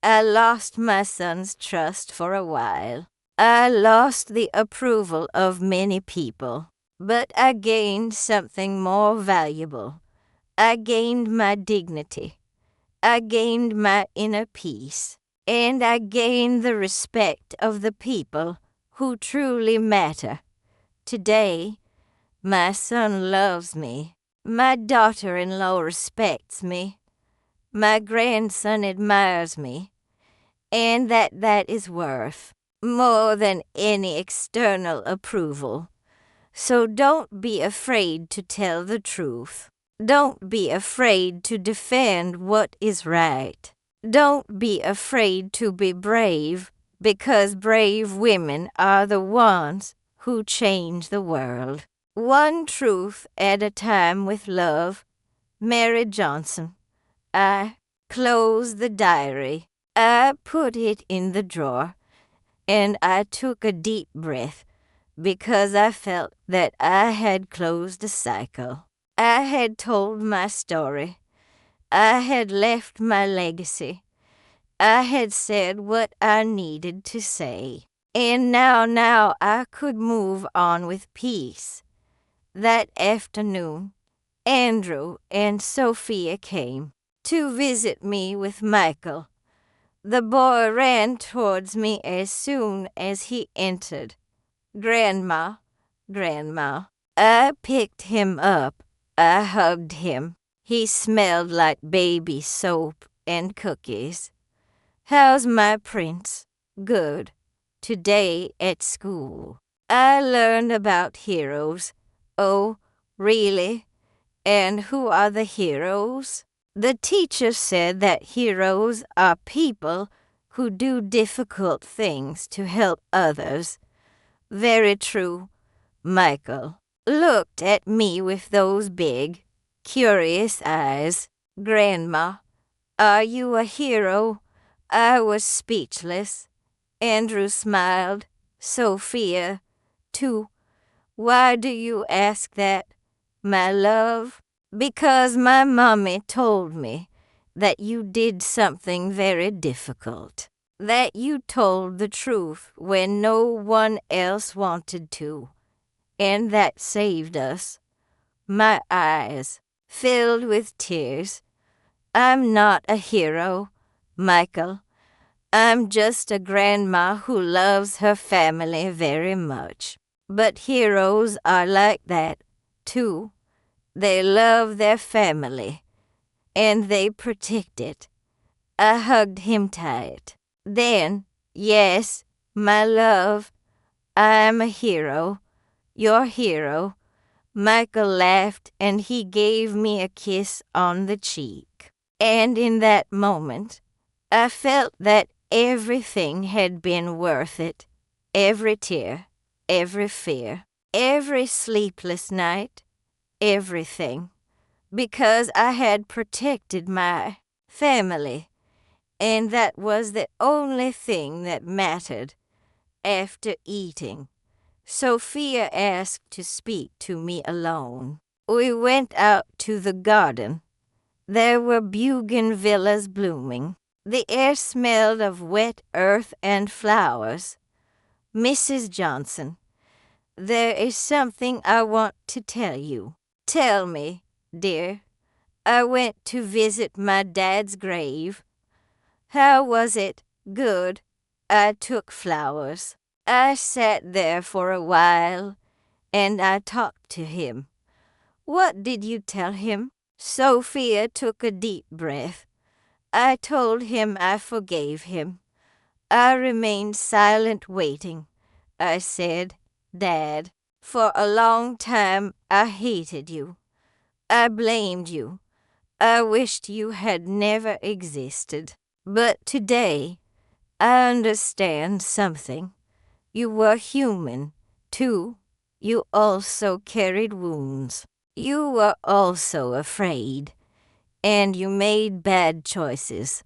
A: I lost my son's trust for a while. I lost the approval of many people. But I gained something more valuable. I gained my dignity. I gained my inner peace. And I gained the respect of the people who truly matter. Today, my son loves me. My daughter-in-law respects me. My grandson admires me. And that is worth more than any external approval. So don't be afraid to tell the truth. Don't be afraid to defend what is right. Don't be afraid to be brave, because brave women are the ones who change the world. One truth at a time with love. Mary Johnson. I closed the diary. I put it in the drawer, and I took a deep breath because I felt that I had closed a cycle. I had told my story. I had left my legacy. I had said what I needed to say. And now I could move on with peace. That afternoon, Andrew and Sophia came to visit me with Michael. The boy ran towards me as soon as he entered. Grandma, Grandma. I picked him up. I hugged him. He smelled like baby soap and cookies. How's my prince? Good. Today at school, I learned about heroes. Oh, really? And who are the heroes? The teacher said that heroes are people who do difficult things to help others. Very true. Michael looked at me with those big, curious eyes. Grandma, are you a hero? I was speechless. Andrew smiled. Sophia, too. Why do you ask that, my love? Because my mommy told me that you did something very difficult. That you told the truth when no one else wanted to. And that saved us. My eyes filled with tears. I'm not a hero, Michael. I'm just a grandma who loves her family very much. But heroes are like that, too. They love their family, and they protect it. I hugged him tight. Then, yes, my love, I'm a hero, your hero. Michael laughed and he gave me a kiss on the cheek. And in that moment, I felt that everything had been worth it. Every tear, every fear, every sleepless night, everything. Because I had protected my family, and that was the only thing that mattered. After eating, Sophia asked to speak to me alone. We went out to the garden. There were bougainvilleas blooming. The air smelled of wet earth and flowers. Mrs. Johnson, there is something I want to tell you. Tell me, dear. I went to visit my dad's grave. How was it? Good. I took flowers. I sat there for a while, and I talked to him. What did you tell him? Sophia took a deep breath. I told him I forgave him. I remained silent, waiting. I said, Dad, for a long time I hated you. I blamed you. I wished you had never existed. But today, I understand something. You were human, too. You also carried wounds. You were also afraid. And you made bad choices.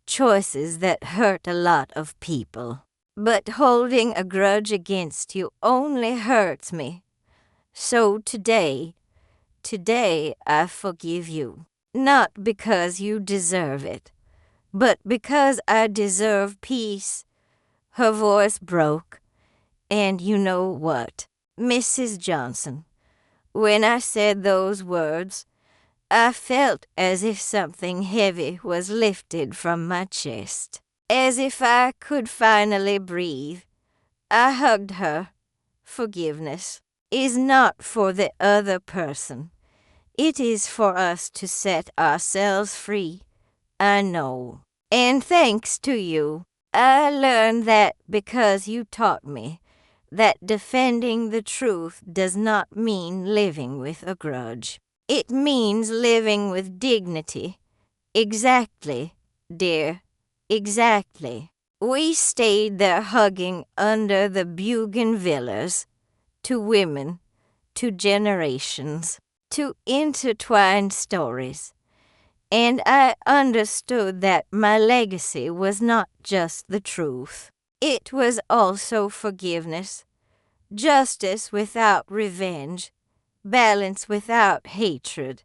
A: Choices that hurt a lot of people. But holding a grudge against you only hurts me. So today I forgive you. Not because you deserve it, but because I deserve peace. Her voice broke. And you know what, Mrs. Johnson, when I said those words, I felt as if something heavy was lifted from my chest, as if I could finally breathe. I hugged her. Forgiveness is not for the other person. It is for us to set ourselves free. I know. And thanks to you, I learned that because you taught me that defending the truth does not mean living with a grudge. It means living with dignity. Exactly, dear, exactly. We stayed there hugging under the bougainvilleas, to women, to generations, to intertwined stories. And I understood that my legacy was not just the truth. It was also forgiveness, justice without revenge, balance without hatred.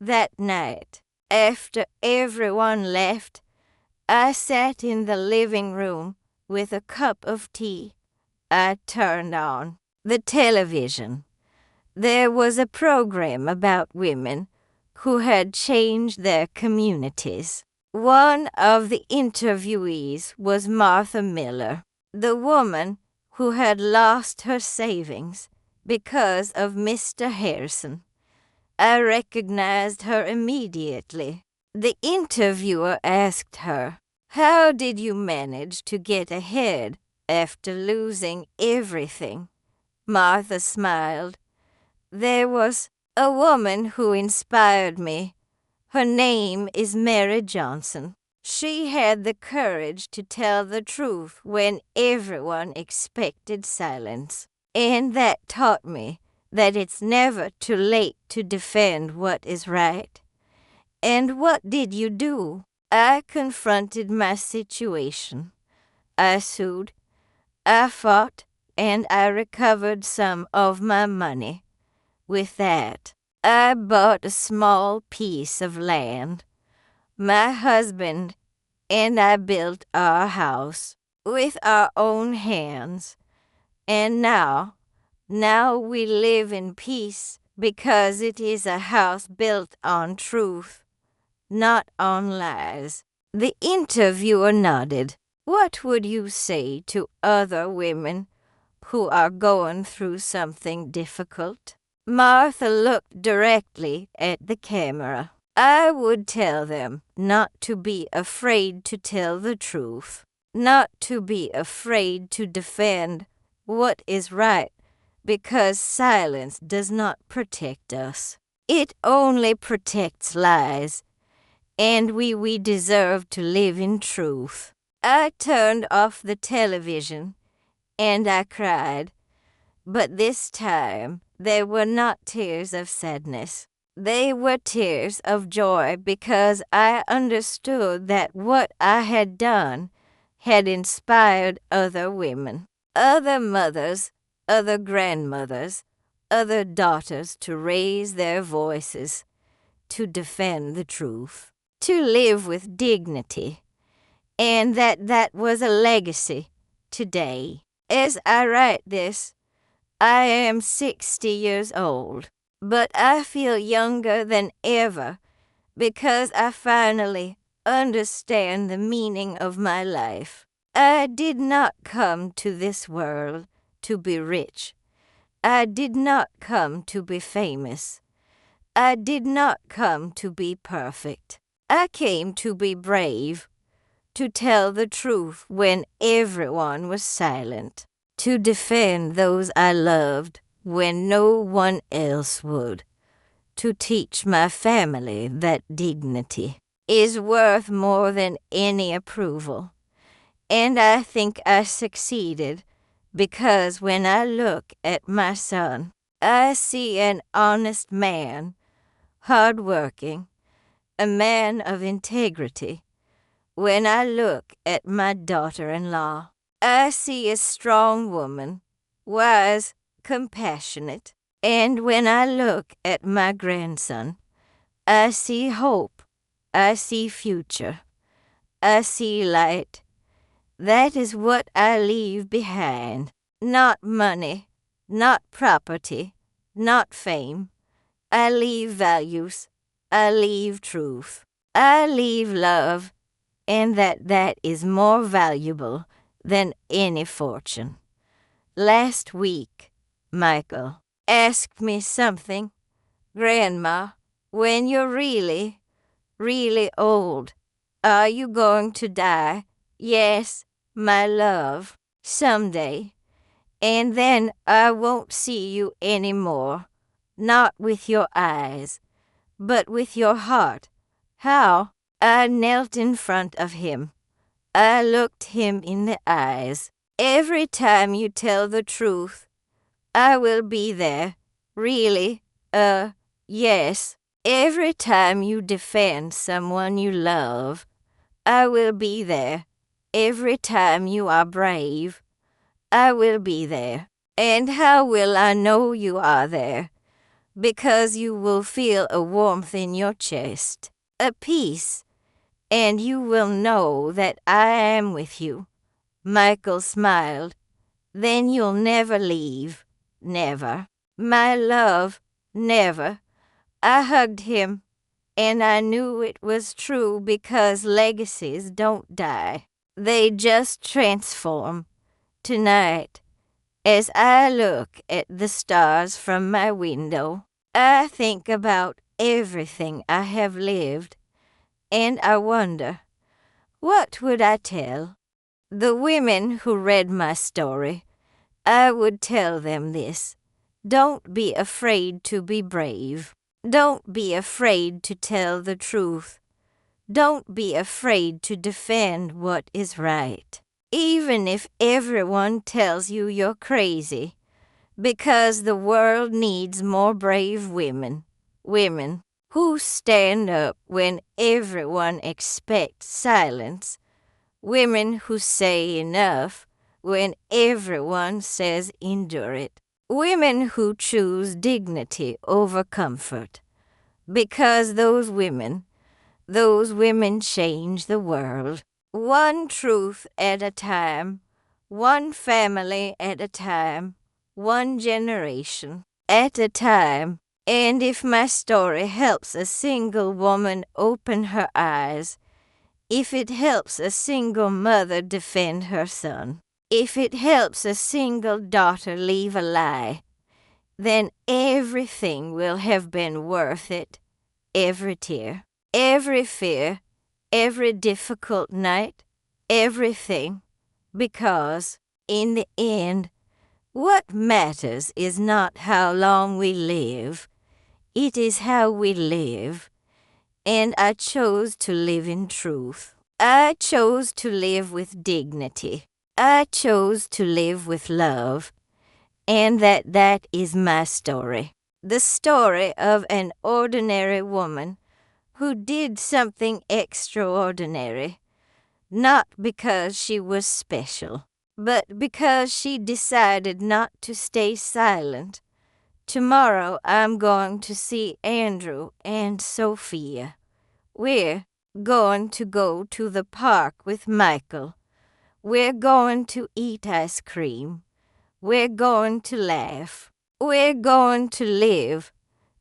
A: That night, after everyone left, I sat in the living room with a cup of tea. I turned on the television. There was a program about women who had changed their communities. One of the interviewees was Martha Miller, the woman who had lost her savings because of Mr. Harrison. I recognized her immediately. The interviewer asked her, "How did you manage to get ahead after losing everything?" Martha smiled. "There was a woman who inspired me. Her name is Mary Johnson. She had the courage to tell the truth when everyone expected silence. And that taught me that it's never too late to defend what is right." And what did you do? I confronted my situation. I sued, I fought, and I recovered some of my money. With that, I bought a small piece of land. My husband and I built our house with our own hands. And now we live in peace because it is a house built on truth, not on lies. The interviewer nodded. What would you say to other women who are going through something difficult? Martha looked directly at the camera. I would tell them not to be afraid to tell the truth, not to be afraid to defend what is right, because silence does not protect us. It only protects lies, and we deserve to live in truth. I turned off the television, and I cried, but this time they were not tears of sadness. They were tears of joy because I understood that what I had done had inspired other women, other mothers, other grandmothers, other daughters to raise their voices, to defend the truth, to live with dignity, and that was a legacy today. As I write this, I am 60 years old, but I feel younger than ever because I finally understand the meaning of my life. I did not come to this world to be rich. I did not come to be famous. I did not come to be perfect. I came to be brave, to tell the truth when everyone was silent, to defend those I loved when no one else would, to teach my family that dignity is worth more than any approval. And I think I succeeded because when I look at my son, I see an honest man, hardworking, a man of integrity. When I look at my daughter-in-law, I see a strong woman, wise, compassionate. And when I look at my grandson, I see hope, I see future, I see light. That is what I leave behind. Not money, not property, not fame. I leave values, I leave truth, I leave love, and that is more valuable than any fortune. Last week, Michael asked me something. Grandma, when you're really, really old, are you going to die? Yes, my love, someday. And then I won't see you anymore, not with your eyes, but with your heart. How? I knelt in front of him. I looked him in the eyes. Every time you tell the truth, I will be there. Really? Yes. Every time you defend someone you love, I will be there. Every time you are brave, I will be there. And how will I know you are there? Because you will feel a warmth in your chest, a peace, and you will know that I am with you. Michael smiled. Then you'll never leave. Never. My love, never. I hugged him, and I knew it was true because legacies don't die. They just transform. Tonight, as I look at the stars from my window, I think about everything I have lived, and I wonder, what would I tell the women who read my story? I would tell them this. Don't be afraid to be brave. Don't be afraid to tell the truth. Don't be afraid to defend what is right. Even if everyone tells you you're crazy, because the world needs more brave women. Women who stand up when everyone expects silence. Women who say enough when everyone says endure it. Women who choose dignity over comfort. Because those women change the world. One truth at a time, one family at a time, one generation at a time. And if my story helps a single woman open her eyes, if it helps a single mother defend her son, if it helps a single daughter leave a lie, then everything will have been worth it. every tear, every fear, every difficult night, everything, because, in the end, what matters is not how long we live, it is how we live. And I chose to live in truth. I chose to live with dignity. I chose to live with love. And that is my story. The story of an ordinary woman who did something extraordinary, not because she was special, but because she decided not to stay silent. Tomorrow I'm going to see Andrew and Sophia. We're going to go to the park with Michael. We're going to eat ice cream. We're going to laugh. We're going to live,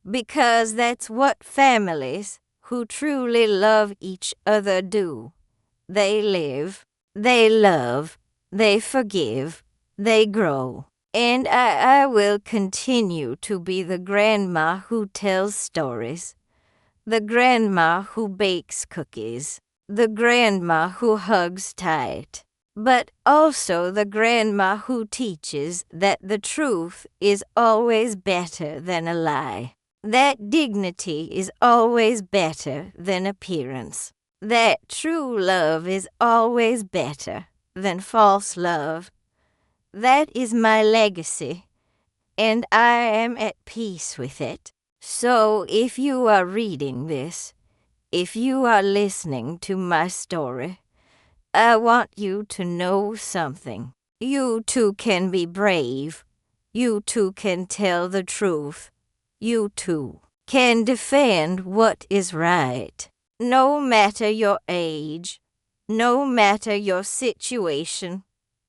A: because that's what families who truly love each other do. They live, they love, they forgive, they grow. And I will continue to be the grandma who tells stories, the grandma who bakes cookies, the grandma who hugs tight, but also the grandma who teaches that the truth is always better than a lie, that dignity is always better than appearance, that true love is always better than false love. That is my legacy, and I am at peace with it. So if you are reading this, if you are listening to my story, I want you to know something. You too can be brave. You too can tell the truth. You too can defend what is right. No matter your age, no matter your situation,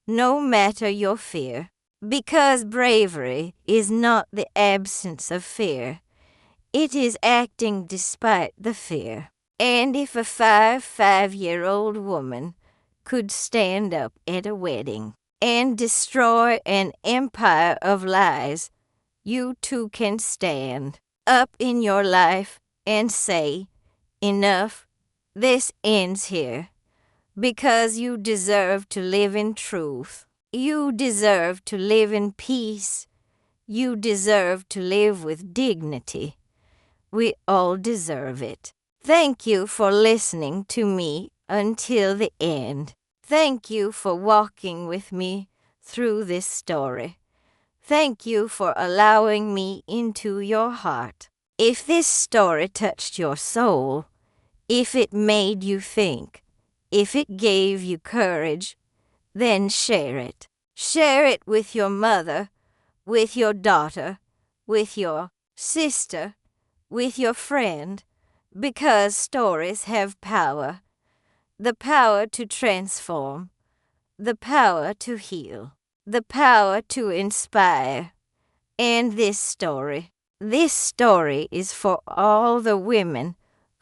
A: no matter your fear. Because bravery is not the absence of fear. It is acting despite the fear. And if a 5-year-old woman could stand up at a wedding and destroy an empire of lies, you too can stand up in your life and say, enough, this ends here, because you deserve to live in truth. You deserve to live in peace. You deserve to live with dignity. We all deserve it. Thank you for listening to me until the end. Thank you for walking with me through this story. Thank you for allowing me into your heart. If this story touched your soul, if it made you think, if it gave you courage, then share it. Share it with your mother, with your daughter, with your sister, with your friend, because stories have power. The power to transform, the power to heal, the power to inspire. And this story is for all the women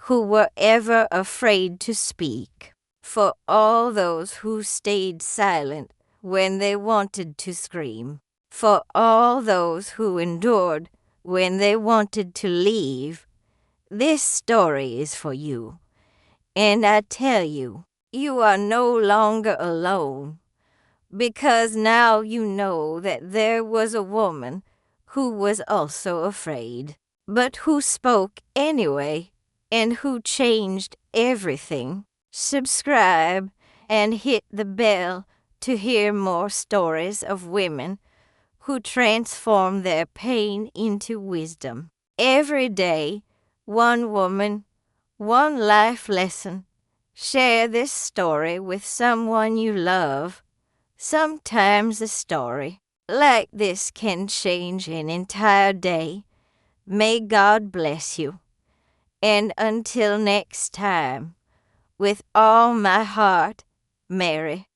A: who were ever afraid to speak, for all those who stayed silent when they wanted to scream, for all those who endured when they wanted to leave. This story is for you. And I tell you, you are no longer alone, because now you know that there was a woman who was also afraid, but who spoke anyway, and who changed everything. Subscribe and hit the bell to hear more stories of women who transform their pain into wisdom. Every day, one woman, one life lesson. Share this story with someone you love. Sometimes a story like this can change an entire day. May God bless you. And until next time, with all my heart, Mary.